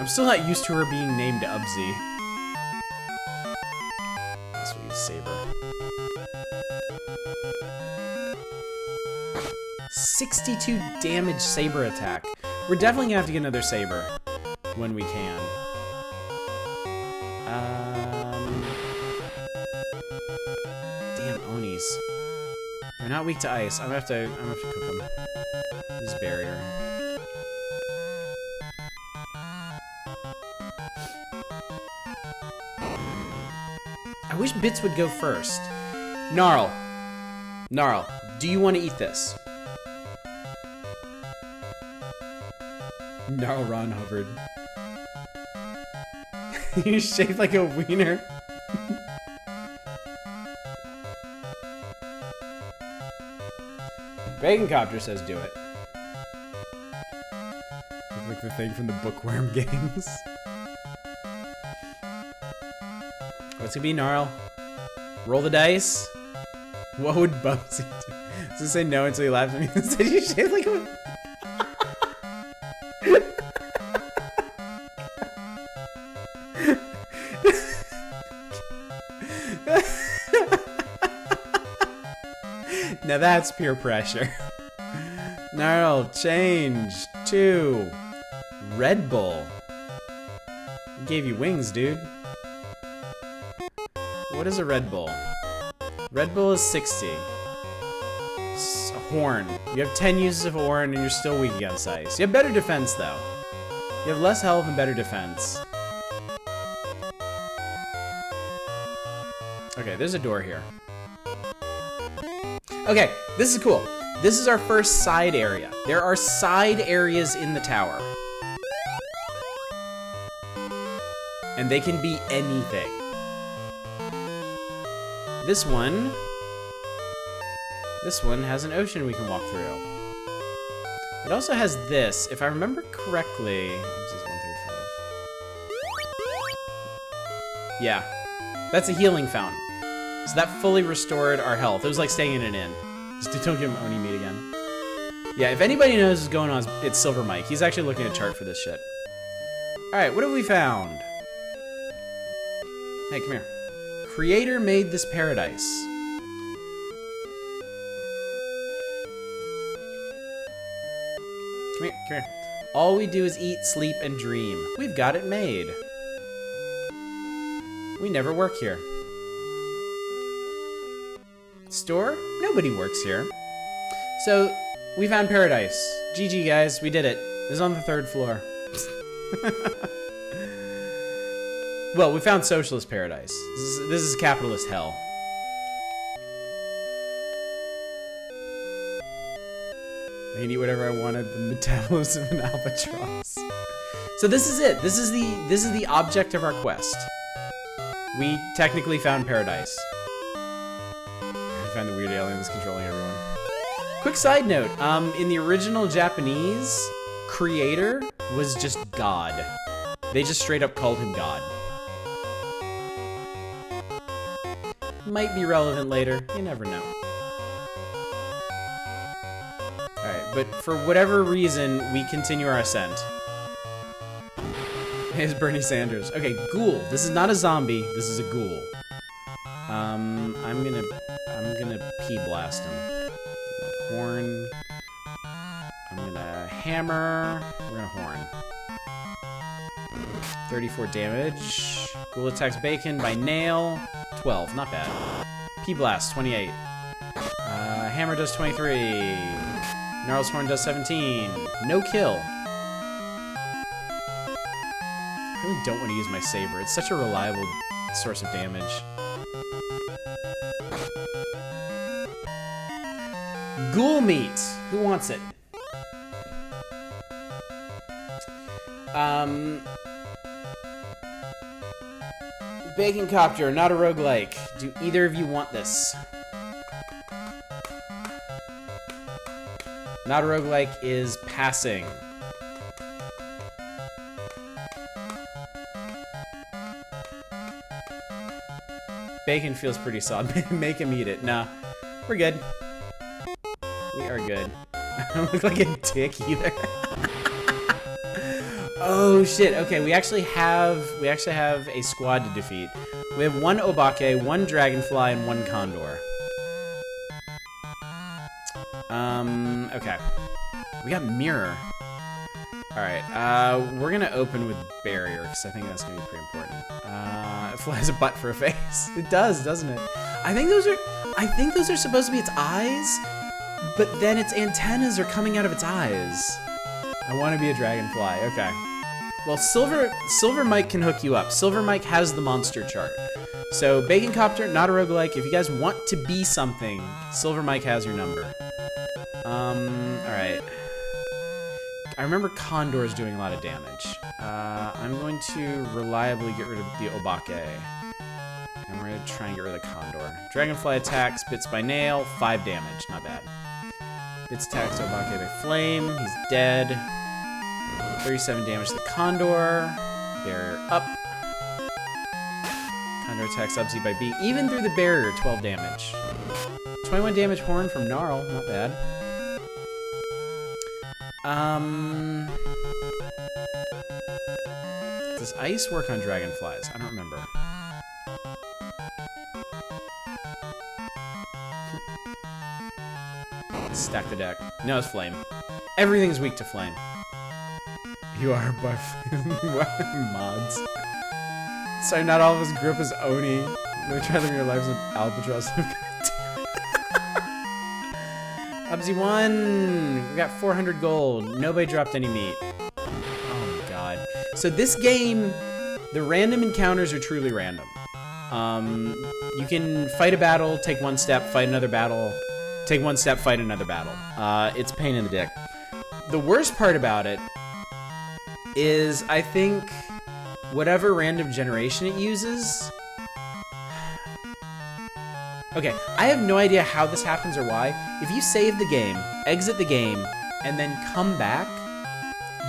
I'm still not used to her being named Ubsy. Guess we'll use Saber. 62 damage Saber attack. We're definitely gonna have to get another Saber when we can. Damn Onis. They're not weak to ice. I'm gonna have to cook them. Use barrier. I wish Bits would go first. Gnarl. Gnarl, do you want to eat this? Gnarl Ron Hubbard. You're shaped like a wiener. Baconcopter says do it. Look like the thing from the Bookworm games. What's gonna be, Gnarl? Roll the dice? What would Bubsy do? I was gonna say no until he laughed at me and said you shaped like a... Now that's peer pressure. Gnarl, change to Red Bull. Gave you wings, dude. What is a Red Bull? Red Bull is 60. It's a horn. You have 10 uses of horn and you're still weak against ice. You have better defense though. You have less health and better defense. Okay, there's a door here. Okay, this is cool. This is our first side area. There are side areas in the tower. And they can be anything. This one has an ocean we can walk through. It also has this, if I remember correctly. This is 135. Yeah, that's a healing fountain. So that fully restored our health. It was like staying in an inn. Just don't give him Oni meat again. Yeah, if anybody knows what's going on, it's Silver Mike. He's actually looking at a chart for this shit. Alright, what have we found? Hey, come here. Creator made this paradise. Come here, come here. All we do is eat, sleep, and dream. We've got it made. We never work here. Store? Nobody works here. So, we found paradise. GG, guys. We did it. It was on the 3rd floor. Well, we found socialist paradise. This is capitalist hell. I can eat whatever I wanted. The metabolism of an albatross. So this is it. This is the object of our quest. We technically found paradise. We found the weird aliens controlling everyone. Quick side note, in the original Japanese, creator was just God. They just straight up called him God. Might be relevant later, you never know. Alright, but for whatever reason, we continue our ascent. It's Bernie Sanders. Okay, ghoul. This is not a zombie, this is a ghoul. I'm gonna P-blast him. Horn. I'm gonna hammer. We're gonna horn. 34 damage. Ghoul attacks bacon by nail. 12, not bad. P-blast, 28. Hammer does 23. Gnarl's horn does 17. No kill. I really don't want to use my saber. It's such a reliable source of damage. Ghoul meat. Who wants it? Bacon Copter, not a roguelike. Do either of you want this? Not a roguelike is passing. Bacon feels pretty solid. Make him eat it. Nah, we're good. We are good. I don't look like a dick either. Oh shit. Okay, we actually have a squad to defeat. We have one Obake, one Dragonfly, and one Condor. Okay. We got Mirror. Alright, we're gonna open with Barrier, because I think that's gonna be pretty important. It flies a butt for a face. It does, doesn't it? I think those are supposed to be its eyes, but then its antennas are coming out of its eyes. I want to be a Dragonfly, okay. Well, Silver Mike can hook you up. Silver Mike has the monster chart. So, Bacon Copter, not a roguelike. If you guys want to be something, Silver Mike has your number. Alright. I remember Condor's doing a lot of damage. I'm going to reliably get rid of the Obake. And we're going to try and get rid of the Condor. Dragonfly attacks, bits by nail, 5 damage, not bad. Bits attacks Obake by flame, he's dead. 37 damage to the Condor. Barrier up. Condor attacks Ubsy by B. Even through the barrier, 12 damage. 21 damage horn from Gnarl, not bad. Does ice work on dragonflies? I don't remember. Stack the deck. No, it's flame. Everything's weak to flame. You are by mods. Sorry, not all of us grew up as Oni. We're trying to live your lives with Albatross. Ubsy won! We got 400 gold. Nobody dropped any meat. Oh my god. So this game, the random encounters are truly random. You can fight a battle, take one step, fight another battle, take one step, fight another battle. It's a pain in the dick. The worst part about it is, I think, whatever random generation it uses. Okay, I have no idea how this happens or why. If you save the game, exit the game, and then come back,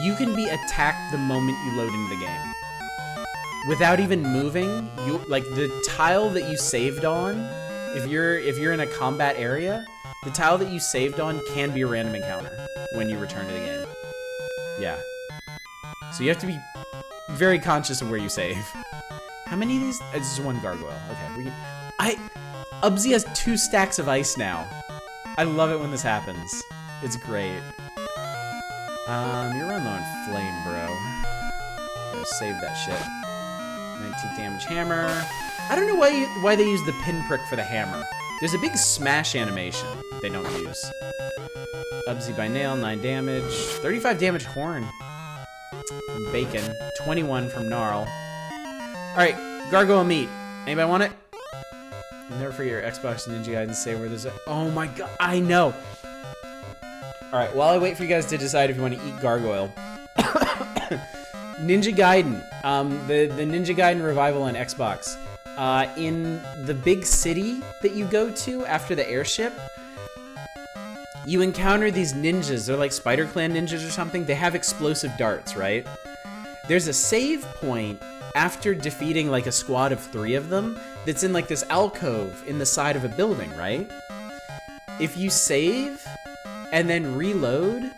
you can be attacked the moment you load into the game. Without even moving, like the tile that you saved on, if you're in a combat area, the tile that you saved on can be a random encounter when you return to the game. Yeah. So you have to be very conscious of where you save. How many of these? It's just one gargoyle. Okay, Ubsy has 2 stacks of ice now. I love it when this happens. It's great. You're running low on flame, bro. Gotta save that shit. 19 damage hammer. I don't know why they use the pinprick for the hammer. There's a big smash animation they don't use. Ubsy by nail, 9 damage. 35 damage horn from Bacon. 21 from Gnarl. Alright, gargoyle meat. Anybody want it? Never forget your Xbox Ninja Gaiden say where there's a... Oh my god, I know! Alright, while I wait for you guys to decide if you want to eat gargoyle. Ninja Gaiden. The Ninja Gaiden revival on Xbox. In the big city that you go to after the airship, you encounter these ninjas. They're like Spider Clan ninjas or something. They have explosive darts, right? There's a save point after defeating like a squad of 3 of them that's in like this alcove in the side of a building, right? If you save and then reload,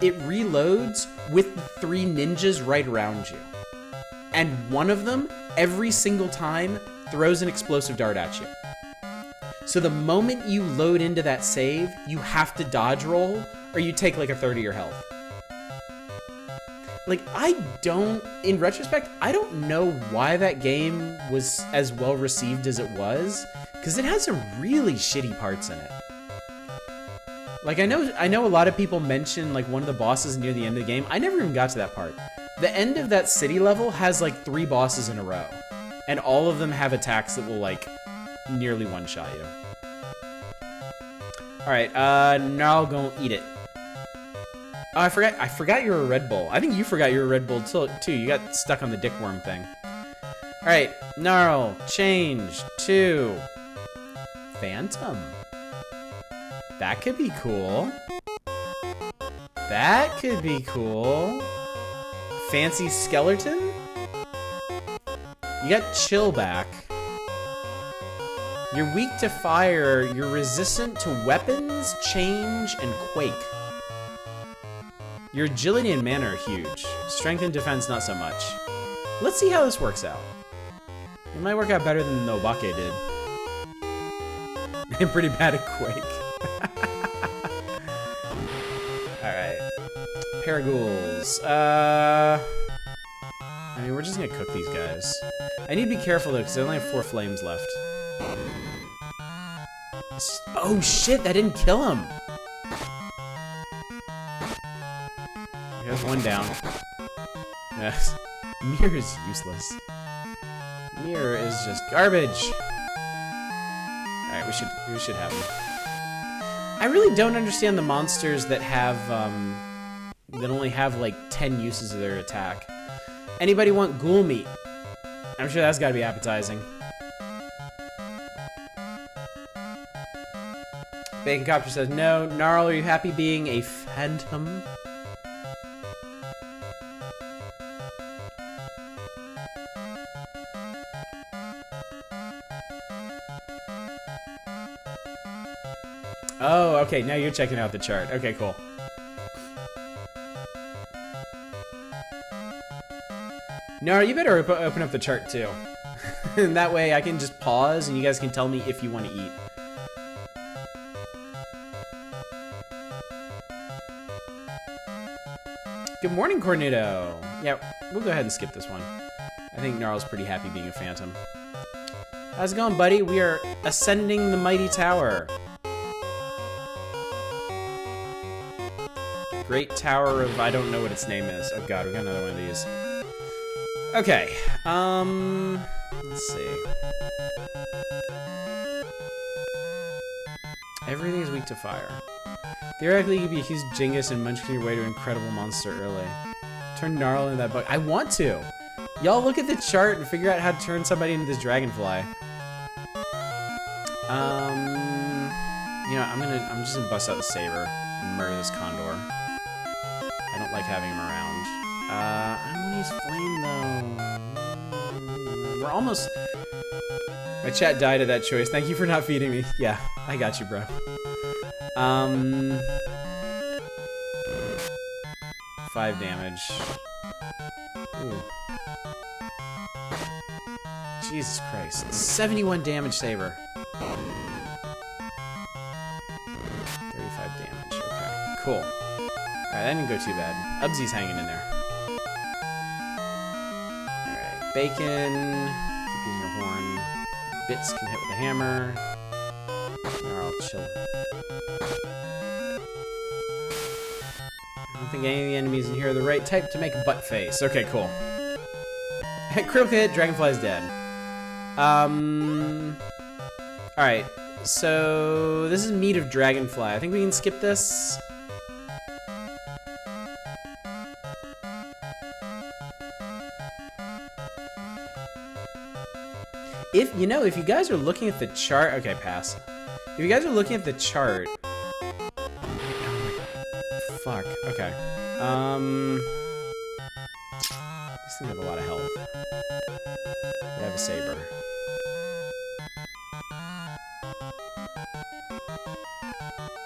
it reloads with the 3 ninjas right around you. And one of them, every single time, throws an explosive dart at you. So the moment you load into that save, you have to dodge roll or you take like a third of your health. Like, in retrospect, I don't know why that game was as well received as it was, because it has some really shitty parts in it. Like, I know a lot of people mention, like, one of the bosses near the end of the game. I never even got to that part. The end of that city level has, like, 3 bosses in a row, and all of them have attacks that will, like, nearly one-shot you. Alright, now I'll go eat it. Oh, I forgot you were a Red Bull. I think you forgot you were a Red Bull too. You got stuck on the dick worm thing. Alright, Gnarl, change to Phantom. That could be cool. That could be cool. Fancy Skeleton? You got Chill back. You're weak to fire. You're resistant to weapons, change, and quake. Your agility and mana are huge. Strength and defense, not so much. Let's see how this works out. It might work out better than the Obake did. I'm pretty bad at quake. Alright. Paragools. I mean, we're just gonna cook these guys. I need to be careful though, because I only have 4 flames left. Oh shit, that didn't kill him! There's one down. Yes. Mirror is useless. Mirror is just garbage. Alright, we should have him. I really don't understand the monsters that have, that only have like 10 uses of their attack. Anybody want ghoul meat? I'm sure that's gotta be appetizing. Bacon Copter says, no. Gnarl, are you happy being a phantom? Oh, okay, now you're checking out the chart. Okay, cool. No, you better open up the chart too. And that way I can just pause and you guys can tell me if you want to eat. Good morning, Cornito. Yeah, we'll go ahead and skip this one. I think Gnarl's pretty happy being a phantom. How's it going, buddy? We are ascending the mighty tower. Great Tower of... I don't know what its name is. Oh god, we got another one of these. Okay, let's see. Everything is weak to fire. Theoretically, you could be a huge Jingus and munchkin your way to an incredible monster early. Turn Gnarl into that bug. I want to! Y'all look at the chart and figure out how to turn somebody into this dragonfly. You know, I'm just gonna bust out the saber and murder this condor. I don't like having him around. I don't want to use flame though. We're almost... My chat died at that choice. Thank you for not feeding me. Yeah, I got you, bro. 5 damage. Ooh. Jesus Christ. 71 damage saber. 35 damage. Okay, cool. Alright, that didn't go too bad. Ubsy's hanging in there. Alright, Bacon. Keep using your horn. Bits can hit with a hammer. Gnarl, chill. I don't think any of the enemies in here are the right type to make a butt face. Okay, cool. Critical hit, Dragonfly's dead. Alright, so this is meat of Dragonfly. I think we can skip this. If you guys are looking at the chart, okay, pass. If you guys are looking at the chart, fuck. Okay. These things have a lot of health. They have a saber.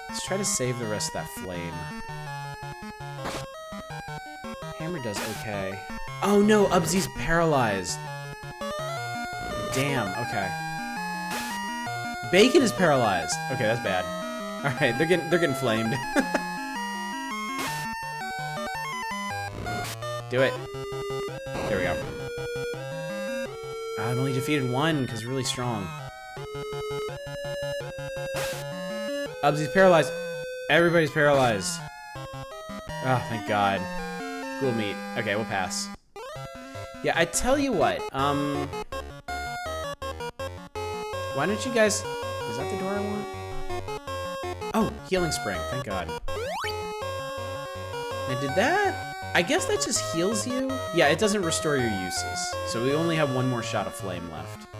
Let's try to save the rest of that flame. Hammer does okay. Oh no, Ubsy's paralyzed. Damn, okay. Bacon is paralyzed. Okay, that's bad. Alright, they're getting flamed. Do it. There we go. I've only defeated one because it's really strong. Ubsy's paralyzed. Everybody's paralyzed. Oh, thank God. Ghoul meat. Okay, we'll pass. Yeah, I tell you what. Why don't you guys... Is that the door I want? Oh, healing spring. Thank God. And did that... I guess that just heals you? Yeah, it doesn't restore your uses. So we only have one more shot of flame left.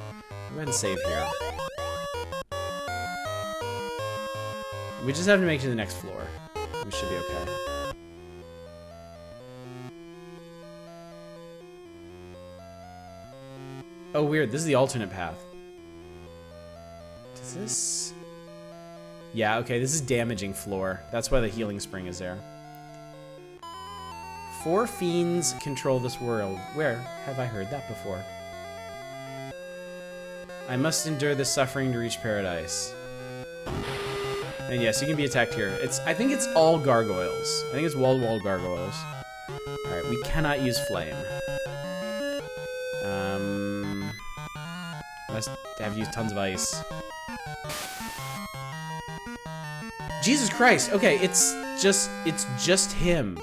Go ahead and save here. We just have to make it to the next floor. We should be okay. Oh, weird. This is the alternate path. Does this... Yeah, okay, this is damaging floor. That's why the healing spring is there. 4 fiends control this world. Where have I heard that before? I must endure this suffering to reach paradise. And yes, you can be attacked here. I think it's all gargoyles. I think it's wall-to-wall gargoyles. Alright, we cannot use flame. Must have used tons of ice. Jesus Christ! Okay, it's just him.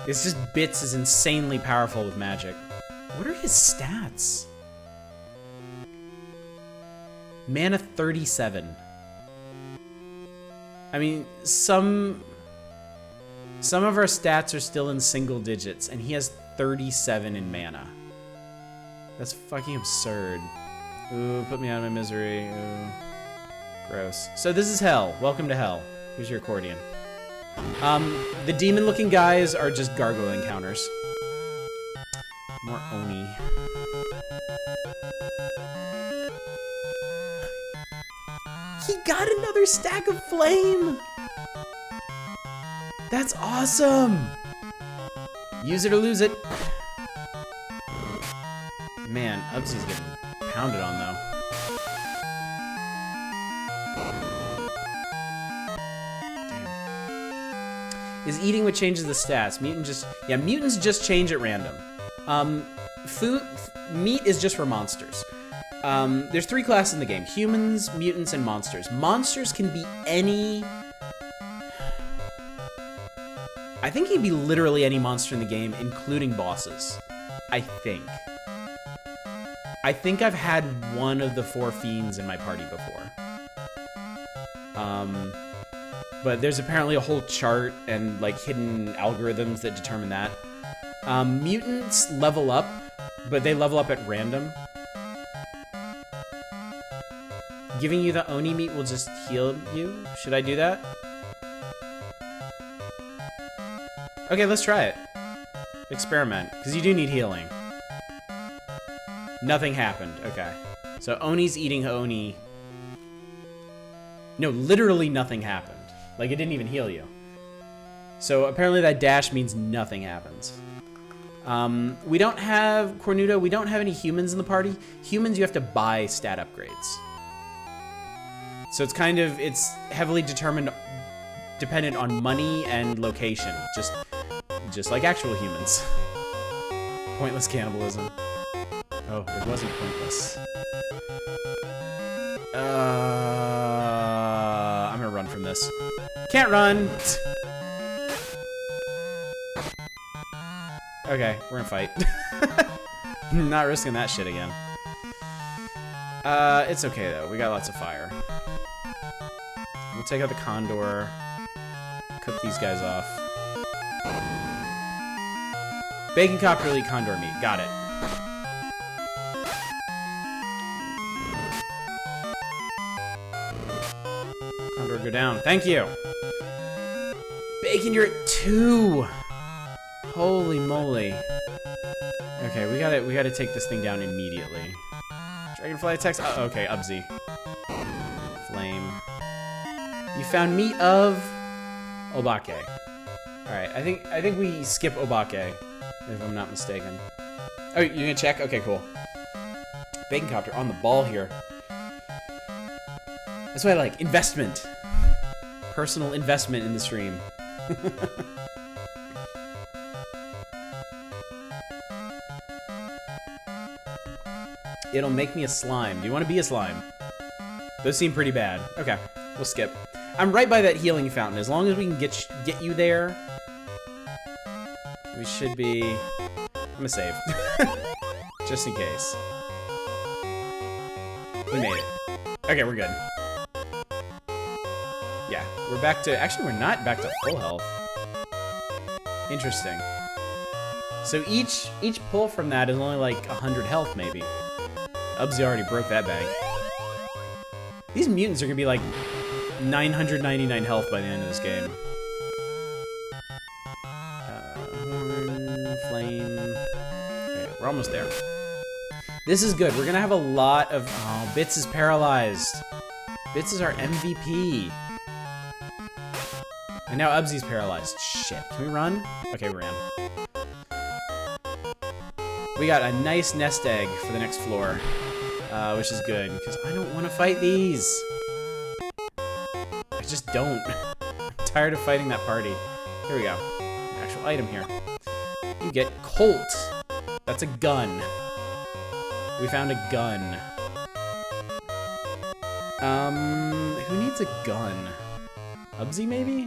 It's just Bits is insanely powerful with magic. What are his stats? Mana 37. I mean, some of our stats are still in single digits, and he has 37 in mana. That's fucking absurd. Ooh, put me out of my misery. Ooh. Gross. So this is hell. Welcome to hell. Here's your accordion. The demon-looking guys are just gargoyle encounters. More Oni. He got another stack of flame! That's awesome! Use it or lose it. Man, Ubsy's getting pounded on, though. Is eating what changes the stats. Mutants just change at random. Meat is just for monsters. There's 3 classes in the game: humans, mutants, and monsters. Monsters can be any... I think he'd be literally any monster in the game, including bosses. I think. I think I've had one of the 4 fiends in my party before. But there's apparently a whole chart and like hidden algorithms that determine that. Mutants level up, but they level up at random. Giving you the Oni meat will just heal you? Should I do that? Okay, let's try it. Experiment, because you do need healing. Nothing happened, okay. So Oni's eating Oni. No, literally nothing happened. Like, it didn't even heal you. So apparently that dash means nothing happens. We don't have, Cornuto, we don't have any humans in the party. Humans, you have to buy stat upgrades. So it's heavily dependent on money and location. Just like actual humans. Pointless cannibalism. Oh, it wasn't pointless. I'm gonna run from this. Can't run! Okay, we're gonna fight. Not risking that shit again. It's okay though, we got lots of fire. We'll take out the condor. Cook these guys off. Bacon copper elite condor meat, got it. Condor, go down. Thank you. Bacon, you're at 2. Holy moly. Okay, we gotta take this thing down immediately. Dragonfly attacks. Oh, okay, Ubsy. Flame. You found meat of Obake. All right, I think we skip Obake, if I'm not mistaken. Oh, you're gonna check? Okay, cool. Bacon copter on the ball here. That's what I like. Investment. Personal investment in the stream. It'll make me a slime. Do you want to be a slime? Those seem pretty bad. Okay, we'll skip. I'm right by that healing fountain. As long as we can get you there, we should be... I'm gonna save. Just in case. We made it. Okay, we're good. Yeah, we're back to... Actually, we're not back to full health. Interesting. So each pull from that is only like 100 health, maybe. Ubsy already broke that bag. These mutants are gonna be like 999 health by the end of this game. Horn, flame. Okay, we're almost there. This is good. We're gonna have a lot of... Oh, Bits is paralyzed. Bits is our MVP. And now Ubsy's paralyzed. Shit. Can we run? Okay, we ran. We got a nice nest egg for the next floor, which is good, because I don't want to fight these. I just don't. I'm tired of fighting that party. Here we go. Actual item here. You get Colt. That's a gun. We found a gun. Who needs a gun? Ubsy, maybe?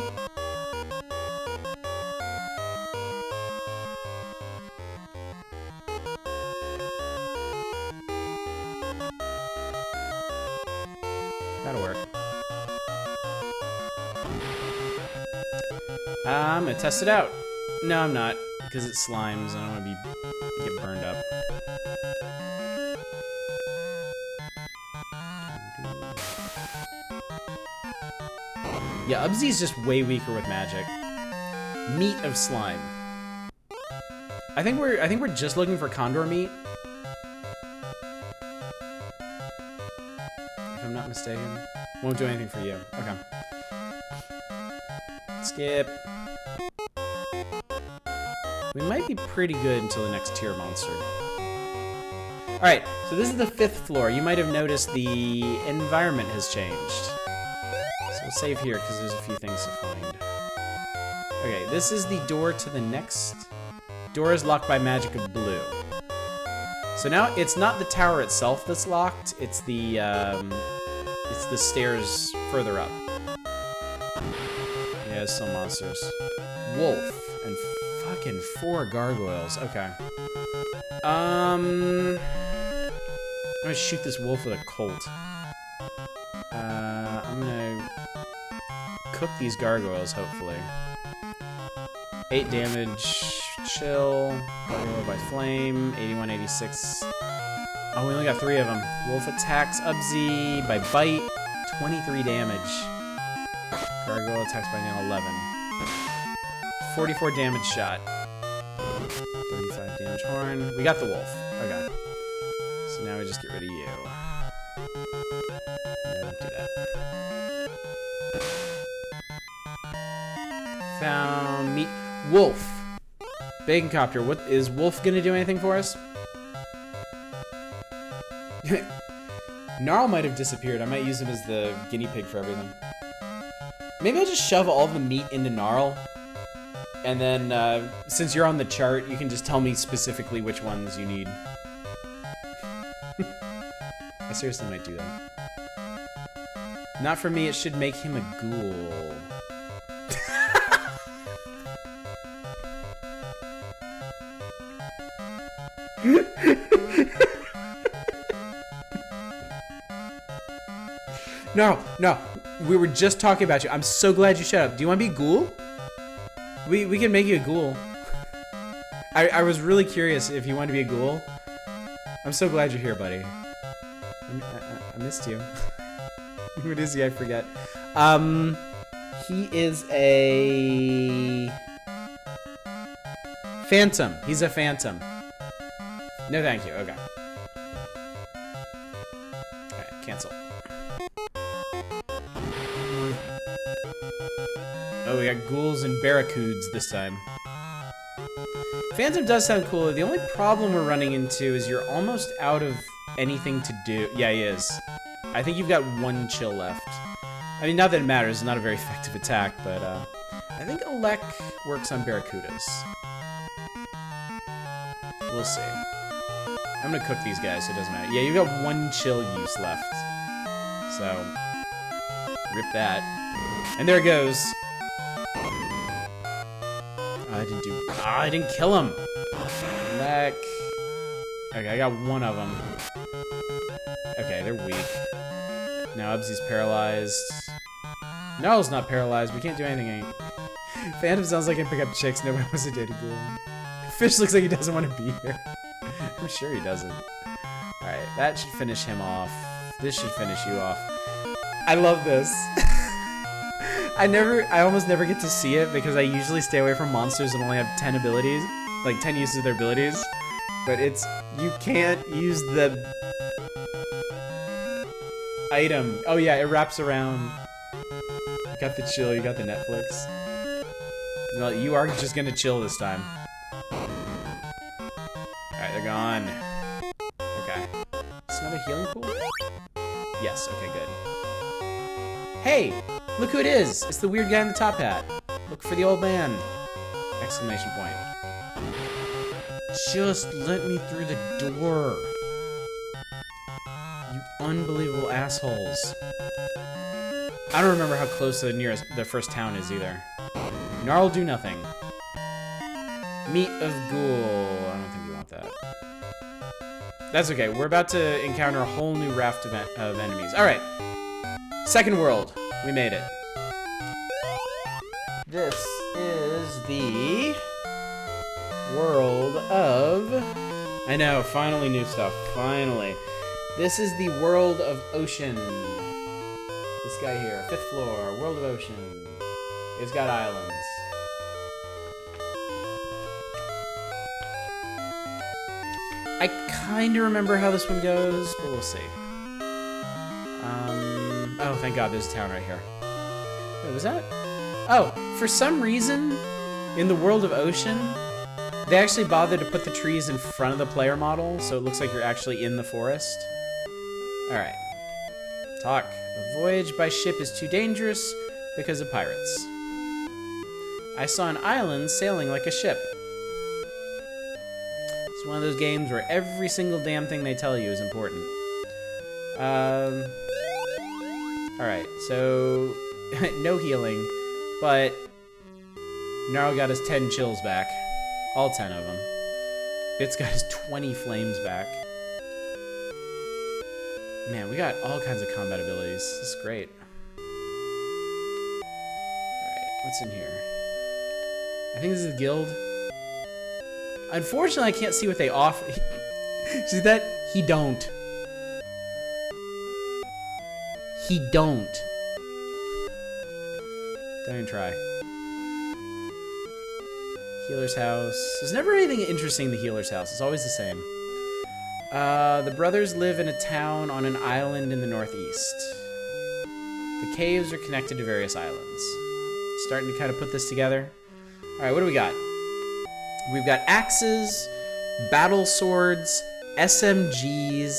That'll work. I'm gonna test it out. No, I'm not, because it slimes. I don't want to get burned up. Yeah, Ubsy's just way weaker with magic. Meat of slime. I think we're just looking for condor meat. If I'm not mistaken. Won't do anything for you. Okay. Skip. We might be pretty good until the next tier monster. Alright, so this is the 5th floor. You might have noticed the environment has changed. So we'll save here because there's a few things to find. Okay, this is the door to the next. Door is locked by magic of blue. So now it's not the tower itself that's locked, it's the stairs further up. Yeah, there's some monsters. Wolf and fucking 4 gargoyles. Okay. I'm gonna shoot this wolf with a Colt. I'm gonna cook these gargoyles, hopefully. 8 damage. Chill. Gargoyle by flame. 81, 86. Oh, we only got 3 of them. Wolf attacks Ubsy by bite. 23 damage. Gargoyle attacks by nail. 11. 44 damage shot. 35 damage horn. We got the wolf. Okay. So now we just get rid of you. No, don't do that. Found meat. Wolf. Bacon copter. What is Wolf gonna do anything for us? Gnarl might have disappeared. I might use him as the guinea pig for everything. Maybe I'll just shove all the meat into Gnarl. And then, since you're on the chart, you can just tell me specifically which ones you need. I seriously might do that. Not for me, it should make him a ghoul. No, no. We were just talking about you. I'm so glad you shut up. Do you want to be a ghoul? We can make you a ghoul. I was really curious if you wanted to be a ghoul. I'm so glad you're here, buddy. I missed you. What is he? I forget. He is a phantom. He's a phantom. No, thank you. Okay. All right, cancel. Oh, we got ghouls and barracudas this time. Phantom does sound cool. The only problem we're running into is you're almost out of anything to do. Yeah, he is. I think you've got 1 chill left. I mean, not that it matters. It's not a very effective attack, but I think Alec works on barracudas. We'll see. I'm gonna cook these guys, so it doesn't matter. Yeah, you've got 1 chill use left. So, rip that. And there it goes. I didn't kill him. Alec. Okay, I got 1 of them. Okay, they're weak. Now Ubsy's paralyzed. Gnarl's not paralyzed. We can't do anything. Phantom sounds like I pick up chicks. Nobody wants to date a ghoul. Fish looks like he doesn't want to be here. I'm sure he doesn't. Alright, that should finish him off. This should finish you off. I love this. I almost never get to see it because I usually stay away from monsters that only have 10 abilities, like 10 uses of their abilities. But it's, you can't use the item. Oh yeah, it wraps around. You got the chill, you got the Netflix. Well, you are just gonna chill this time. Alright, they're gone. Okay. Is another healing pool? Yes, okay, good. Hey! Look who it is! It's the weird guy in the top hat. Look for the old man! Exclamation point. Just let me through the door. You unbelievable assholes. I don't remember how close the first town is either. Gnarl do nothing. Meat of ghoul. I don't think we want that. That's okay. We're about to encounter a whole new raft of enemies. Alright. Second world. We made it. This is the world of... I know, finally new stuff. Finally. This is the world of ocean. This guy here. 5th floor. World of ocean. It's got islands. I kind of remember how this one goes, but we'll see. Oh, thank God, there's a town right here. Wait, was that? Oh, for some reason, in the world of ocean, they actually bothered to put the trees in front of the player model, so it looks like you're actually in the forest. Alright. Talk. A voyage by ship is too dangerous because of pirates. I saw an island sailing like a ship. It's one of those games where every single damn thing they tell you is important. Alright, so... no healing, but... Gnarl got his 10 chills back. All 10 of them. Bit's got his 20 flames back. Man, we got all kinds of combat abilities. This is great. Alright, what's in here? I think this is the guild. Unfortunately, I can't see what they offer. See that? He don't. He don't. Don't even try. Healer's house. There's never anything interesting in the healer's house. It's always the same. The brothers live in a town on an island in the northeast. The caves are connected to various islands. Starting to kind of put this together. Alright, what do we got? We've got axes, battle swords, SMGs,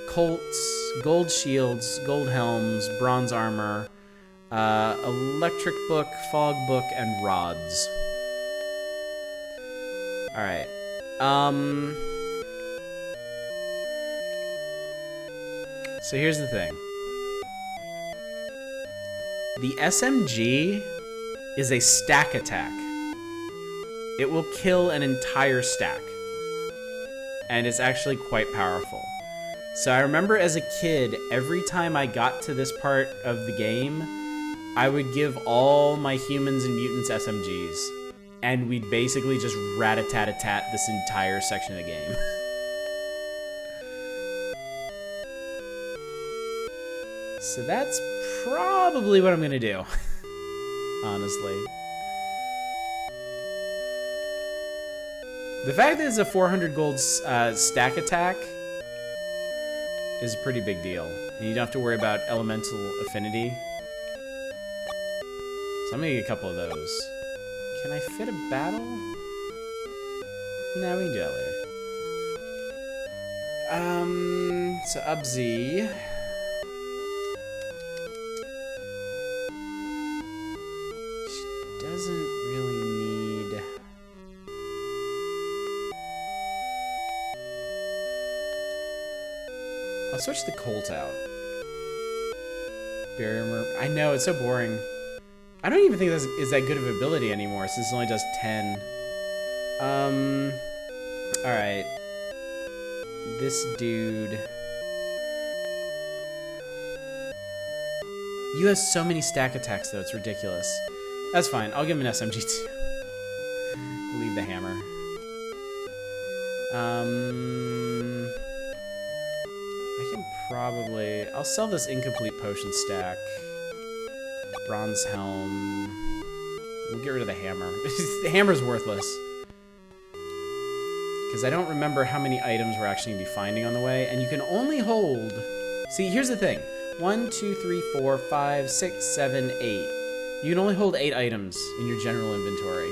Colts, gold shields, gold helms, bronze armor, electric book, fog book, and rods. Alright. So here's the thing. The SMG is a stack attack. It will kill an entire stack. And it's actually quite powerful. So I remember as a kid, every time I got to this part of the game, I would give all my humans and mutants SMGs. And we'd basically just rat-a-tat-a-tat this entire section of the game. So that's probably what I'm gonna do. Honestly. The fact that it's a 400 gold stack attack is a pretty big deal. And you don't have to worry about elemental affinity. So I'm gonna get a couple of those. Can I fit a battle? No, we can do that later. So Ubzi. She doesn't really need... I'll switch the Colt out. Barrier. I know, it's so boring. I don't even think this is that good of an ability anymore, since it only does 10. Alright. This dude... You have so many stack attacks, though, it's ridiculous. That's fine. I'll give him an SMG too. Leave the hammer. I can probably... I'll sell this incomplete potion stack. Bronze helm. We'll get rid of the hammer. The hammer's worthless. Because I don't remember how many items we're actually going to be finding on the way. And you can only hold... See, here's the thing. 1, 2, 3, 4, 5, 6, 7, 8. You can only hold 8 items in your general inventory.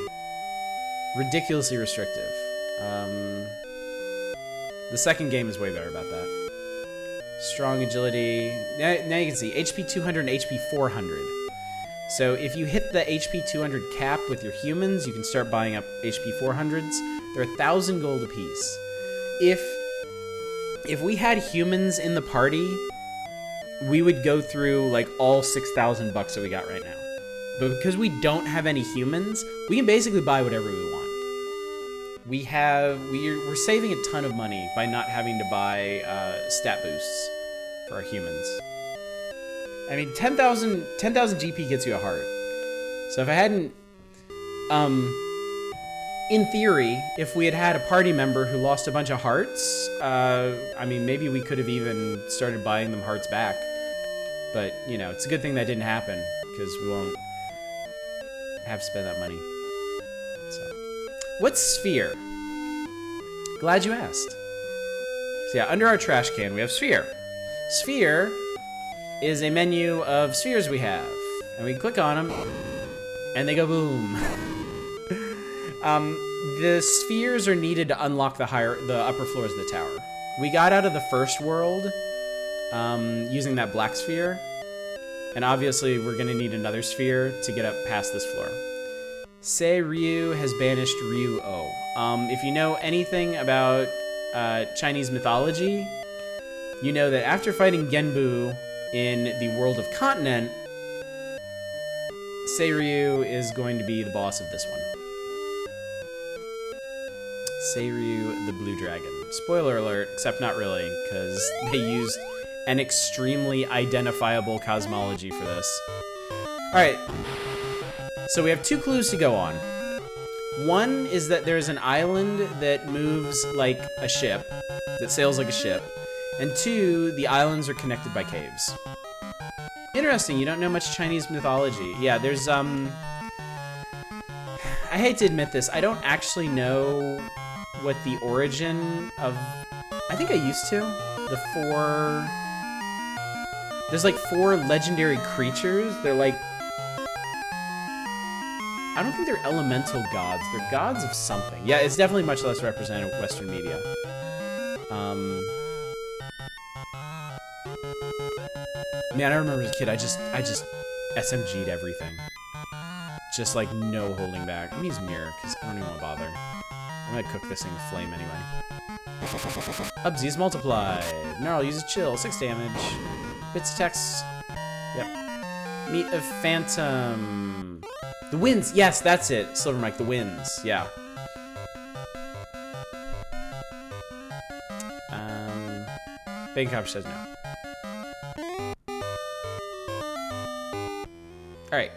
Ridiculously restrictive. The second game is way better about that. Strong agility. Now you can see HP 200 and HP 400. So if you hit the HP 200 cap with your humans, you can start buying up HP 400s. They're 1,000 gold apiece. If we had humans in the party, we would go through like all 6,000 bucks that we got right now. But because we don't have any humans, we can basically buy whatever we want. We're saving a ton of money by not having to buy stat boosts for our humans. I mean, 10,000 GP gets you a heart. So if I hadn't, in theory, if we had had a party member who lost a bunch of hearts, I mean, maybe we could have even started buying them hearts back. But, you know, it's a good thing that didn't happen, because we won't have to spend that money. So, what's Sphere? Glad you asked. So yeah, under our trash can, we have Sphere. Sphere is a menu of spheres we have. And we click on them, and they go boom. The spheres are needed to unlock the upper floors of the tower. We got out of the first world using that black sphere, and obviously we're gonna need another sphere to get up past this floor. Se Ryu has banished Ryu O. If you know anything about Chinese mythology, you know that after fighting Genbu in the world of Continent, Se Ryu is going to be the boss of this one. Se Ryu the Blue Dragon. Spoiler alert, except not really, because they used an extremely identifiable cosmology for this. Alright, so we have 2 clues to go on. One is that there's an island that moves like a ship, that sails like a ship. And 2, the islands are connected by caves. Interesting, you don't know much Chinese mythology. Yeah, there's, I hate to admit this, I don't actually know what the origin of... I think I used to. There's like 4 legendary creatures. They're like... I don't think they're elemental gods. They're gods of something. Yeah, it's definitely much less represented in Western media. Man, I remember as a kid, I just SMG'd everything. Just like no holding back. I'm gonna use mirror, because I don't even want to bother. I'm gonna cook this thing with flame anyway. Ubzi's multiplied. Gnarl uses chill, 6 damage. Bits text. Yep. Meat of Phantom. The winds, yes, that's it. Silver Mike, the winds, yeah. Bacon Copper says no. Alright.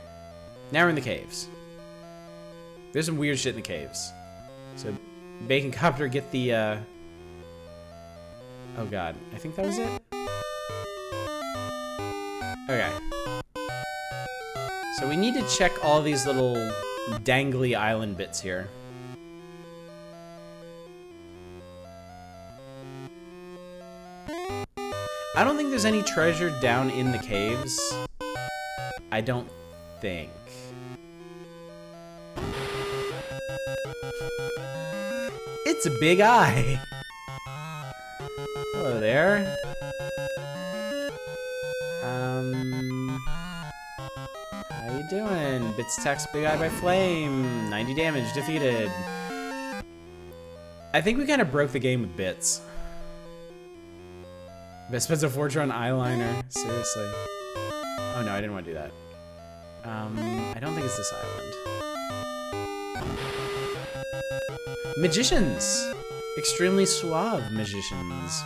Now we're in the caves. There's some weird shit in the caves. So, Bacon Copter, get the, oh god, I think that was it? Okay. So we need to check all these little dangly island bits here. I don't think there's any treasure down in the caves. I don't think. It's a big eye. Hello there. How you doing? Bits attacks big eye by flame. 90 damage, defeated. I think we kind of broke the game with bits. Best spends a fortune on eyeliner. Seriously. Oh no, I didn't want to do that. I don't think it's this island. Magicians! Extremely suave magicians.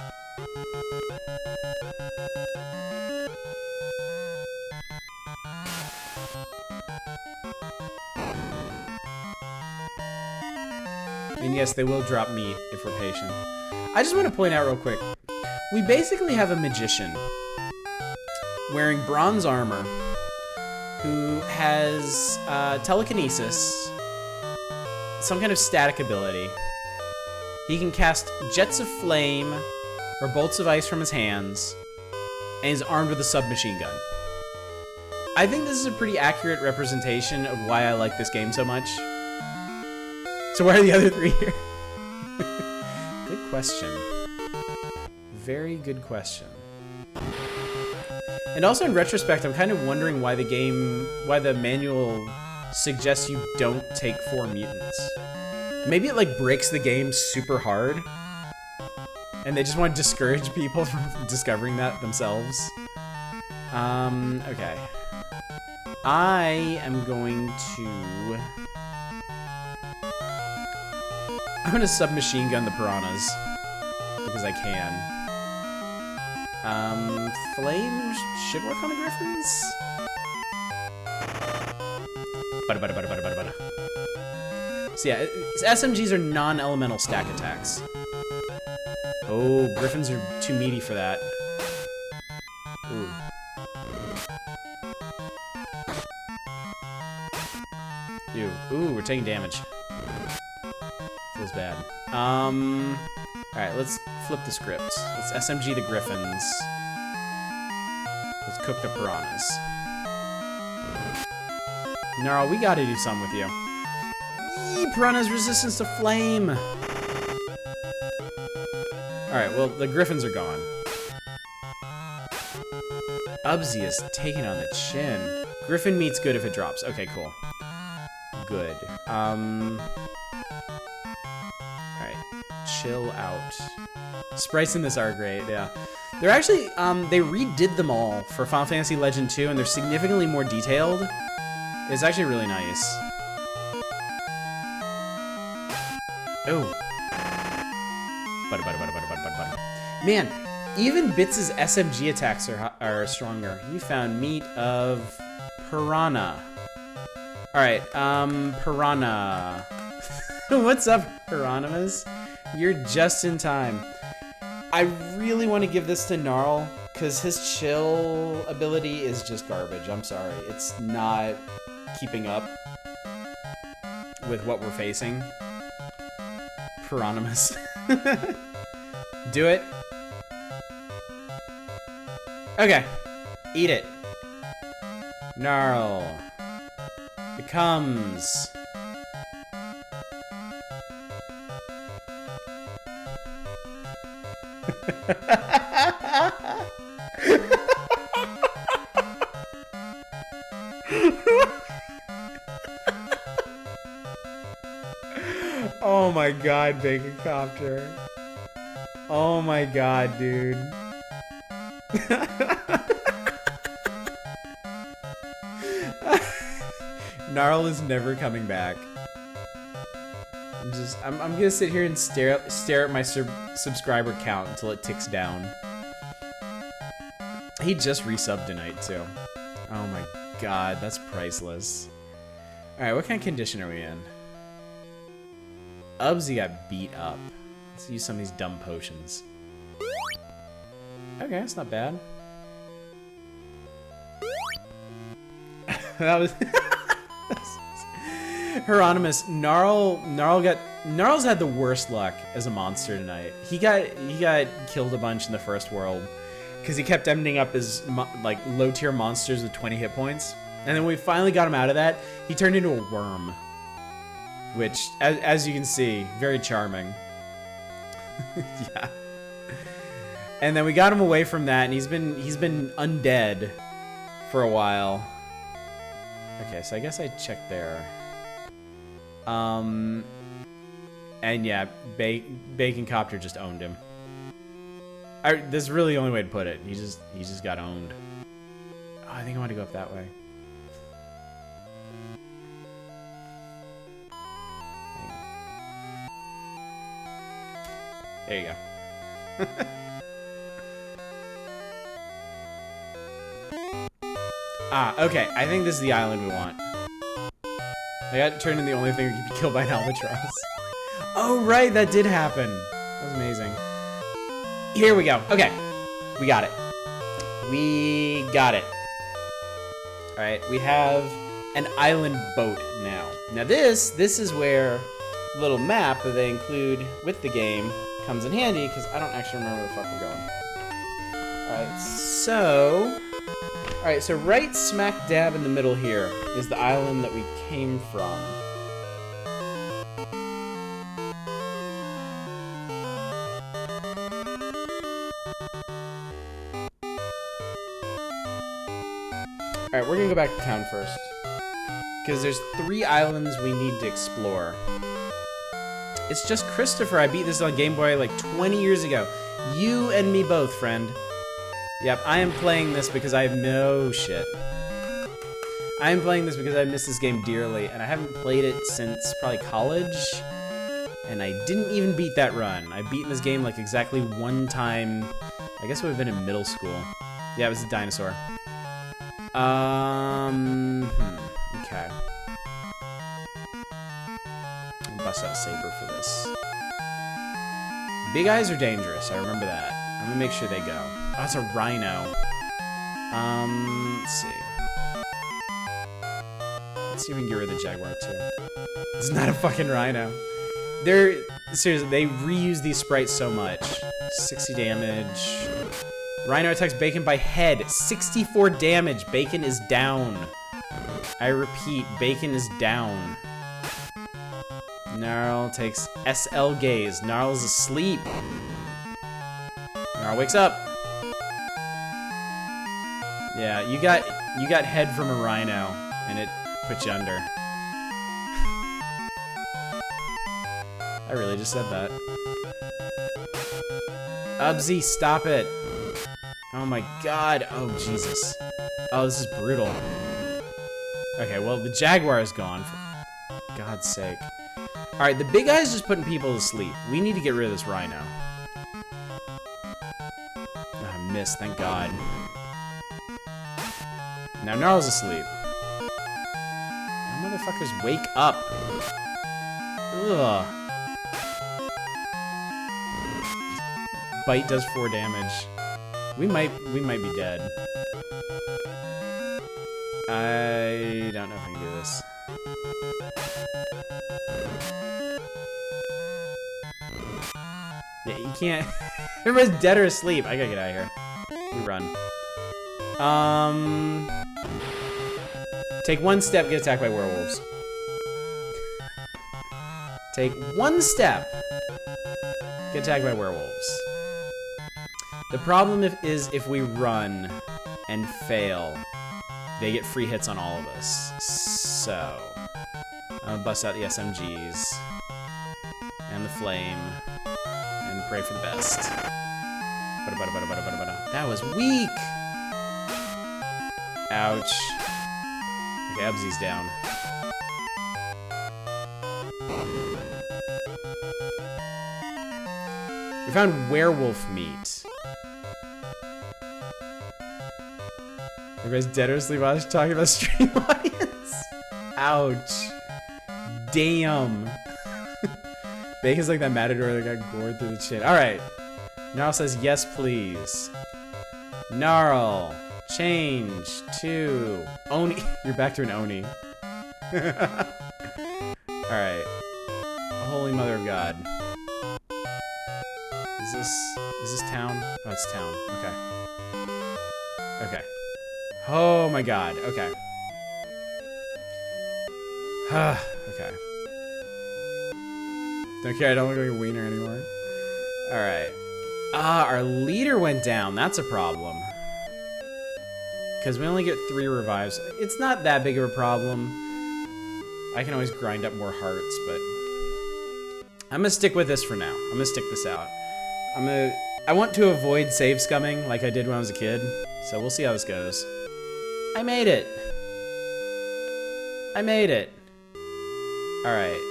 And yes, they will drop meat if we're patient. I just want to point out real quick. We basically have a magician wearing bronze armor who has telekinesis, some kind of static ability. He can cast jets of flame or bolts of ice from his hands, and he's armed with a submachine gun. I think this is a pretty accurate representation of why I like this game so much. So why are the other three here? Good question. Very good question. And also in retrospect, I'm kind of wondering why the manual suggests you don't take 4 mutants. Maybe it like breaks the game super hard, and they just want to discourage people from discovering that themselves. Okay. I'm gonna submachine gun the piranhas because I can. Flame should work on the griffins. So yeah, SMGs are non-elemental stack attacks. Oh, griffins are too meaty for that. Ooh. Ew. Ooh, we're taking damage. Feels bad. Alright, let's flip the script. Let's SMG the griffins. Let's cook the piranhas. Gnarl, we gotta do something with you. Yee, piranha's resistance to flame! Alright, well, the griffins are gone. Ubsy is taking on the chin. Griffin meat's good if it drops. Okay, cool. Good. Alright. Chill out. Sprites in this are great, yeah. They're actually, they redid them all for Final Fantasy Legend 2, and they're significantly more detailed. It's actually really nice. Oh. Man, even Bits' SMG attacks are stronger. You found meat of piranha. Alright, piranha. What's up, Hieronymus? You're just in time. I really want to give this to Gnarl, because his chill ability is just garbage. I'm sorry. It's not keeping up with what we're facing. Hieronymus. Do it. Okay. Eat it. Gnarl becomes... Oh my god, Bacon Copter. Oh my god, dude. Gnarl is never coming back. I'm gonna sit here and stare at my subscriber count until it ticks down. He just resubbed tonight too. Oh my god, that's priceless. Alright, what kind of condition are we in? Ubsy got beat up. Let's use some of these dumb potions. Okay, that's not bad. That was... Hieronymus, Gnarl's had the worst luck as a monster tonight. He got killed a bunch in the first world because he kept ending up as like low tier monsters with 20 hit points, and then when we finally got him out of that, he turned into a worm, which, as you can see, very charming. Yeah. And then we got him away from that, and he's been undead for a while. Okay, so I guess I checked there. And yeah, Bacon Copter just owned him. This is really the only way to put it. He just got owned. Oh, I think I want to go up that way. There you go. Okay. I think this is the island we want. I got turned into the only thing that can be killed by an albatross. Oh, right, that did happen. That was amazing. Here we go. Okay, we got it. We got it. All right, we have an island boat now. Now this is where the little map that they include with the game comes in handy, because I don't actually remember where the fuck we're going. All right, so right smack dab in the middle here is the island that we came from. All right, we're gonna go back to town first, because there's 3 islands we need to explore. It's just Christopher. I beat this on Game Boy like 20 years ago. You and me both, friend. Yep, I am playing this because I have no shit. I am playing this because I miss this game dearly, and I haven't played it since probably college, and I didn't even beat that run. I've beaten this game like exactly 1 time. I guess it would have been in middle school. Yeah, it was a dinosaur. Okay. I'll bust out Saber for this. Big eyes are dangerous, I remember that. I'm gonna make sure they go. Oh, it's a rhino. Let's see. Let's see if we can get rid of the jaguar too. It's not a fucking rhino. Seriously, they reuse these sprites so much. 60 damage. Rhino attacks Bacon by head. 64 damage. Bacon is down. I repeat, Bacon is down. Gnarl takes SL gaze. Gnarl's asleep. Gnarl wakes up. Yeah, you got head from a rhino, and it put you under. I really just said that. Ubsy, stop it. Oh my god. Oh, Jesus. Oh, this is brutal. Okay, well, the jaguar is gone, for God's sake. Alright, the big guy's just putting people to sleep. We need to get rid of this rhino. Oh, I missed, thank God. Now Gnarl's asleep. Now, motherfuckers, wake up. Ugh. Bite does 4 damage. We might be dead. I don't know if I can do this. Yeah, you can't. Everybody's dead or asleep. I gotta get out of here. We run. Take 1 step, get attacked by werewolves. Take 1 step, get attacked by werewolves. The problem is if we run and fail, they get free hits on all of us. So, I'm gonna bust out the SMGs and the flame and pray for the best. That was weak! Ouch. Okay, Ubsy's down. We found werewolf meat. Everybody's dead or asleep while I was talking about stream audience. Ouch. Damn. Bacon's like that matador that got gored through the chin. Alright. Gnarl says yes, please. Gnarl. Change to Oni. You're back to an Oni. Alright. Holy Mother of God. Is this town? Oh, it's town. Okay. Okay. Oh my God. Okay. Okay. Don't care. I don't look like a wiener anymore. Alright. Our leader went down. That's a problem. Because we only get 3 revives. It's not that big of a problem. I can always grind up more hearts, but I'm gonna stick with this for now. I'm gonna stick this out. I want to avoid save scumming like I did when I was a kid. So we'll see how this goes. I made it. I made it. Alright.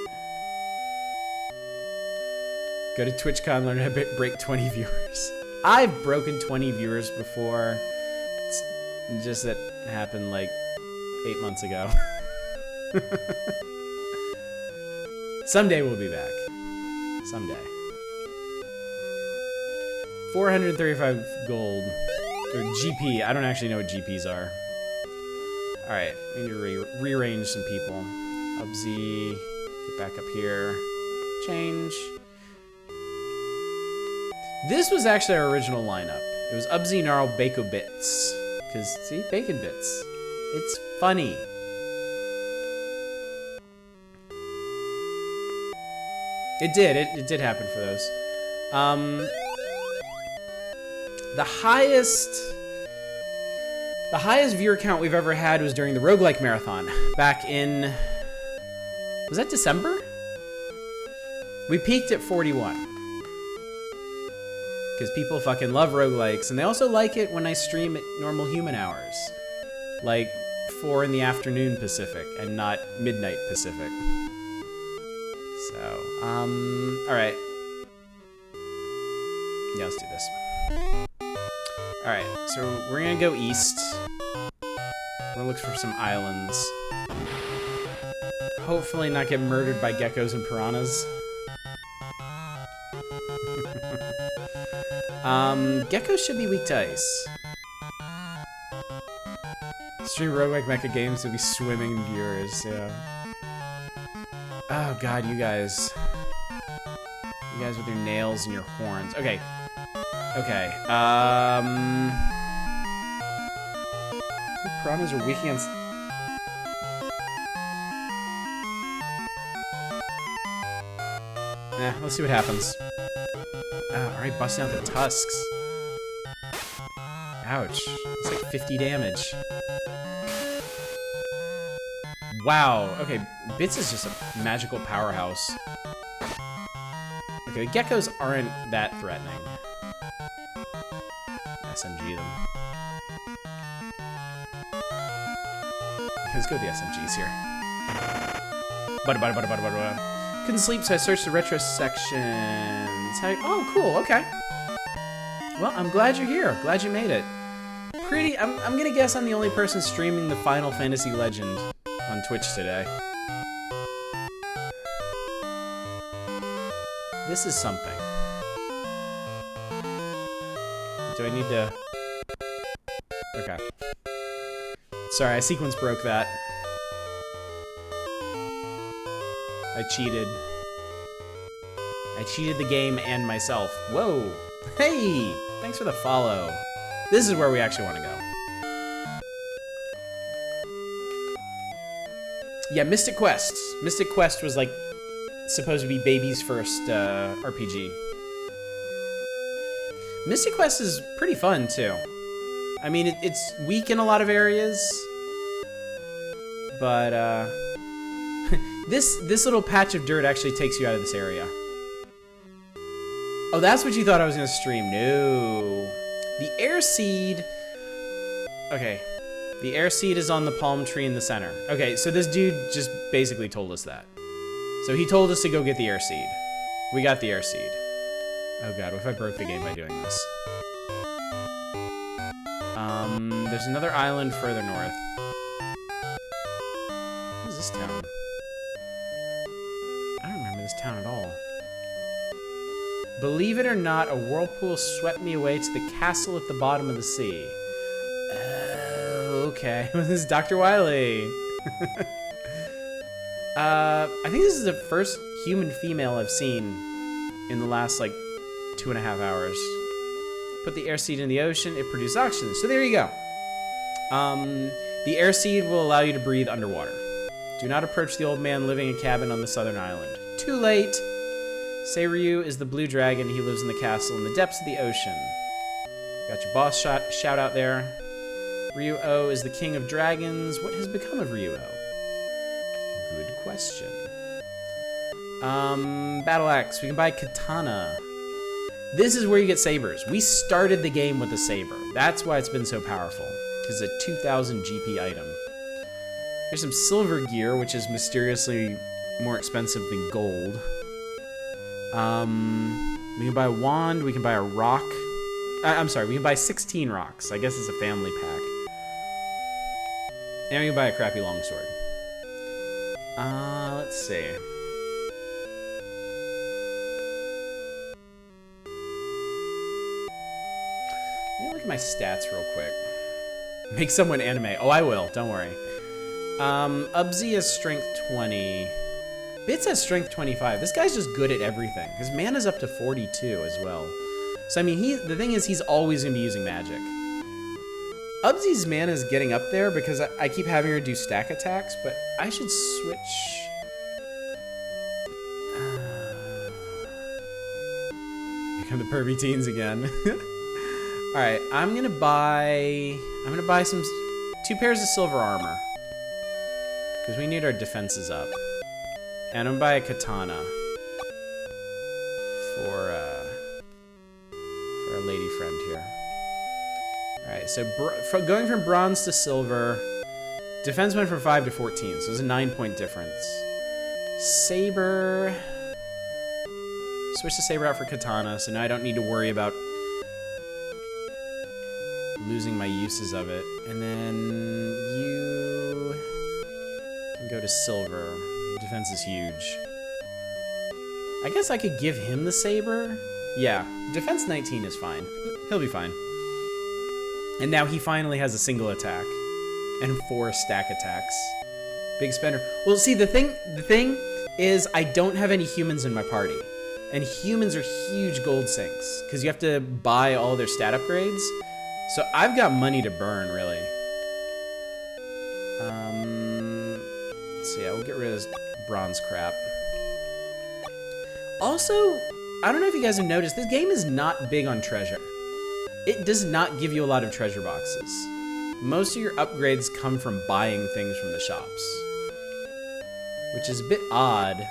Go to TwitchCon, learn how to break 20 viewers. I've broken 20 viewers before. It's just that happened like 8 months ago. Someday we'll be back. Someday. 435 gold. Or GP. I don't actually know what GPs are. Alright, we need to rearrange some people. Ubsy, get back up here. Change. This was actually our original lineup. It was Ubsy, Gnarl, Bako Bits. Because, see, Bacon Bits. It's funny. It did happen for those. The highest viewer count we've ever had was during the roguelike marathon back in, was that December? We peaked at 41. Because people fucking love roguelikes, and they also like it when I stream at normal human hours. Like 4 in the afternoon Pacific and not midnight Pacific. So, alright. Yeah, let's do this. Alright, so we're gonna go east. We're gonna look for some islands. Hopefully not get murdered by geckos and piranhas. Geckos should be weak to ice. Stream roguelike mecha games will be swimming in viewers, yeah. Oh god, you guys. You guys with your nails and your horns. Okay. Okay, I think piranhas are weak against... let's see what happens. Alright, busting out the tusks. Ouch. It's like 50 damage. Wow, okay, Bits is just a magical powerhouse. Okay, the geckos aren't that threatening. SMG them. Let's go with the SMGs here. Couldn't sleep, so I searched the retro sections. Oh, cool, okay. Well, I'm glad you're here. Glad you made it. I'm gonna guess I'm the only person streaming the Final Fantasy Legend on Twitch today. This is something. Do I need to... Okay. Sorry, I sequence broke that. I cheated. I cheated the game and myself. Whoa! Hey! Thanks for the follow. This is where we actually want to go. Yeah, Mystic Quest. Mystic Quest was like supposed to be baby's first RPG. Mystic Quest is pretty fun too. I mean, it's weak in a lot of areas, but this little patch of dirt actually takes you out of this area. Oh, that's what you thought I was gonna stream. No. The air seed... Okay. The air seed is on the palm tree in the center. Okay, so this dude just basically told us that. So he told us to go get the air seed. We got the air seed. Oh god, what if I broke the game by doing this? There's another island further north. What is this town? I don't remember this town at all. Believe it or not, a whirlpool swept me away to the castle at the bottom of the sea. Okay. This is Dr. Wily. I think this is the first human female I've seen in the last, like, 2.5 hours. Put the air seed in the ocean, it produces oxygen. So there you go. The air seed will allow you to breathe underwater. Do not approach the old man living in a cabin on the southern island. Too late. Seiryu is the blue dragon. He lives in the castle in the depths of the ocean. Got your boss shout out there. Ryu-O is the king of dragons. What has become of Ryu-O? Good question. Battle axe. We can buy katana. This is where you get sabers. We started the game with a saber. That's why it's been so powerful. Because it's a 2000 GP item. Here's some silver gear, which is mysteriously more expensive than gold. We can buy a wand. We can buy a rock. I'm sorry, we can buy 16 rocks. I guess it's a family pack. And we can buy a crappy longsword. Let's see. at my stats real quick. Make someone anime. Oh, I will. Don't worry. Ubsy has strength 20. Bits has strength 25. This guy's just good at everything. His mana's up to 42 as well. So, I mean, the thing is, he's always going to be using magic. Ubsy's mana is getting up there because I keep having her do stack attacks, but I should switch... Here come the pervy teens again. Alright, I'm gonna buy some 2 pairs of silver armor. Because we need our defenses up. And I'm gonna buy a katana for our lady friend here. Alright, so going from bronze to silver, defense went from 5 to 14, so there's a 9-point difference. Saber. Switch the saber out for katana, so now I don't need to worry about losing my uses of it. And then you can go to silver. Defense is huge. I guess I could give him the saber. Yeah, defense 19 is fine. He'll be fine. And now he finally has a single attack and 4 stack attacks. Big spender. Well, see, the thing is I don't have any humans in my party. And humans are huge gold sinks because you have to buy all their stat upgrades. So I've got money to burn, really. So yeah, we'll get rid of this bronze crap. Also, I don't know if you guys have noticed, this game is not big on treasure. It does not give you a lot of treasure boxes. Most of your upgrades come from buying things from the shops, which is a bit odd.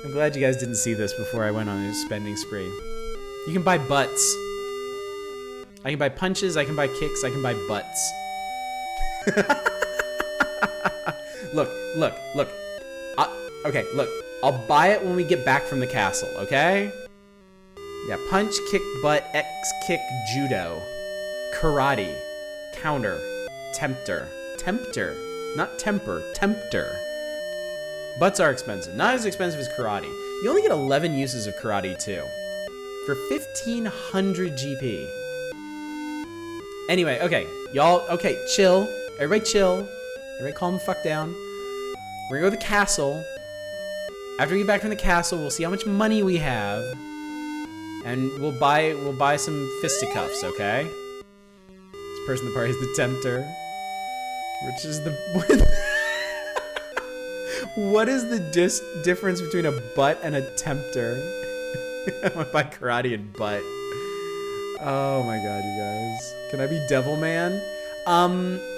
I'm glad you guys didn't see this before I went on a spending spree. You can buy butts. I can buy punches, I can buy kicks, I can buy butts. Look. Okay, look. I'll buy it when we get back from the castle, okay? Yeah, punch, kick, butt, X, kick, judo. Karate. Counter. Tempter. Tempter. Not temper, tempter. Butts are expensive. Not as expensive as karate. You only get 11 uses of karate, too. For 1,500 GP. Anyway, okay. Y'all, okay, chill. Everybody chill. Everybody calm the fuck down. We're gonna go to the castle. After we get back from the castle, we'll see how much money we have. And we'll buy some fisticuffs, okay? This person in the party is the tempter. Which is the... What is the difference between a butt and a tempter? I want to buy karate and butt. Oh my god, you guys. Can I be Devilman?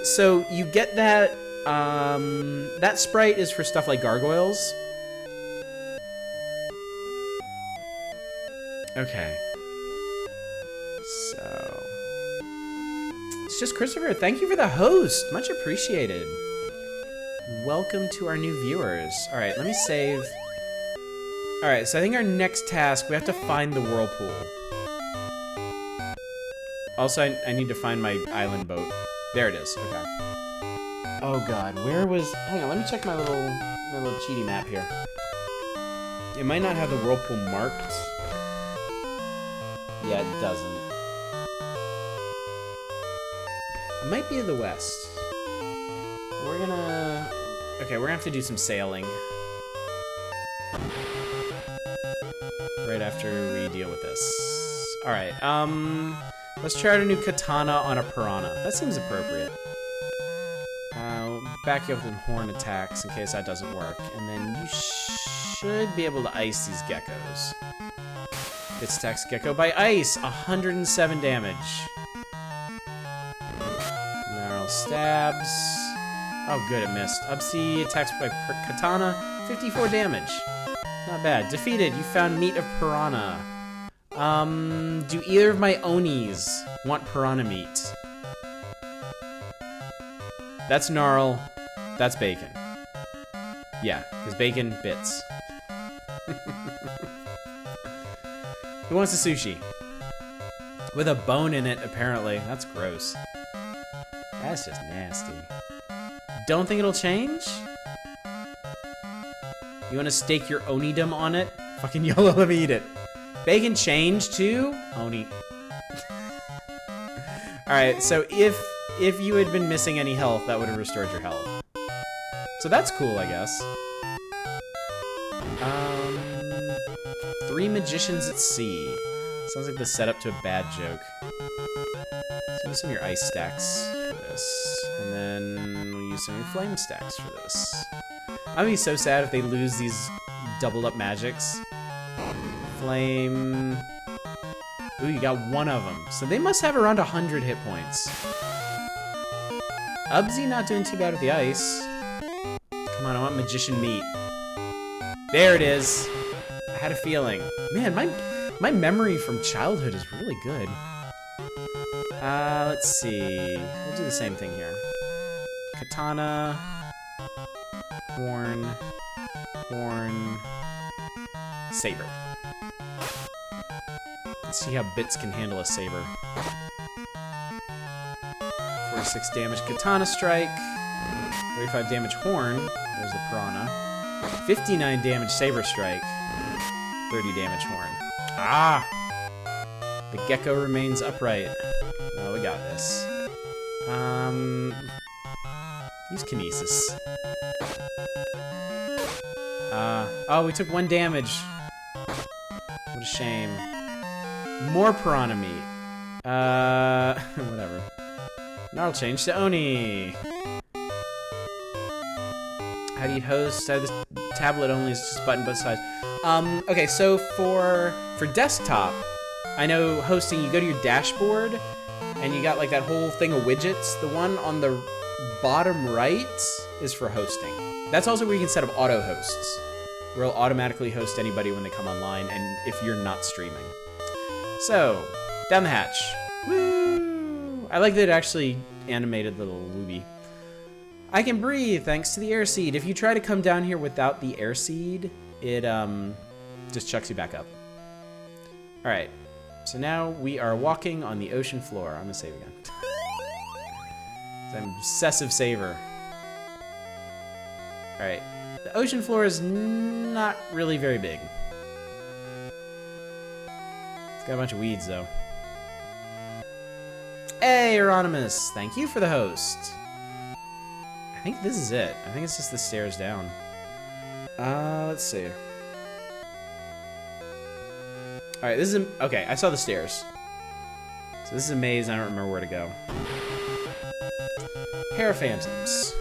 So you get that, that sprite is for stuff like gargoyles. Okay. So... It's just Christopher. Thank you for the host. Much appreciated. Welcome to our new viewers. Alright, let me save. Alright, so I think our next task, we have to find the whirlpool. Also, I need to find my island boat. There it is. Okay. Oh god, where was... Hang on, let me check my little cheaty map here. It might not have the whirlpool marked. Yeah, it doesn't. It might be in the west. We're gonna... Okay, we're gonna have to do some sailing. Right after we deal with this. Alright, let's try out a new katana on a piranha. That seems appropriate. We'll back you up with horn attacks in case that doesn't work. And then you should be able to ice these geckos. It attacks gecko by ice! 107 damage. Narrow stabs. Oh, good, it missed. Upsy attacks by katana. 54 damage. Not bad. Defeated. You found meat of piranha. Do either of my onis want piranha meat? That's Gnarl. That's Bacon. Yeah, because Bacon bits. Who wants a sushi? With a bone in it, apparently. That's gross. That's just nasty. Don't think it'll change? You want to stake your onidom on it? Fucking YOLO, let me eat it. Bacon change to Oni. Alright, so if you had been missing any health, that would have restored your health. So that's cool, I guess. 3 magicians at sea. Sounds like the setup to a bad joke. So use some of your ice stacks for this. And then we'll use some of your flame stacks for this. I'm gonna be so sad if they lose these doubled up magics. Flame. Ooh, you got one of them. So they must have around 100 hit points. Ubsy not doing too bad with the ice. Come on, I want magician meat. There it is. I had a feeling. Man, my memory from childhood is really good. Let's see. We'll do the same thing here. Katana. Horn. Horn. Saber. Let's see how bits can handle a saber. 46 damage katana strike. 35 damage horn. There's the piranha. 59 damage saber strike. 30 damage horn. Ah! The gecko remains upright. Oh, we got this. Use kinesis. Oh, we took 1 damage. What a shame. More piranha meat. Whatever. Now I'll change to Oni. How do you host? I have this tablet only, it's just button both sides. Okay, so for desktop, I know hosting, you go to your dashboard, and you got like that whole thing of widgets. The one on the bottom right is for hosting. That's also where you can set up auto hosts, where it'll automatically host anybody when they come online, and if you're not streaming. So, down the hatch. Woo! I like that it actually animated the little Wooby. I can breathe thanks to the air seed. If you try to come down here without the air seed, it just chucks you back up. All right, so now we are walking on the ocean floor. I'm gonna save again. I'm an obsessive saver. All right, the ocean floor is not really very big. It's got a bunch of weeds though. Hey, Euronymous, thank you for the host. I think this is it. I think it's just the stairs down. Let's see. Alright, this is okay, I saw the stairs. So this is a maze, I don't remember where to go. Hair phantoms.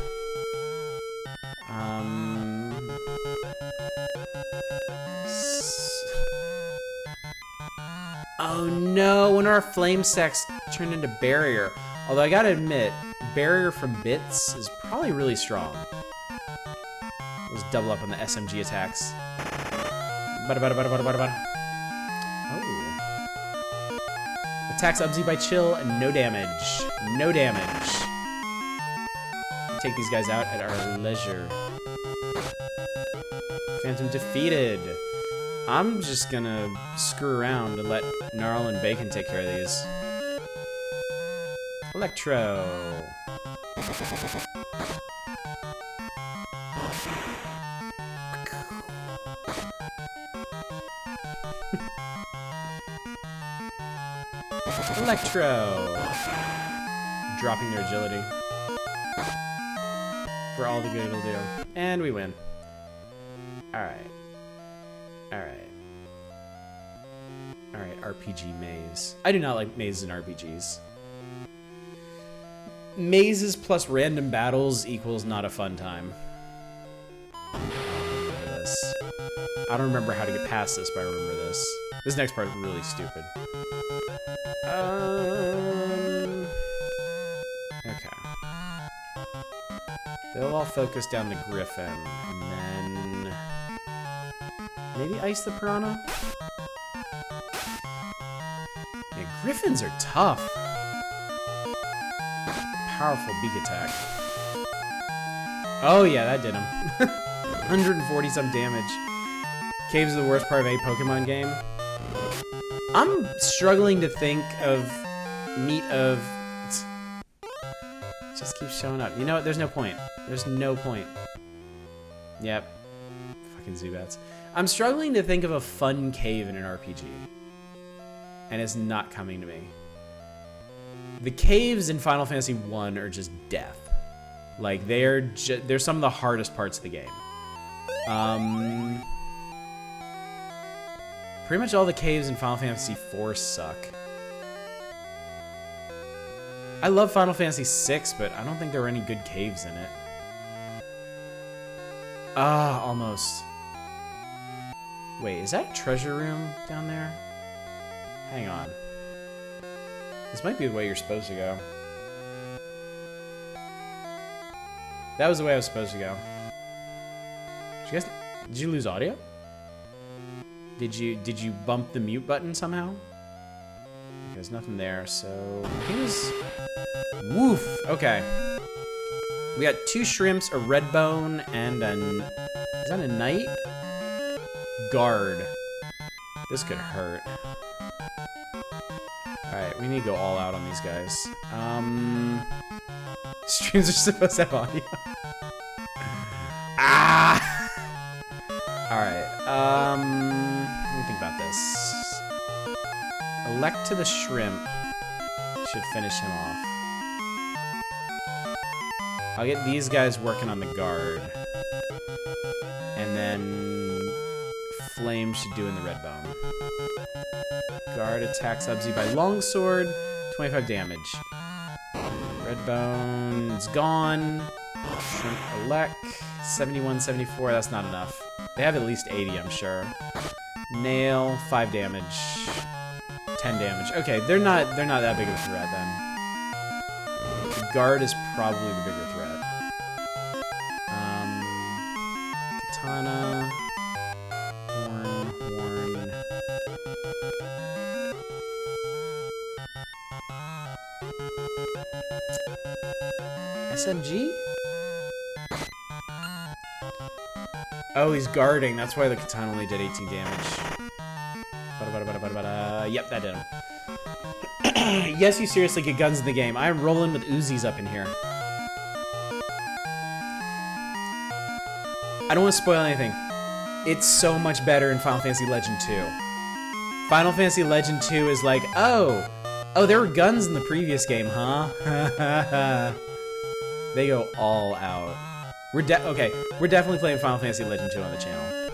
Oh no, one of our flame stacks turned into barrier. Although I gotta admit, barrier from bits is probably really strong. Let's double up on the SMG attacks. Oh. Attacks Ubsy by chill and no damage. No damage. Take these guys out at our leisure. Phantom defeated. I'm just gonna screw around and let Gnarl and Bacon take care of these. Electro. Electro. Dropping their agility. For all the good it'll do. And we win. Alright. Alright. Alright, RPG maze. I do not like mazes in RPGs. Mazes plus random battles equals not a fun time. I don't remember this. I don't remember how to get past this, but I remember this. This next part is really stupid. Okay. They'll all focus down the Griffin, and then maybe ice the Piranha? Yeah, Griffins are tough. Powerful beak attack. Oh yeah, that did him. 140 some damage. Caves are the worst part of any Pokemon game. I'm struggling to think of meat of... It just keeps showing up. You know what? There's no point. There's no point. Yep. Fucking Zubats. I'm struggling to think of a fun cave in an RPG. and it's not coming to me. The caves in Final Fantasy 1 are just death. Like, they're some of the hardest parts of the game. Pretty much all the caves in Final Fantasy 4 suck. I love Final Fantasy 6, but I don't think there were any good caves in it. Ah, almost. Wait, is that a treasure room down there? Hang on. This might be the way you're supposed to go. That was the way I was supposed to go. Did you lose audio? Did you bump the mute button somehow? There's nothing there, so I think it was... Woof! Okay. We got 2 shrimps, a red bone, and an... Is that a knight? Guard. This could hurt. Alright, we need to go all out on these guys. Streams are supposed to have audio. Ah! Alright, let me think about this. Elect to the shrimp should finish him off. I'll get these guys working on the guard. And then Flame should do in the red bone. Guard attacks Ubsy by longsword, 25 damage. Red bone's gone. Shrimp elect, 71, 74, that's not enough. They have at least 80, I'm sure. Nail, 5 damage. 10 damage. Okay, they're not that big of a threat then. The guard is probably the bigger threat. Katana. Horn. SMG? Oh, he's guarding. That's why the katana only did 18 damage. Yep, that did him. Yes, you seriously get guns in the game. I'm rolling with Uzis up in here. I don't want to spoil anything. It's so much better in Final Fantasy Legend 2. Final Fantasy Legend 2 is like, oh, there were guns in the previous game, huh? They go all out. We're definitely playing Final Fantasy Legend 2 on the channel.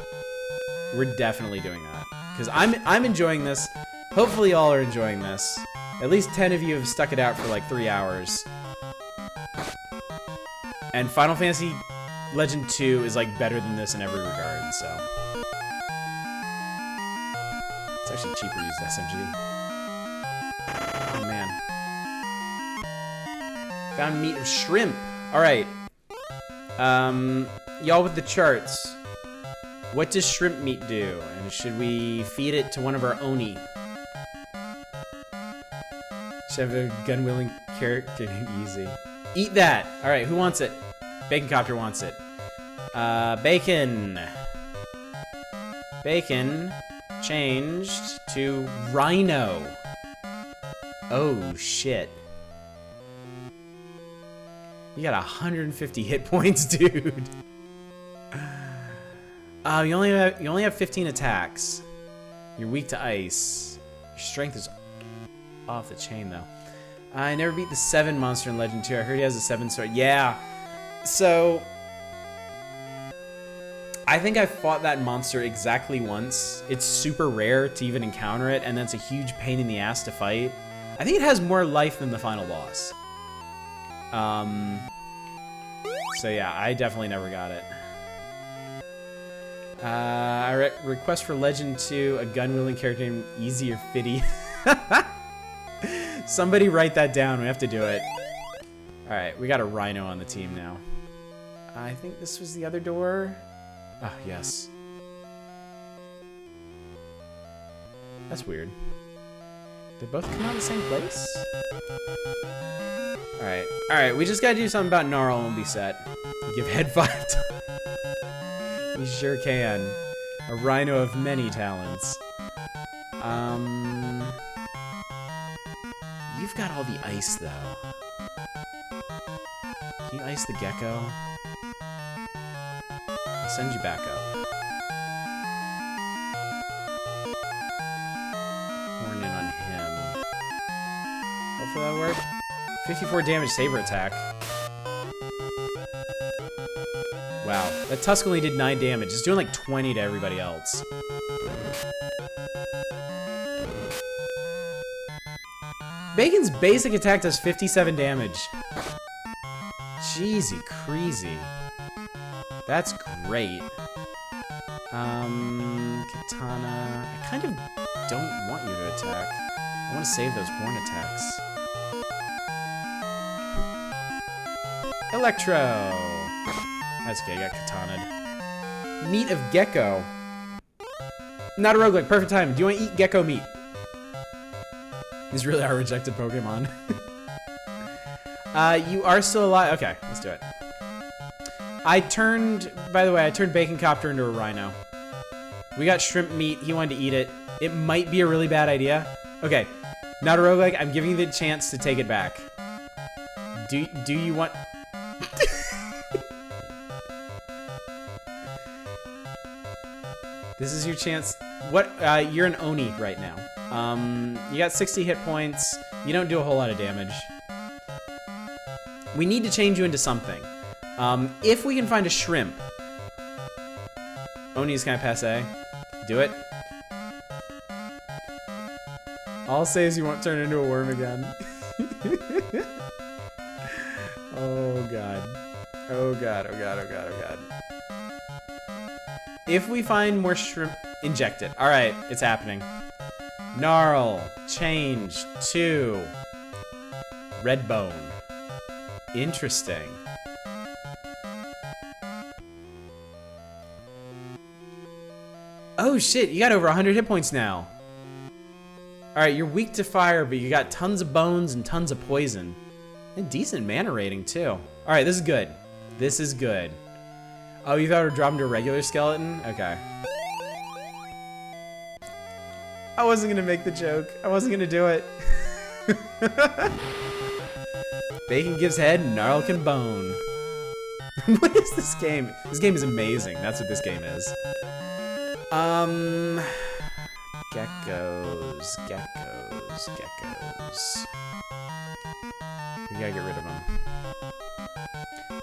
We're definitely doing that. Because I'm enjoying this. Hopefully y'all are enjoying this. At least 10 of you have stuck it out for like 3 hours. And Final Fantasy Legend 2 is like better than this in every regard, so. It's actually cheaper to use the SMG. Oh man. Found meat of shrimp. Alright. Y'all with the charts. What does shrimp meat do? And should we feed it to one of our Oni? Should have a gun-willing character. Easy. Eat that! Alright, who wants it? Bacon Copter wants it. Bacon. Bacon changed to Rhino. Oh, shit. You got 150 hit points, dude. You only have 15 attacks. You're weak to ice. Your strength is off the chain, though. I never beat the 7 monster in Legend 2. I heard he has a 7 sword. Yeah. So I think I fought that monster exactly once. It's super rare to even encounter it, and then it's a huge pain in the ass to fight. I think it has more life than the final boss. So yeah, I definitely never got it. I request for Legend 2 a gun-wielding character named Easy or Fitty. Somebody write that down. We have to do it. Alright, we got a Rhino on the team now. I think this was the other door. Oh, yes. That's weird. They both come out of the same place? Alright. Alright, we just gotta do something about Gnarl and we'll be set. Give head 5 times. You sure can. A rhino of many talents. You've got all the ice, though. Can you ice the gecko? I'll send you back up. Horn in on Hopefully that'll work. 54 damage saber attack. Wow, that Tusk only did 9 damage. It's doing like 20 to everybody else. Bacon's basic attack does 57 damage. Jeezy crazy. That's great. Katana. I kind of don't want you to attack. I want to save those horn attacks. Electro. That's okay, I got katanaed. Meat of gecko. Not a roguelike, perfect time. Do you want to eat gecko meat? These really are rejected Pokemon. You are still alive. Okay, let's do it. By the way, I turned Bacon Copter into a rhino. We got shrimp meat. He wanted to eat it. It might be a really bad idea. Okay, not a roguelike. I'm giving you the chance to take it back. Do you want... This is your chance. What? You're an Oni right now. You got 60 hit points. You don't do a whole lot of damage. We need to change you into something. If we can find a shrimp. Oni's kind of passe. Do it. All I'll say is you won't turn into a worm again. Oh god. Oh god, oh god, oh god, oh god. If we find more shrimp, inject it. Alright, it's happening. Gnarl, change to red bone. Interesting. Oh shit, you got over 100 hit points now. Alright, you're weak to fire, but you got tons of bones and tons of poison. And decent mana rating, too. Alright, this is good. This is good. Oh, you thought it would drop him to a regular skeleton? Okay. I wasn't gonna make the joke. I wasn't gonna do it. Bacon gives head, Gnarl can bone. What is this game? This game is amazing. That's what this game is. Geckos. We gotta get rid of them.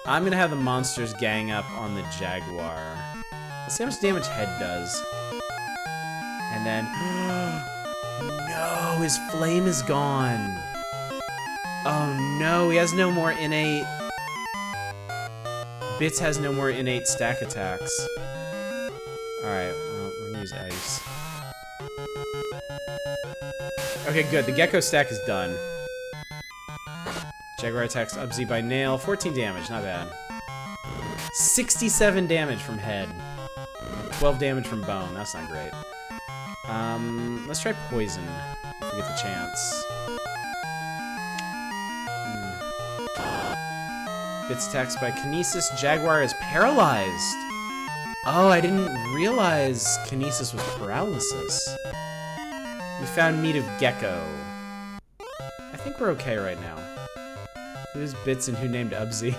I'm gonna have the monsters gang up on the jaguar. Let's see how much damage head does. And then... No, his flame is gone. Oh no, he has no more innate... Bits has no more innate stack attacks. Alright, well, we're gonna use eggs. Okay, good. The gecko stack is done. Jaguar attacks Ubzi by nail. 14 damage, not bad. 67 damage from head. 12 damage from bone. That's not great. Let's try poison if we get the chance. Bits attacks by kinesis. Jaguar is paralyzed. Oh, I didn't realize kinesis was paralysis. You found meat of gecko. I think we're okay right now. Who's Bits and who named Ubzi?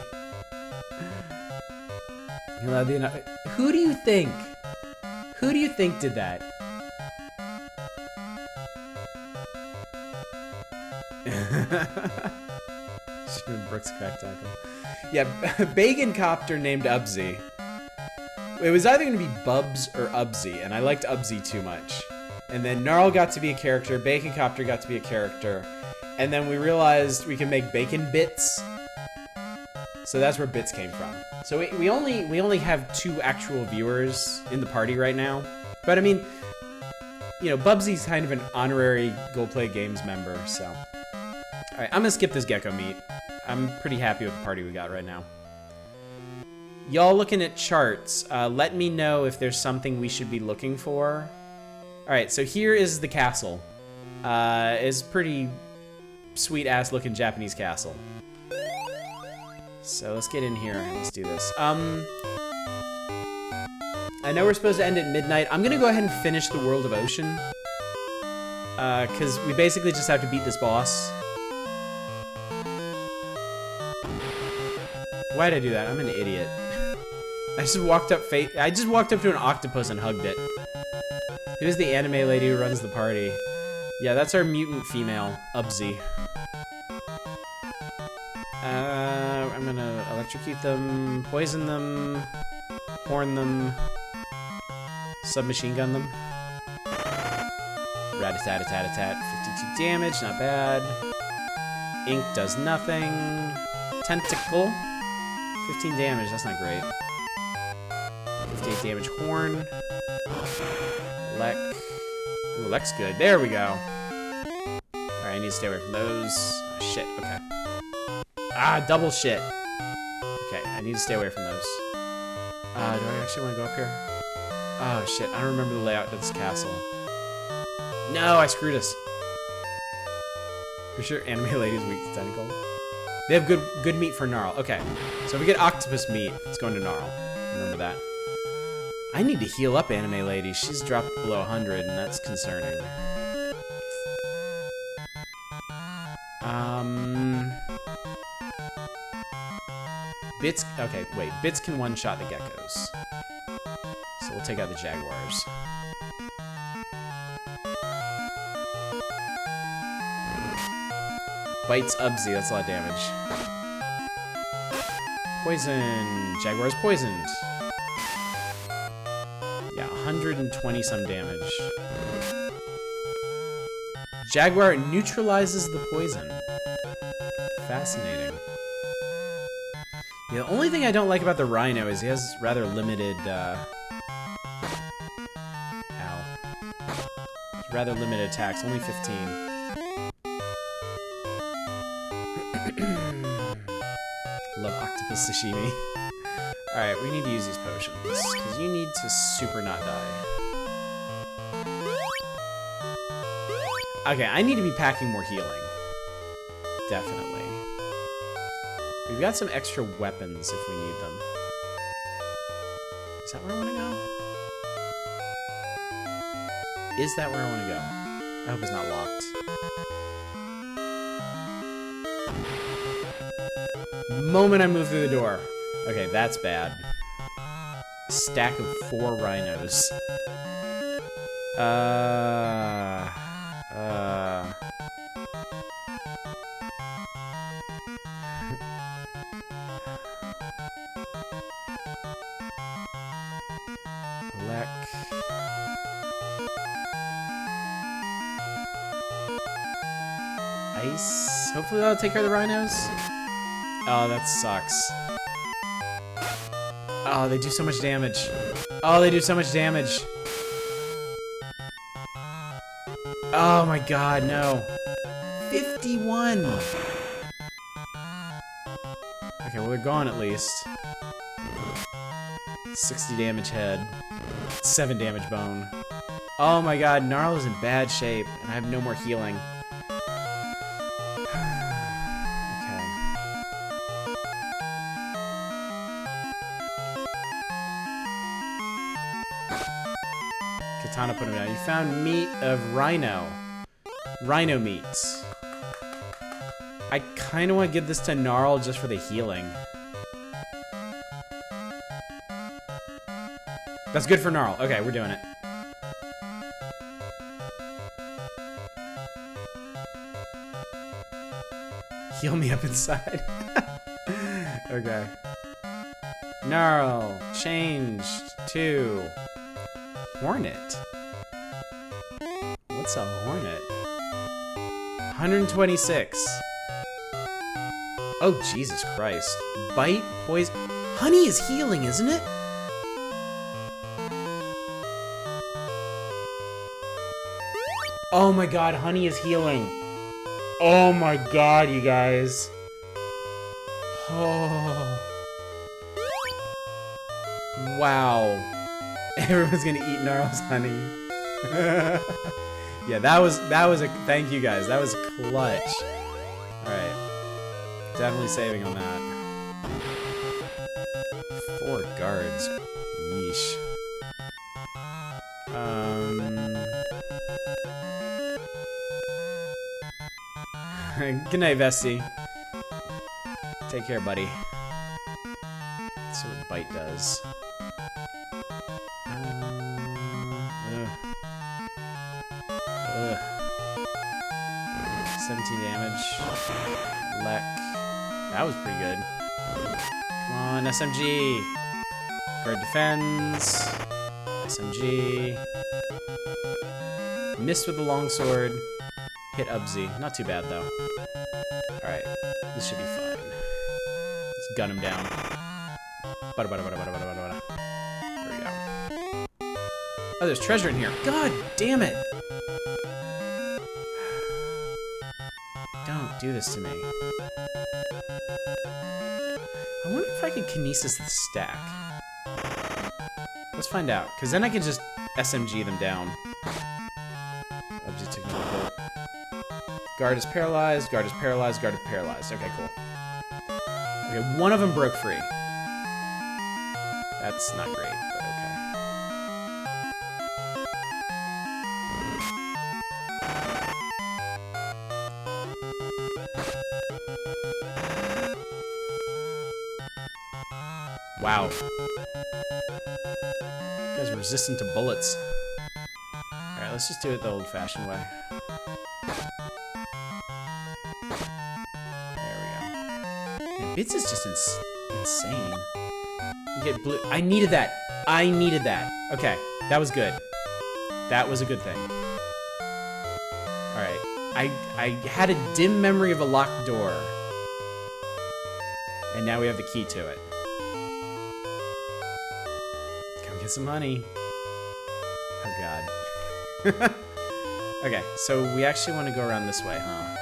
Who do you think? Who do you think did that? Brooks crack tackle. Yeah, Bacon Copter named Ubzi. It was either going to be Bubs or Ubzi, and I liked Ubzi too much. And then Gnarl got to be a character, Bacon Copter got to be a character, and then we realized we can make Bacon Bits. So that's where Bits came from. So we only have 2 actual viewers in the party right now. But I mean, you know, Bubsy's kind of an honorary Gold Play Games member, so. Alright, I'm gonna skip this gecko meat. I'm pretty happy with the party we got right now. Y'all looking at charts, let me know if there's something we should be looking for. Alright, so here is the castle. It's pretty sweet ass looking Japanese castle. So let's get in here and let's do this. I know we're supposed to end at midnight. I'm gonna go ahead and finish the World of Ocean. Cause we basically just have to beat this boss. Why'd I do that? I'm an idiot. I just walked up to an octopus and hugged it. Who's the anime lady who runs the party? Yeah, that's our mutant female, Ubzi. I'm gonna electrocute them, poison them, horn them, submachine gun them. Rat-a-tat-a-tat-a-tat. 52 damage, not bad. Ink does nothing. Tentacle. 15 damage, that's not great. 58 damage, horn. Lek. Ooh, Lek's good. There we go. Alright, I need to stay away from those. Oh, shit, okay. Ah, double shit. Okay, I need to stay away from those. Do I actually want to go up here? Oh, shit, I don't remember the layout of this castle. No, I screwed us. For sure, anime lady's weak to tentacle. They have good meat for Gnarl. Okay, so if we get octopus meat, it's going to Gnarl. Remember that. I need to heal up anime lady. She's dropped below 100, and that's concerning. Bits. Okay, wait. Bits can one-shot the geckos, so we'll take out the jaguars. Bites Ubsy, that's a lot of damage. Poison. Jaguar's poisoned. Yeah, 120 some damage. Jaguar neutralizes the poison. Fascinating. Yeah, the only thing I don't like about the Rhino is he has rather limited, rather limited attacks, only 15. Love octopus sashimi. Alright, we need to use these potions, because you need to super not die. Okay, I need to be packing more healing. Definitely. We've got some extra weapons if we need them. Is that where I want to go? Is that where I want to go? I hope it's not locked. Moment I move through the door. Okay, that's bad. Stack of 4 rhinos. Lek. Ice. Hopefully that'll take care of the rhinos. Oh, that sucks. Oh, they do so much damage. Oh, they do so much damage. Oh my god, no. 51! Okay, well they're gone at least. 60 damage head. 7 damage bone. Oh my god, Gnarl is in bad shape, and I have no more healing. Okay. Katana put him down. You found meat of rhino. Rhino meat. I kind of want to give this to Gnarl just for the healing. That's good for Gnarl. Okay, we're doing it. Heal me up inside. Okay. Gnarl changed to Hornet. What's a Hornet? 126. Oh, Jesus Christ. Bite, poison. Honey is healing, isn't it? Oh my god, honey is healing. Oh my god, you guys. Oh. Wow. Everyone's gonna eat Gnarl's honey. Yeah, that was a thank you guys. That was clutch. Alright. Definitely saving on that. 4 guards. Yeesh. Good night, Vesty. Take care, buddy. Let's see what Bite does. 17 damage. Lek. That was pretty good. Come on, SMG. Guard defends. SMG. Missed with the longsword. Hit Ubzi. Not too bad, though. Alright. This should be fine. Let's gun him down. There we go. Oh, there's treasure in here. God damn it! Don't do this to me. I wonder if I could kinesis the stack. Let's find out, because then I can just SMG them down. I've just taken a hit. Guard is paralyzed, guard is paralyzed, guard is paralyzed. Okay, cool. Okay, one of them broke free. That's not great, but okay. Wow. You guys are resistant to bullets. Alright, let's just do it the old-fashioned way. There we go. Man, Bits is just insane. You get blue. I needed that. I needed that. Okay, that was good. That was a good thing. Alright. I had a dim memory of a locked door. And now we have the key to it. Get some money. Oh god. Okay, so we actually want to go around this way, huh?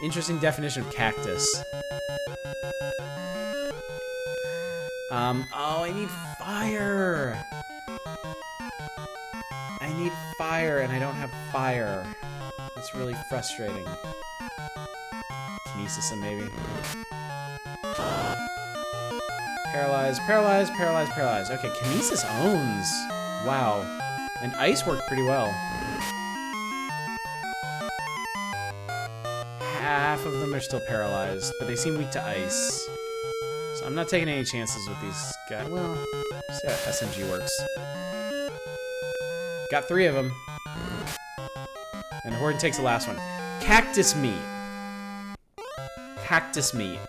Interesting definition of cactus. Oh, I need fire! I need fire, and I don't have fire. That's really frustrating. Kinesis him, maybe. Paralyzed, paralyzed, paralyzed, paralyzed. Okay, Kinesis owns. Wow. And ice worked pretty well. Half of them are still paralyzed, but they seem weak to ice. So I'm not taking any chances with these guys. Well, see how SMG works. Got 3 of them. And Horde takes the last one. Cactus meat. Cactus meat.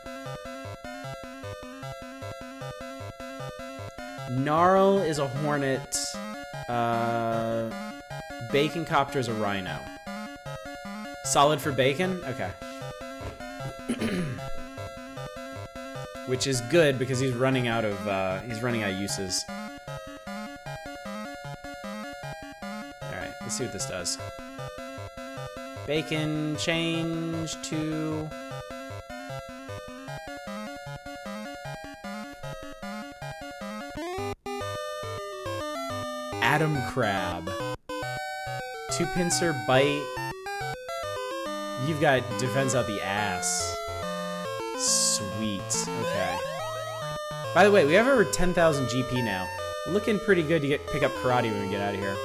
Gnarl is a hornet. Bacon Copter is a rhino. Solid for bacon? Okay. Which is good because he's running out of uses. Alright, let's see what this does. Bacon change to Atom Crab. 2 pincer bite. You've got defense out the ass. Sweet. Okay. By the way, we have over 10,000 GP now. Looking pretty good to pick up karate when we get out of here.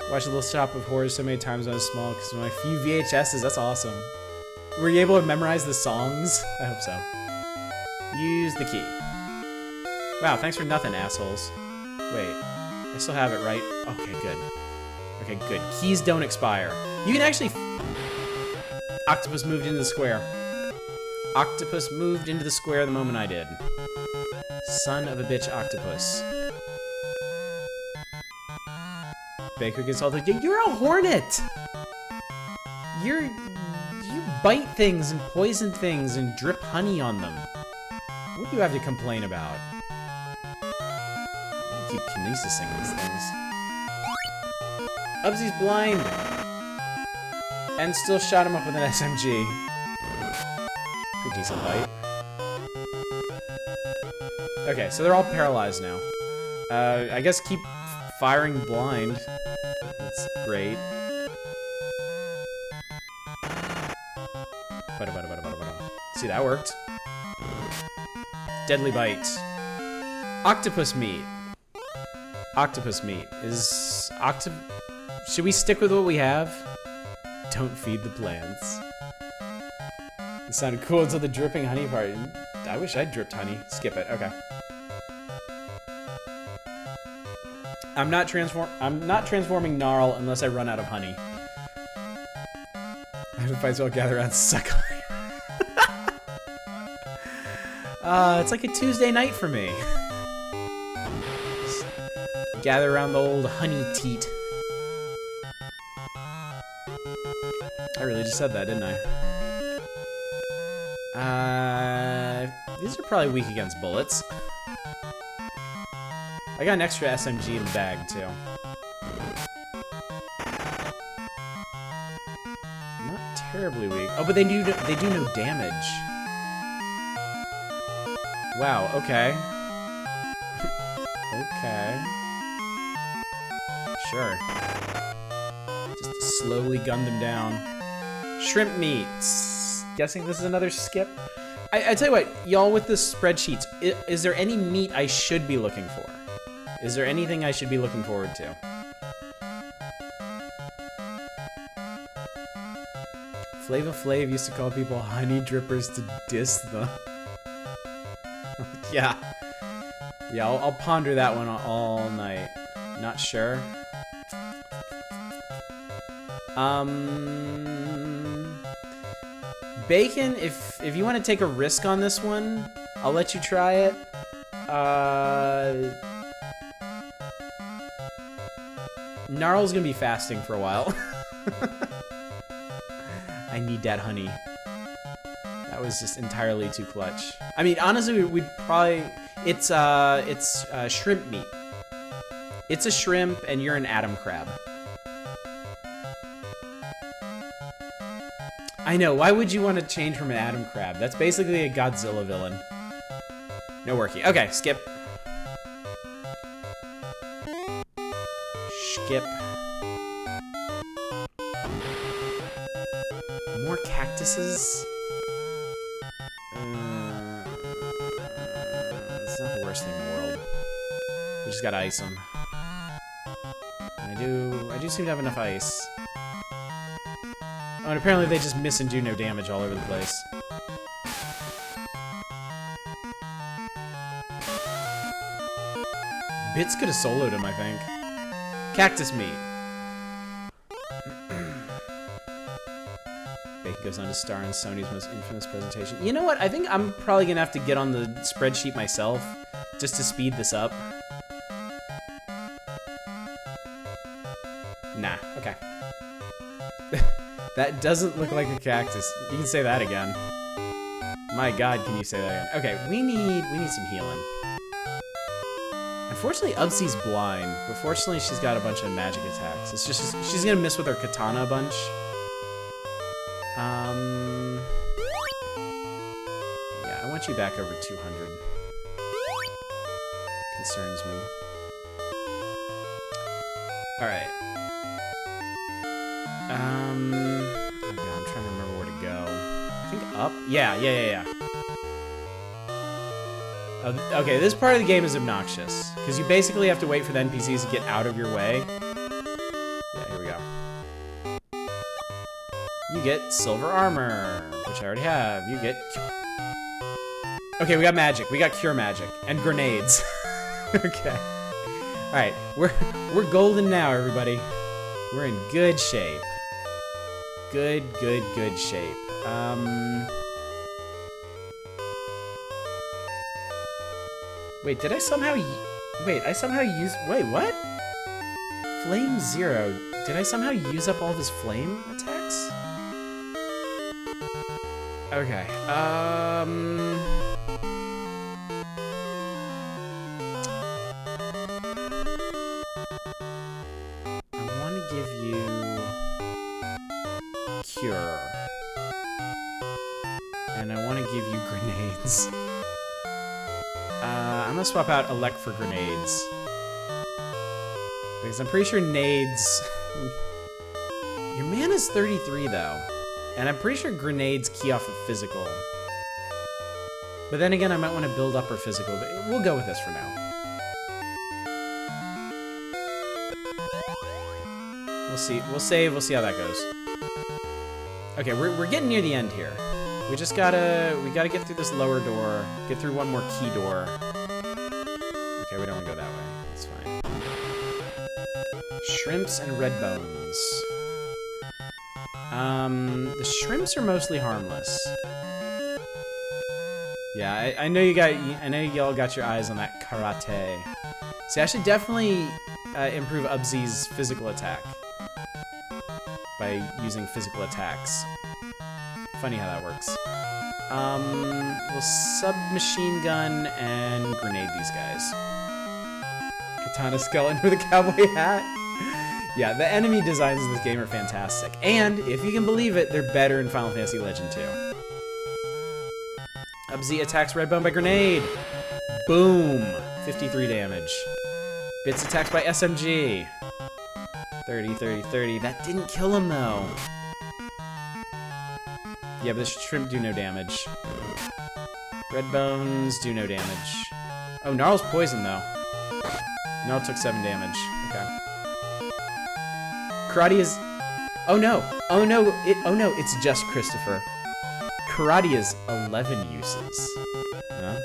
Watched Little Shop of Horrors so many times when I was small because of my few VHSs. That's awesome. Were you able to memorize the songs? I hope so. Use the key. Wow, thanks for nothing, assholes. Wait. I still have it, right? Okay, good. Okay, good. Keys don't expire. You can actually... Octopus moved into the square. Octopus moved into the square the moment I did. Son of a bitch, Octopus. Baker gets all the... You're a hornet! You bite things and poison things and drip honey on them. What do you have to complain about? Keep kinesising these things. Ubzi's blind! And still shot him up with an SMG. Pretty decent bite. Okay, so they're all paralyzed now. I guess keep firing blind. That's great. See, that worked. Deadly bite. Octopus meat. Octopus meat is should we stick with what we have? Don't feed the plants. It sounded cool until the dripping honey part. I wish I'd dripped honey. Skip it. Okay. I'm not transforming Gnarl unless I run out of honey. After the fights, we'll gather around SaGa. It's like a Tuesday night for me. Just gather around the old honey teat. I really just said that, didn't I? These are probably weak against bullets. I got an extra SMG in the bag, too. Not terribly weak. Oh, but they do no damage. Wow, okay. Okay. Sure. Just slowly gun them down. Shrimp meats. Guessing this is another skip? I tell you what, y'all with the spreadsheets, is there any meat I should be looking for? Is there anything I should be looking forward to? Flava Flav used to call people honey drippers to diss them. Yeah. Yeah, I'll ponder that one all night. Not sure. Bacon, if you want to take a risk on this one, I'll let you try it. Gnarl's gonna be fasting for a while. I need that honey. That was just entirely too clutch. I mean, honestly, we'd probably... It's shrimp meat. It's a shrimp, and you're an atom crab. I know, why would you want to change from an atom crab? That's basically a Godzilla villain. No worky. Okay, skip. Skip. More cactuses? It's not the worst thing in the world. We just gotta ice them. And I do seem to have enough ice. Oh, and apparently they just miss and do no damage all over the place. Bits could have soloed him, I think. Cactus meat. Bacon goes on to star in Sony's most infamous presentation. You know what? I think I'm probably gonna have to get on the spreadsheet myself just to speed this up. Nah, okay. That doesn't look like a cactus. You can say that again. My God, can you say that again? Okay, we need some healing. Unfortunately, Ubsy's blind, but fortunately she's got a bunch of magic attacks. It's just she's gonna miss with her katana a bunch. Yeah, I want you back over 200. Concerns me. All right. Oh God, I'm trying to remember where to go. I think up? Yeah. Oh, okay, this part of the game is obnoxious, because you basically have to wait for the NPCs to get out of your way. Yeah, here we go. You get silver armor, which I already have. You get... Okay, we got magic. We got cure magic. And grenades. Okay. Alright, we're golden now, everybody. We're in good shape. Good shape. Wait, did I somehow... Wait, I somehow used... Wait, what? Flame 0. Did I somehow use up all of his flame attacks? Okay, I want to give you... Cure. And I want to give you grenades. I'm gonna swap out Elect for grenades. Because I'm pretty sure nades... Your mana's 33, though. And I'm pretty sure grenades key off of physical. But then again, I might want to build up her physical, but we'll go with this for now. We'll see. We'll save. We'll see how that goes. Okay, we're getting near the end here. We just gotta get through this lower door. Get through one more key door. Okay, we don't want to go that way. That's fine. Shrimps and red bones. The shrimps are mostly harmless. Yeah, I know I know y'all got your eyes on that karate. See, I should definitely improve Ubzi's physical attack by using physical attacks. Funny how that works. We'll submachine gun and grenade these guys. Katana skeleton with a cowboy hat. Yeah, the enemy designs in this game are fantastic. And, if you can believe it, they're better in Final Fantasy Legend 2. Ubzi attacks Redbone by grenade. Boom. 53 damage. Bits attacks by SMG. 30, 30, 30. That didn't kill him, though. Yeah, but the shrimp do no damage. Red bones do no damage. Oh, Gnarl's poisoned, though. Gnarl took 7 damage. Okay. Karate is... Oh, no. Oh, no. Oh, no. It's just Christopher. Karate is 11 uses. Huh?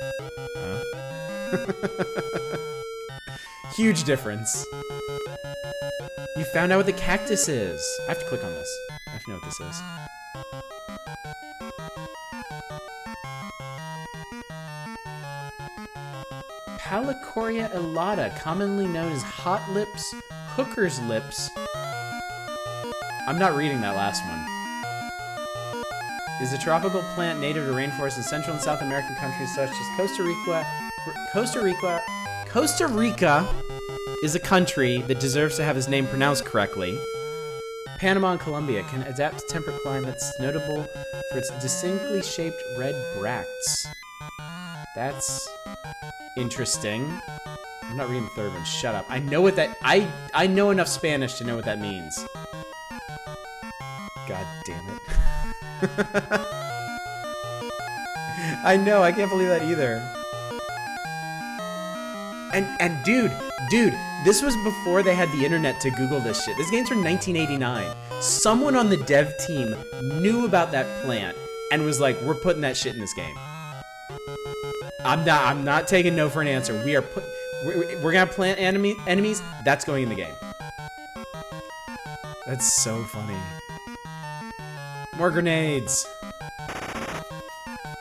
Huge difference. You found out what the cactus is. I have to click on this. I have to know what this is. Palicoria elata, commonly known as hot lips, hooker's lips. I'm not reading that last one. Is a tropical plant native to rainforests in Central and South American countries such as Costa Rica. Costa Rica is a country that deserves to have its name pronounced correctly. Panama and Colombia can adapt to temperate climates, notable for its distinctly shaped red bracts. That's interesting. I'm not reading the third one. Shut up. I know what that... I know enough Spanish to know what that means. God damn it. I know, I can't believe that either. And dude, this was before they had the internet to Google this shit. This game's from 1989. Someone on the dev team knew about that plant and was like, we're putting that shit in this game. I'm not taking no for an answer. We're gonna have plant enemies. That's going in the game. That's so funny. More grenades.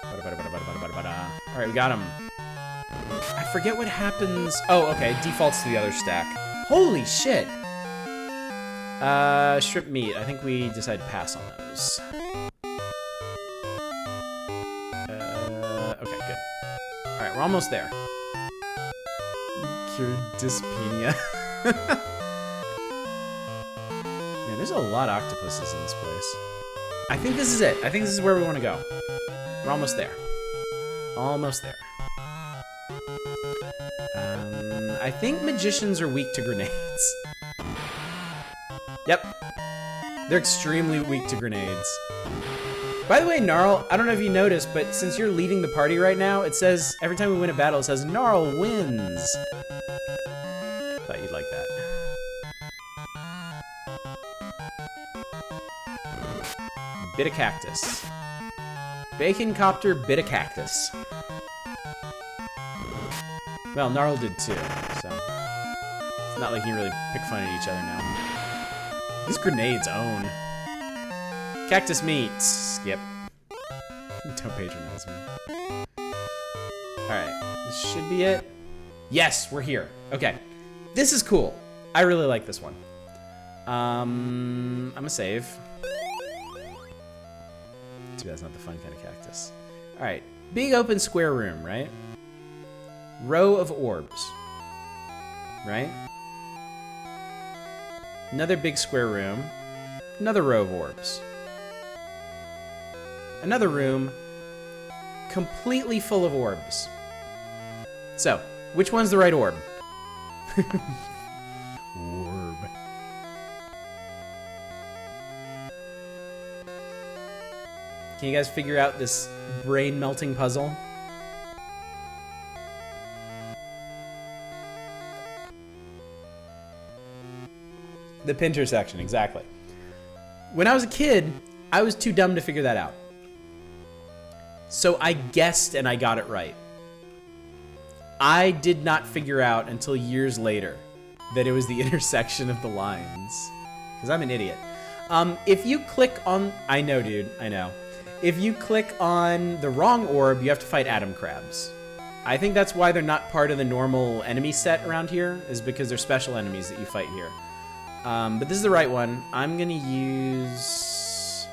All right, we got him. I forget what happens. Oh, okay. Defaults to the other stack. Holy shit. Shrimp meat. I think we decided to pass on those. Okay, good. All right, we're almost there. Cured dyspnea. Man, there's a lot of octopuses in this place. I think this is it. I think this is where we want to go. We're almost there. Almost there. I think magicians are weak to grenades. Yep. They're extremely weak to grenades. By the way, Gnarl, I don't know if you noticed, but since you're leading the party right now, it says, every time we win a battle, it says, Gnarl wins. Thought you'd like that. Bit of cactus. Bacon copter, bit of cactus. Well, Gnarl did too, so it's not like you really pick fun at each other now. These grenades own. Cactus meat. Skip. Don't patronize me. Alright, this should be it. Yes, we're here. Okay. This is cool. I really like this one. I'm gonna save. Too bad that's not the fun kind of cactus. Alright. Big open square room, right? Row of orbs. Right? Another big square room. Another row of orbs. Another room completely full of orbs. So, which one's the right orb? Orb. Can you guys figure out this brain-melting puzzle? The Pinter section, exactly. When I was a kid, I was too dumb to figure that out. So I guessed and I got it right. I did not figure out until years later that it was the intersection of the lines. Because I'm an idiot. If you click on... I know, dude. I know. If you click on the wrong orb, you have to fight atom crabs. I think that's why they're not part of the normal enemy set around here, is because they're special enemies that you fight here. But this is the right one. I'm gonna use...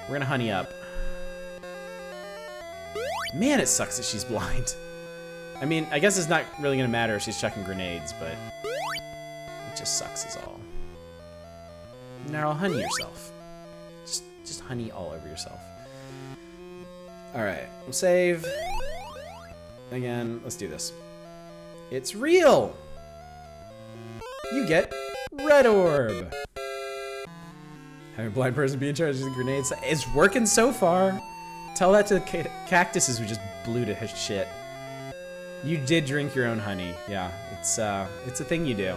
We're gonna honey up. Man, it sucks that she's blind. I mean, I guess it's not really gonna matter if she's chucking grenades, but... It just sucks is all. Now honey yourself. Just honey all over yourself. Alright, we'll save. Again, let's do this. It's real! You get red orb. Having a blind person be in charge of the grenades. It's working so far. Tell that to the cactuses we just blew to his shit. You did drink your own honey. Yeah, it's a thing you do.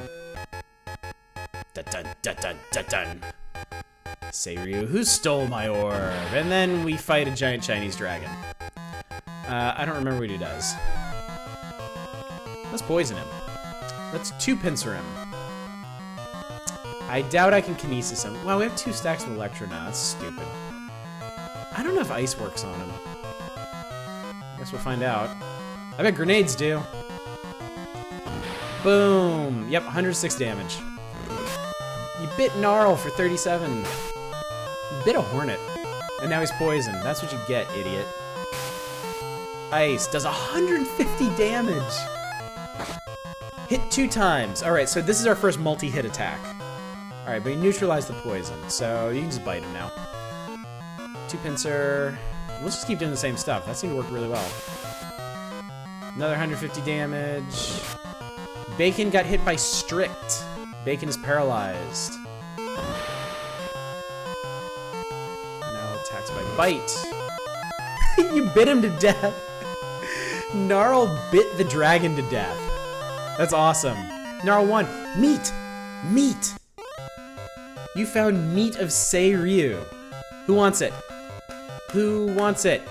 Dun dun dun dun dun dun. Say Ryu, who stole my orb? And then we fight a giant Chinese dragon. I don't remember what he does. Let's poison him. Let's two-pincer him. I doubt I can kinesis him. Wow, we have 2 stacks of Electro now. That's stupid. I don't know if ice works on him. Guess we'll find out. I bet grenades do. Boom. Yep, 106 damage. You bit Gnarl for 37. You bit a hornet. And now he's poisoned. That's what you get, idiot. Ice does 150 damage. Hit 2 times. Alright, so this is our first multi-hit attack. Alright, but he neutralized the poison, so you can just bite him now. Two-pincer. We'll just keep doing the same stuff. That seemed to work really well. Another 150 damage. Bacon got hit by Strict. Bacon is paralyzed. Now attacks by Bite. You bit him to death. Gnarl bit the dragon to death. That's awesome. Gnarl won. Meat! Meat! You found meat of Say Ryu. Who wants it? Who wants it?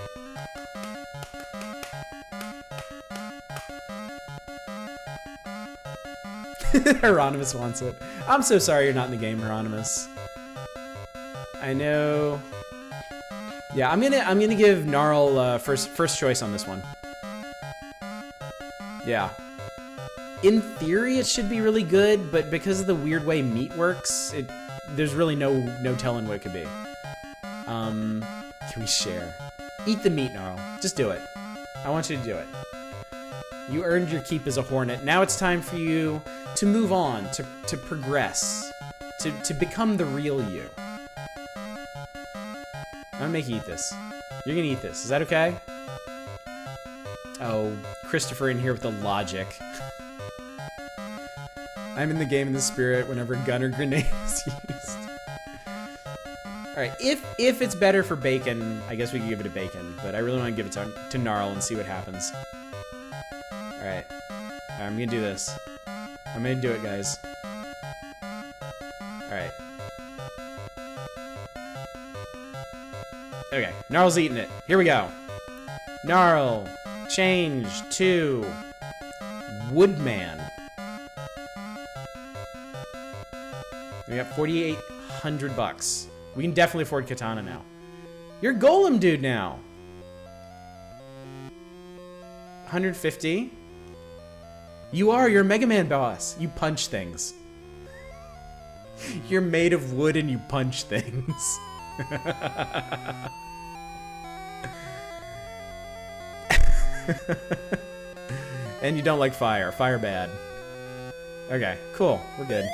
Hieronymus wants it. I'm so sorry you're not in the game, Hieronymus. I know. Yeah, I'm gonna give Gnarl first choice on this one. Yeah. In theory, it should be really good, but because of the weird way meat works, there's really no telling what it could be. Can we share? Eat the meat, Gnarl. Just do it. I want you to do it. You earned your keep as a hornet. Now it's time for you to move on, to progress, to become the real you. I'm gonna make you eat this. You're gonna eat this. Is that okay? Oh, Christopher in here with the logic. I'm in the game in the spirit whenever gun or grenade is used. Alright, if it's better for Bacon, I guess we can give it to Bacon, but I really want to give it to Gnarl and see what happens. Alright, I'm gonna do this. I'm gonna do it, guys. Alright. Okay, Gnarl's eating it. Here we go. Gnarl, change to Woodman. We got 4,800 bucks. We can definitely afford Katana now. You're Golem dude now. 150. You're a Mega Man boss. You punch things. You're made of wood and you punch things. And you don't like fire. Fire bad. Okay, cool. We're good.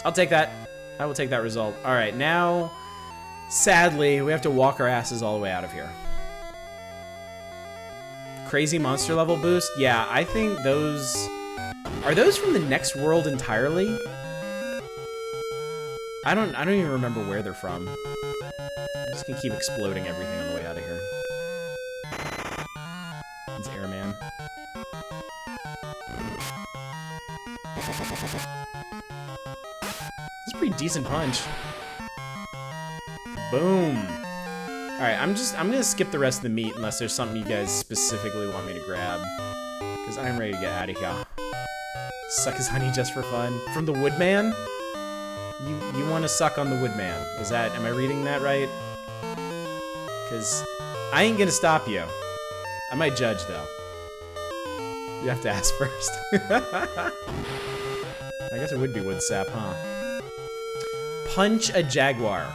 I'll take that. I will take that result. Alright, now, sadly, we have to walk our asses all the way out of here. Crazy monster level boost? Yeah, I think those... Are those from the next world entirely? I don't even remember where they're from. I'm just gonna keep exploding everything on the way out of here. It's Airman. It's a pretty decent punch. Boom. Alright, I'm gonna skip the rest of the meat unless there's something you guys specifically want me to grab. Because I'm ready to get out of here. Suck his honey just for fun. From the Woodman? You want to suck on the Woodman. Am I reading that right? Because I ain't gonna stop you. I might judge, though. You have to ask first. I guess it would be wood sap, huh? Punch a jaguar.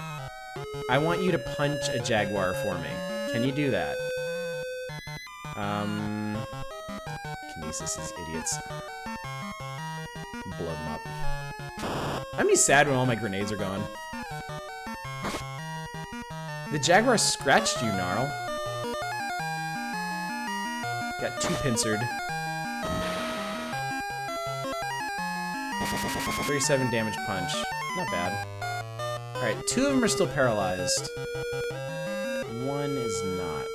I want you to punch a jaguar for me. Can you do that? Kinesis is idiots. Blow them up. I'm gonna be sad when all my grenades are gone. The jaguar scratched you, Gnarl. Got 2 pincered. 37 damage punch. Not bad. Alright, 2 of them are still paralyzed. 1 is not.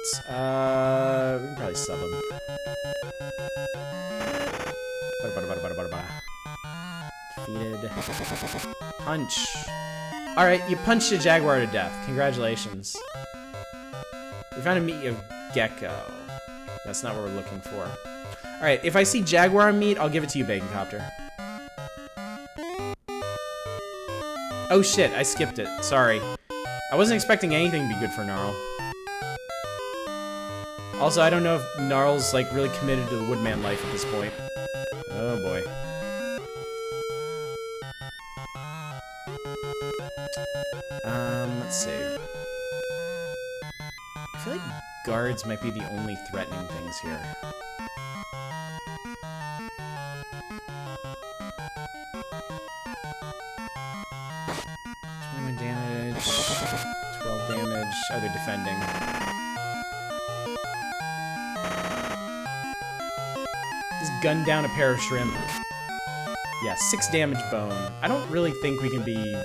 We can probably sub him. Defeated. Punch. Alright, you punched a jaguar to death. Congratulations. We found a meat of gecko. That's not what we're looking for. Alright, if I see jaguar meat, I'll give it to you, Bacon Copter. Oh shit, I skipped it. Sorry. I wasn't expecting anything to be good for Gnarl. Also, I don't know if Gnarl's like really committed to the Woodman life at this point. Oh boy. Let's see. I feel like guards might be the only threatening things here. Damage, 12 damage. Oh, they're defending. Just gun down a pair of shrimp. Yeah, 6 damage bone. I don't really think we can be...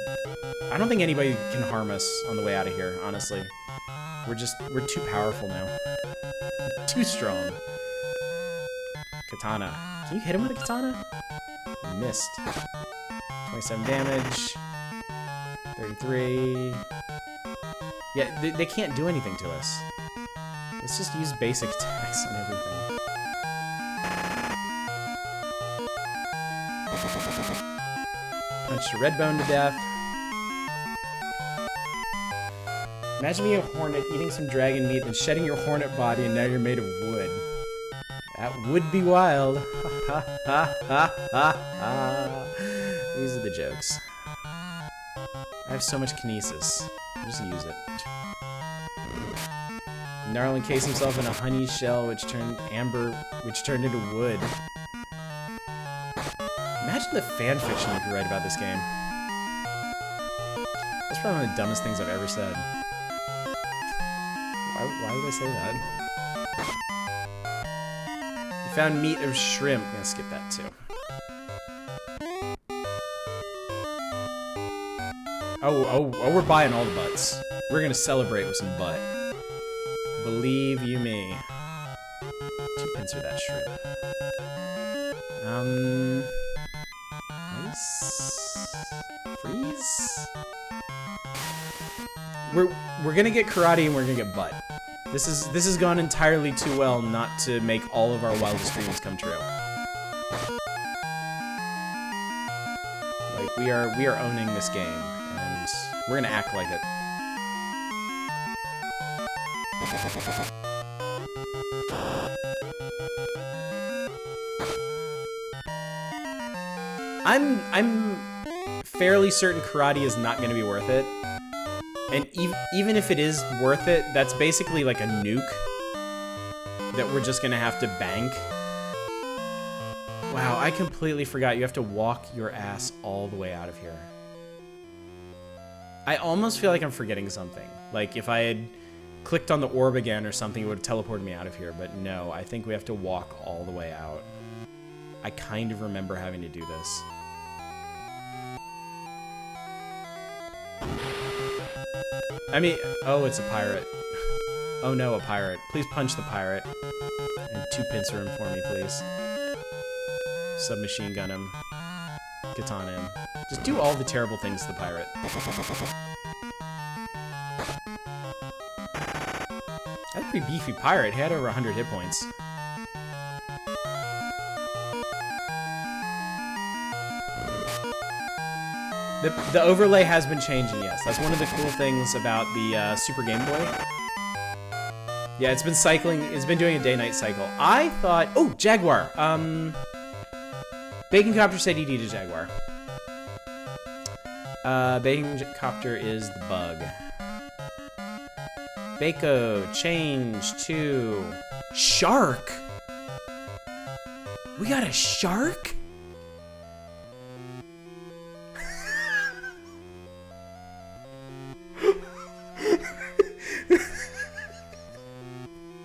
I don't think anybody can harm us on the way out of here, honestly. We're too powerful now. Too strong. Katana. Can you hit him with a katana? Missed. 27 damage. 33. Yeah, they can't do anything to us. Let's just use basic attacks on everything. Punch a Redbone to death. Imagine being a hornet, eating some dragon meat, then shedding your hornet body, and now you're made of wood. That would be wild. Ha ha ha ha ha. These are the jokes. I have so much kinesis. I'll just use it. Gnarl encased himself in a honey shell, which turned into wood. Imagine the fan fiction you could write about this game. That's probably one of the dumbest things I've ever said. Why would I say that? You found meat of shrimp. I'm gonna skip that too. Oh, we're buying all the butts. We're gonna celebrate with some butt. Believe you me. 2 pincer that shrimp. Ice? Freeze? We're gonna get karate and we're gonna get butt. This has gone entirely too well not to make all of our wildest dreams come true. Like we are owning this game, and we're gonna act like it. I'm fairly certain karate is not gonna be worth it. And even if it is worth it, that's basically like a nuke that we're just gonna have to bank. Wow, I completely forgot you have to walk your ass all the way out of here. I almost feel like I'm forgetting something. Like if I had clicked on the orb again or something, it would have teleported me out of here. But no, I think we have to walk all the way out. I kind of remember having to do this. I mean, oh, it's a pirate. Oh no, a pirate. Please punch the pirate. And 2 pincer him for me, please. Submachine gun him. Katana him. Just do all the terrible things to the pirate. That's a pretty beefy pirate. He had over 100 hit points. The overlay has been changing, yes. That's one of the cool things about the Super GameBoy. Yeah, it's been cycling. It's been doing a day-night cycle. I thought... Oh, Jaguar. Bacon Copter said he'd eat a Jaguar. Bacon Copter is the bug. Bako, change to... Shark! We got a shark?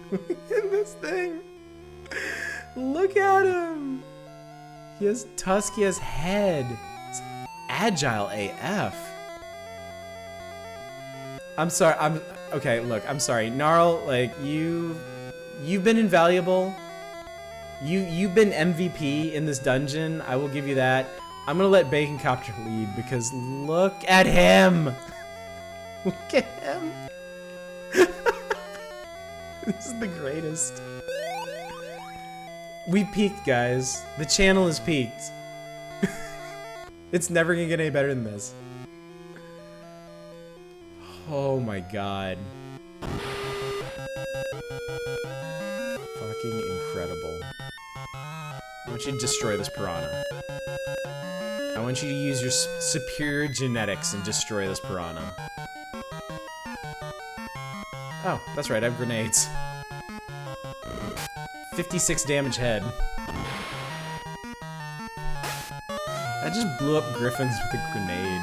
Look at this thing. Look at him. He has tusk, he has head. It's agile AF. I'm sorry, okay, look, I'm sorry. Gnarl, like, you've been invaluable. You've been MVP in this dungeon. I will give you that. I'm gonna let Bacon Copter lead because look at him. Look at him. This is the greatest. We peaked, guys. The channel is peaked. It's never gonna get any better than this. Oh my god. Fucking incredible. I want you to destroy this piranha. I want you to use your superior genetics and destroy this piranha. Oh, that's right, I have grenades. 56 damage head. I just blew up griffins with a grenade.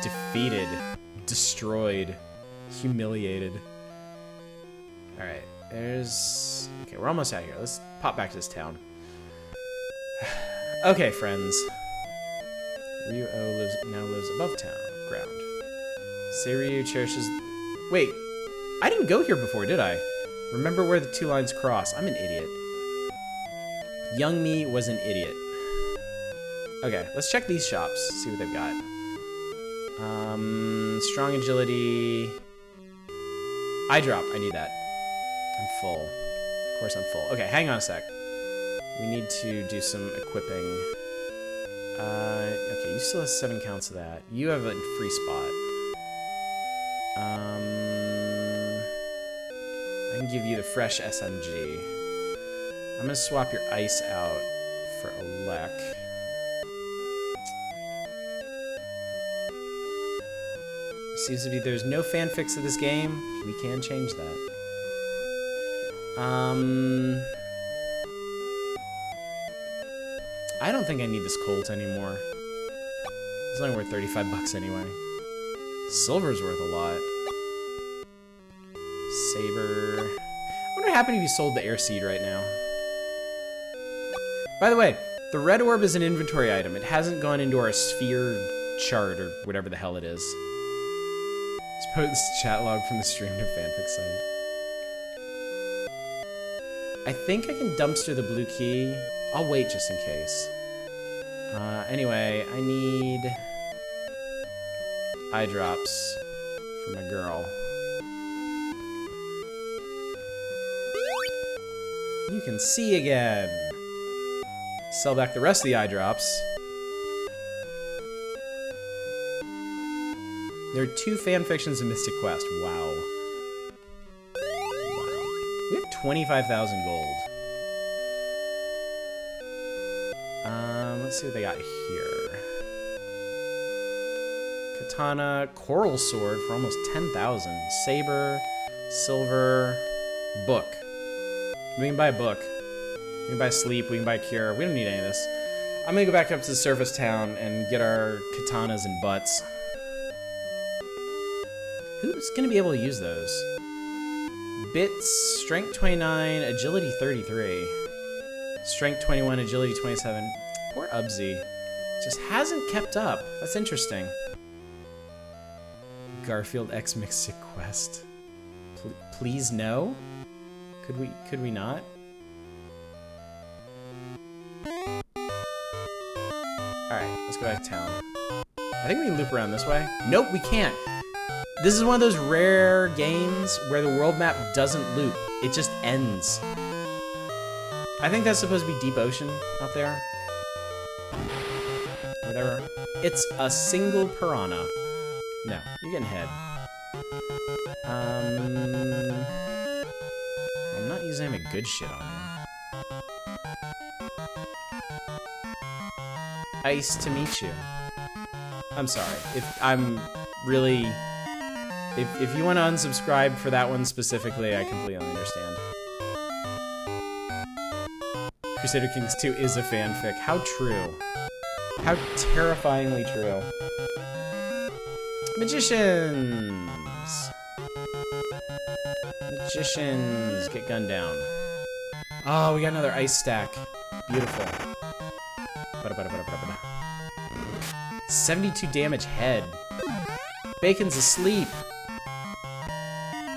Defeated. Destroyed. Humiliated. Alright, there's... Okay, we're almost out of here. Let's pop back to this town. Okay, friends. Ryu-O now lives above town. Ground. Seiryu cherishes... Wait, I didn't go here before, did I? Remember where the two lines cross. I'm an idiot. Young me was an idiot. Okay, let's check these shops. See what they've got. Strong agility... Eye drop, I need that. I'm full. Of course I'm full. Okay, hang on a sec. We need to do some equipping. Okay, you still have 7 counts of that. You have a free spot. I can give you the fresh SMG. I'm gonna swap your ice out for Elec. Seems to be there's no fanfics of this game. We can change that. I don't think I need this Colt anymore. It's only worth 35 bucks anyway. Silver's worth a lot. Saber. I wonder what happened if you sold the air seed right now. By the way, the red orb is an inventory item. It hasn't gone into our sphere chart or whatever the hell it is. Let's put this chat log from the stream to fanfic site. I think I can dumpster the blue key. I'll wait just in case. Anyway, I need eye drops for my girl. You can see again. Sell back the rest of the eye drops. There are 2 fanfictions in Mystic Quest. Wow. Wow. We have 25,000 gold. Let's see what they got here. Katana, Coral Sword for almost 10,000. Saber, Silver, Book. We can buy a book. We can buy sleep, we can buy cure. We don't need any of this. I'm gonna go back up to the surface town and get our katanas and butts. Who's gonna be able to use those? Bits, strength 29, agility 33. Strength 21, agility 27. Poor Ubsy. Just hasn't kept up. That's interesting. Garfield X Mystic Quest. Please no? Could we not? Alright, let's go back to town. I think we can loop around this way. Nope, we can't. This is one of those rare games where the world map doesn't loop. It just ends. I think that's supposed to be deep ocean out there. Whatever. It's a single piranha. No, you're getting head. I'm not using any good shit on you. Nice to meet you. I'm sorry. If you want to unsubscribe for that one specifically, I completely understand. Crusader Kings 2 is a fanfic. How true. How terrifyingly true. Magicians! Magicians! Get gunned down. Oh, we got another ice stack. Beautiful. 72 damage head. Bacon's asleep.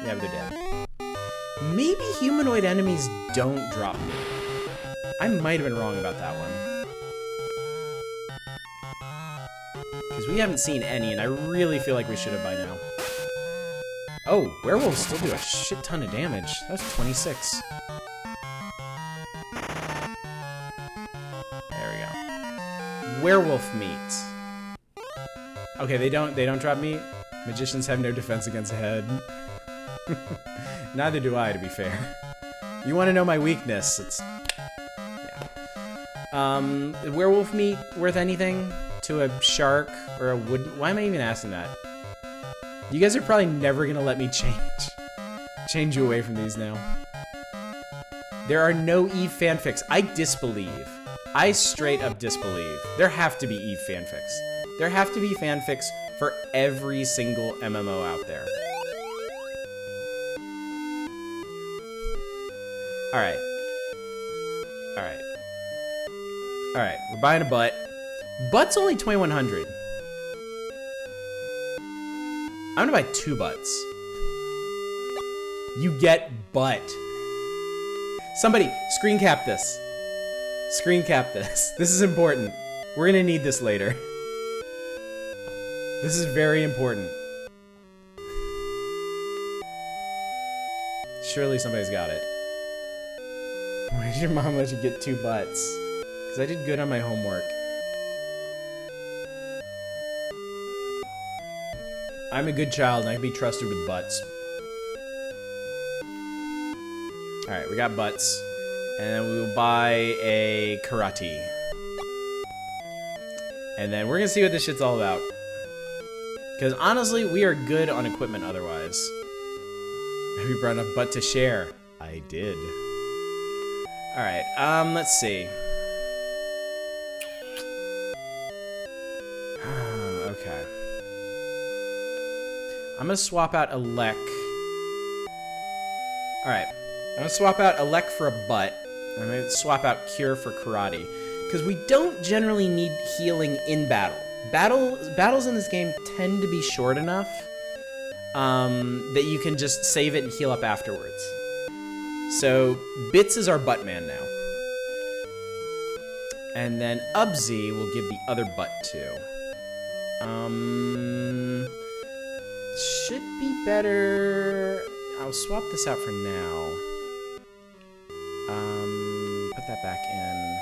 Yeah, but they're dead. Maybe humanoid enemies don't drop me. I might have been wrong about that one. Because we haven't seen any, and I really feel like we should have by now. Oh, werewolves still do a shit ton of damage. That was 26. There we go. Werewolf meat. Okay, they don't drop meat. Magicians have no defense against a head. Neither do I, to be fair. You want to know my weakness? It's werewolf meat worth anything to a shark or a wood? Why am I even asking that? You guys are probably never gonna let me change you away from these now. There are no Eve fanfics. I disbelieve. I straight up disbelieve. There have to be Eve fanfics. There have to be fanfics for every single MMO out there. Alright. Alright. Alright, we're buying a butt. Butt's only 2,100. I'm gonna buy 2 butts. You get butt. Somebody, screen cap this. Screen cap this. This is important. We're gonna need this later. This is very important. Surely somebody's got it. Why did your mom let you get 2 butts? Because I did good on my homework. I'm a good child and I can be trusted with butts. Alright, we got butts. And then we will buy a karate. And then we're gonna see what this shit's all about. Because honestly, we are good on equipment otherwise. Have you brought enough butt to share? I did. Alright, let's see. Okay. I'm gonna swap out a Lek. Alright. I'm gonna swap out a Lek for a butt. I'm gonna swap out Cure for karate. Because we don't generally need healing in battle. Battles in this game tend to be short enough that you can just save it and heal up afterwards. So, Bits is our butt man now. And then Ubsy will give the other butt to. Should be better. I'll swap this out for now. Put that back in.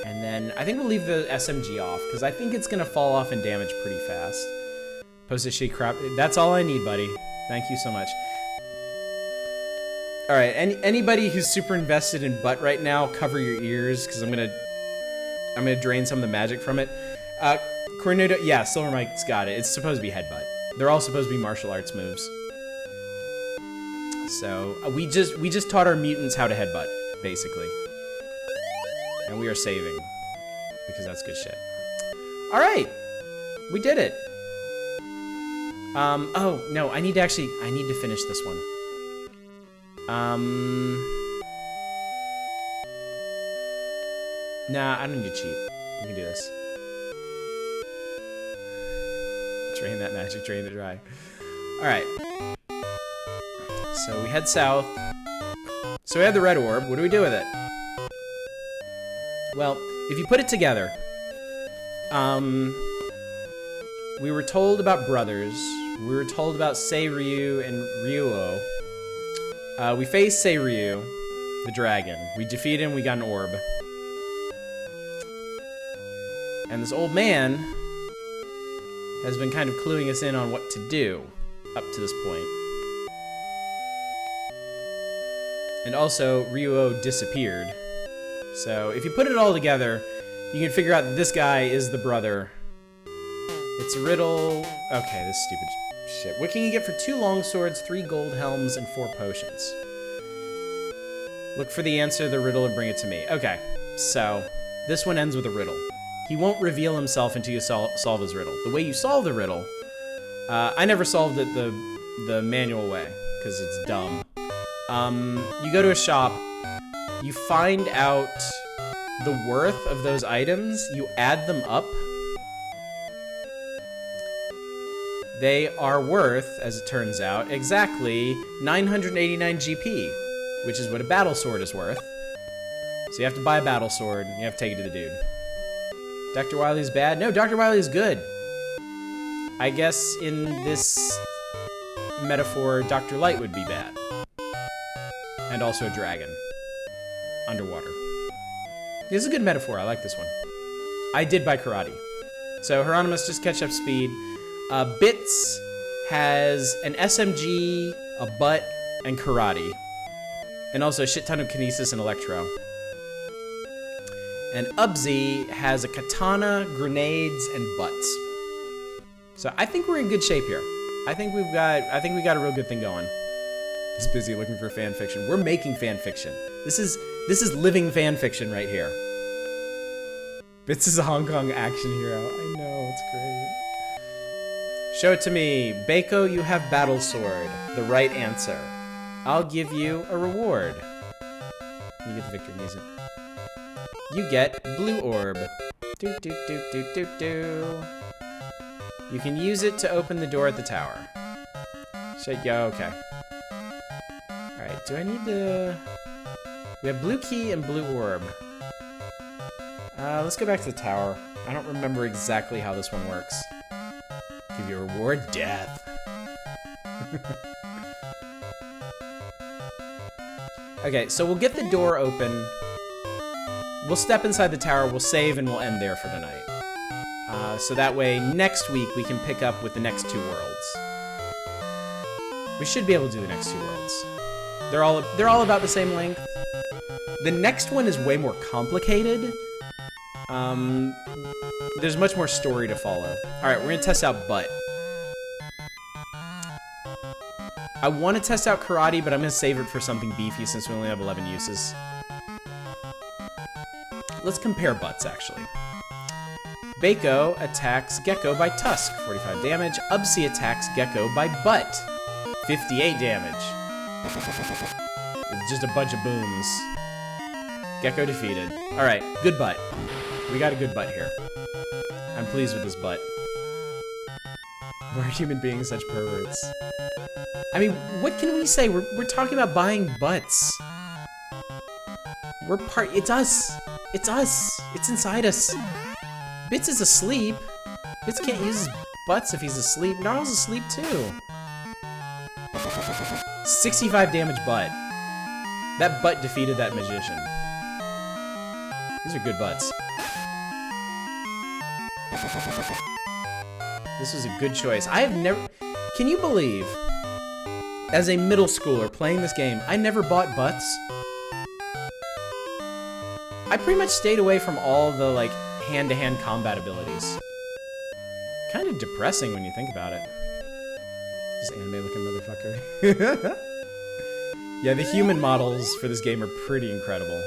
And then I think we'll leave the SMG off because I think it's gonna fall off in damage pretty fast. Post a shit crap. That's all I need, buddy. Thank you so much. All right, anybody who's super invested in butt right now, cover your ears because I'm gonna drain some of the magic from it. Cornudo, yeah, Silver Mike's got it. It's supposed to be headbutt. They're all supposed to be martial arts moves. So we just taught our mutants how to headbutt, basically, and we are saving because that's good shit. All right, we did it. Oh no, I need to finish this one. Nah, I don't need to cheat. We can do this. Drain that magic, drain it dry. Alright. So we head south. So we have the red orb. What do we do with it? Well, if you put it together, we were told about brothers. We were told about Seiryu and Ryuo. We face Seiryu, the dragon. We defeat him, we got an orb. And this old man has been kind of cluing us in on what to do up to this point. And also, Ryuo disappeared. So, if you put it all together, you can figure out that this guy is the brother. It's a riddle. Okay, this stupid shit. What can you get for 2 long swords, 3 gold helms, and 4 potions? Look for the answer to the riddle and bring it to me. Okay, so this one ends with a riddle. He won't reveal himself until you solve his riddle. The way you solve the riddle, I never solved it the manual way, because it's dumb. You go to a shop, you find out the worth of those items, you add them up. They are worth, as it turns out, exactly 989 GP, which is what a battle sword is worth. So you have to buy a battle sword, and you have to take it to the dude. Dr. Wily's bad? No, Dr. Wily is good. I guess in this metaphor, Dr. Light would be bad. And also a dragon. Underwater. This is a good metaphor, I like this one. I did buy karate. So Hieronymus, just catch up speed. Bits has an SMG, a butt, and karate. And also a shit ton of kinesis and electro. And Ubzi has a katana, grenades, and butts. So I think we're in good shape here. I think we got a real good thing going. He's busy looking for fan fiction. We're making fan fiction. This is living fan fiction right here. Bits is a Hong Kong action hero. I know, it's great. Show it to me. Beiko, you have battle sword. The right answer. I'll give you a reward. You get the victory music. You get blue orb. Do do do do do do. You can use it to open the door at the tower. Yeah, okay. Alright, do I need to... We have blue key and blue orb. Let's go back to the tower. I don't remember exactly how this one works. Give you a reward, death. Okay, so we'll get the door open. We'll step inside the tower, we'll save, and we'll end there for tonight. So that way, next week, we can pick up with the next 2 worlds. We should be able to do the next 2 worlds. They're all about the same length. The next one is way more complicated. There's much more story to follow. Alright, we're gonna test out butt. I want to test out karate, but I'm gonna save it for something beefy since we only have 11 uses. Let's compare butts, actually. Beiko attacks Gecko by Tusk, 45 damage. Ubsi attacks Gecko by Butt, 58 damage. It's just a bunch of booms. Gecko defeated. Alright, good butt. We got a good butt here. I'm pleased with this butt. Why are human beings such perverts? I mean, what can we say? We're talking about buying butts. It's us. It's us. It's inside us. Bits is asleep. Bits can't use his butts if he's asleep. Gnarl's asleep too. 65 damage butt. That butt defeated that magician. These are good butts. This was a good choice. I have never... Can you believe, as a middle schooler playing this game, I never bought butts? I pretty much stayed away from all the, like, hand-to-hand combat abilities. Kind of depressing when you think about it. This anime-looking motherfucker. Yeah, the human models for this game are pretty incredible.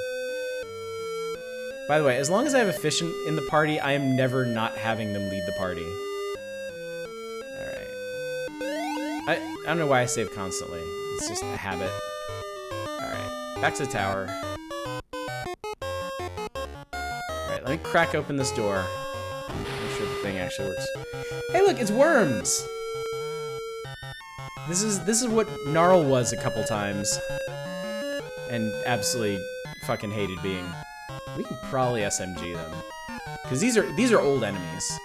By the way, as long as I have a fish in the party, I am never not having them lead the party. Alright. I don't know why I save constantly. It's just a habit. Alright, back to the tower. Alright, let me crack open this door. Make sure the thing actually works. Hey look, it's worms! This is what Gnarl was a couple times. And absolutely fucking hated being. We can probably SMG them. Because these are old enemies.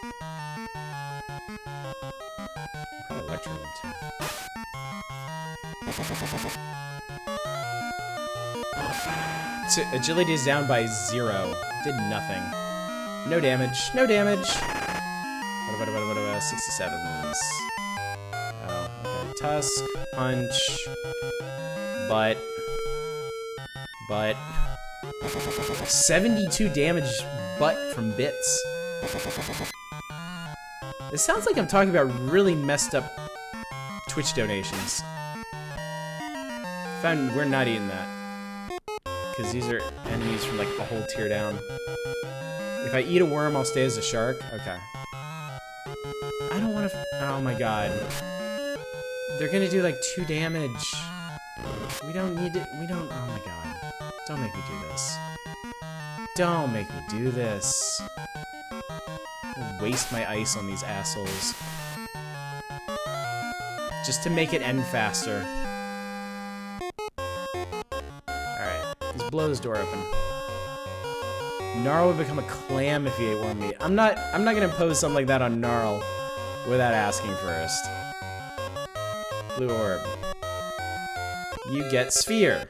Probably Electro them too. So agility is down by 0. Did nothing. No damage. No damage. 67s. Oh, okay. Tusk, punch, butt. 72 damage butt from bits. It sounds like I'm talking about really messed up Twitch donations. We're not eating that. Because these are enemies from like a whole tier down. If I eat a worm, I'll stay as a shark? Okay. I don't want to... Oh my god. They're gonna do like 2 damage. We don't need it. We don't... Oh my god. Don't make me do this. Don't make me do this. I'll waste my ice on these assholes. Just to make it end faster. Alright. Let's blow this door open. Gnarl would become a clam if he ate worm meat. I'm not gonna impose something like that on Gnarl without asking first. Blue orb. You get sphere.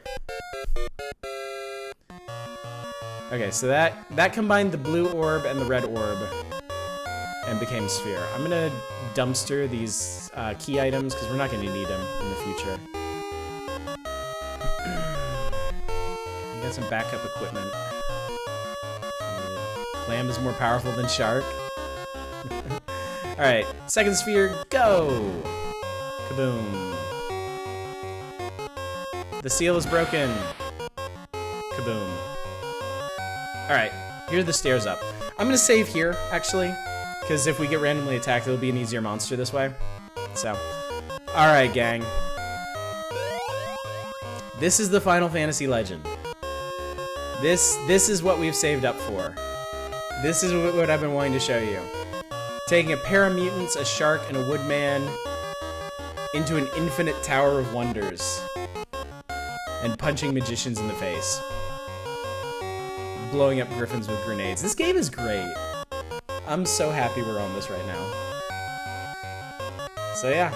Okay, so that combined the blue orb and the red orb and became sphere. I'm gonna dumpster these key items because we're not gonna need them in the future. You got some backup equipment. Clam is more powerful than shark. Alright, second sphere, go! Kaboom. The seal is broken. Kaboom. Alright, here are the stairs up. I'm gonna save here, actually, because if we get randomly attacked, it'll be an easier monster this way. So, alright, gang. This is the Final Fantasy legend. This is what we've saved up for. This is what I've been wanting to show you. Taking a pair of mutants, a shark, and a woodman into an infinite tower of wonders. And punching magicians in the face. Blowing up griffins with grenades. This game is great. I'm so happy we're on this right now. So yeah,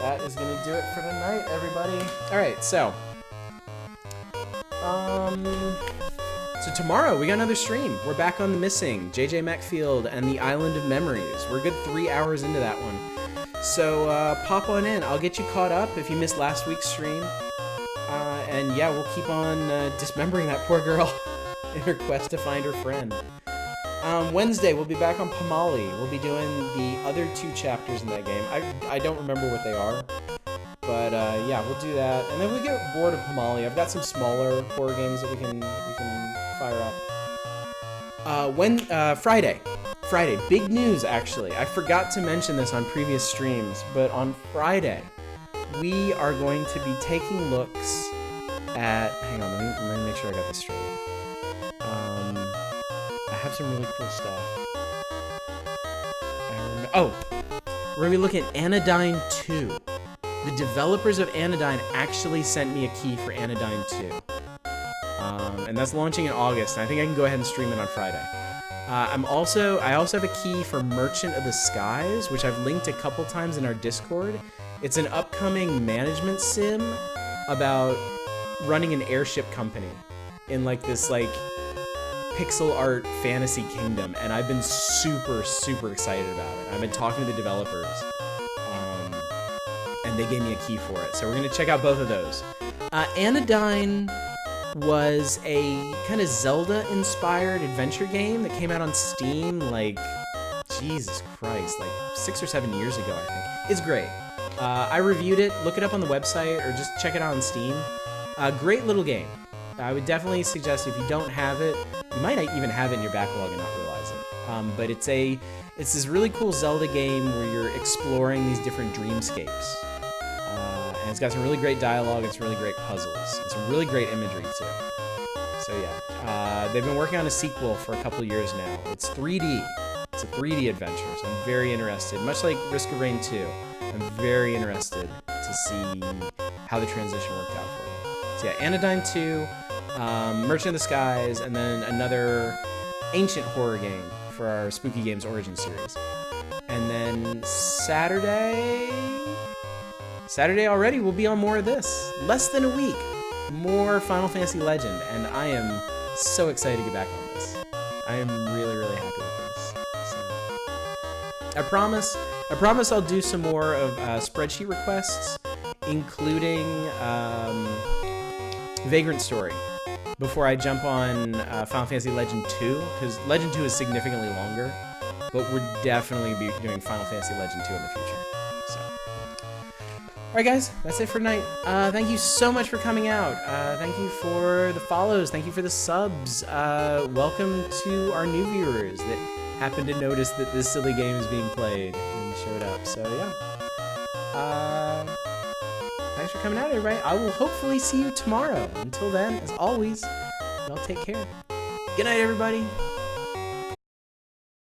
that is gonna do it for tonight, everybody. Alright, so tomorrow we got another stream. We're back on The Missing, JJ Macfield, and the Island of Memories. We're a good 3 hours into that one. So pop on in. I'll get you caught up if you missed last week's stream. And yeah, we'll keep on dismembering that poor girl in her quest to find her friend. Wednesday, we'll be back on Pomali. We'll be doing the other 2 chapters in that game. I don't remember what they are. But yeah, we'll do that. And then we get bored of Pomali. I've got some smaller horror games that we can fire up. Friday, big news actually. I forgot to mention this on previous streams, but on Friday, we are going to be taking looks at... Hang on, let me make sure I got this straight. I have some really cool stuff. Oh! We're going to be looking at Anodyne 2. The developers of Anodyne actually sent me a key for Anodyne 2. And that's launching in August, and I think I can go ahead and stream it on Friday. I also have a key for Merchant of the Skies, which I've linked a couple times in our Discord. It's an upcoming management sim about running an airship company in like this like pixel art fantasy kingdom, and I've been super excited about it. I've been talking to the developers, and they gave me a key for it. So we're gonna check out both of those. Anodyne was a kind of Zelda-inspired adventure game that came out on Steam like, Jesus Christ, like 6 or 7 years ago, I think. It's great. I reviewed it. Look it up on the website or just check it out on Steam. Great little game. I would definitely suggest if you don't have it, you might even have it in your backlog and not realize it. But it's this really cool Zelda game where you're exploring these different dreamscapes. And it's got some really great dialogue and some really great puzzles and some really great imagery too. So yeah, they've been working on a sequel for a couple years now. It's 3D. It's a 3D adventure, so I'm very interested. Much like Risk of Rain 2, I'm very interested to see how the transition worked out for you. So yeah, Anodyne 2, Merchant of the Skies, and then another ancient horror game for our Spooky Games Origin series. And then Saturday already, we'll be on more of this. Less than a week. more Final Fantasy Legend, and I am so excited to get back on this. I am really, really happy with this. So, I promise I'll do some more of spreadsheet requests, including Vagrant Story, before I jump on Final Fantasy Legend 2, because Legend 2 is significantly longer, but we're definitely be doing Final Fantasy Legend 2 in the future. So, alright guys, that's it for tonight. Thank you so much for coming out. Thank you for the follows. Thank you for the subs. Welcome to our new viewers that happened to notice that this silly game is being played and showed up. So yeah. Thanks for coming out, everybody. I will hopefully see you tomorrow. Until then, as always, y'all take care. Good night, everybody.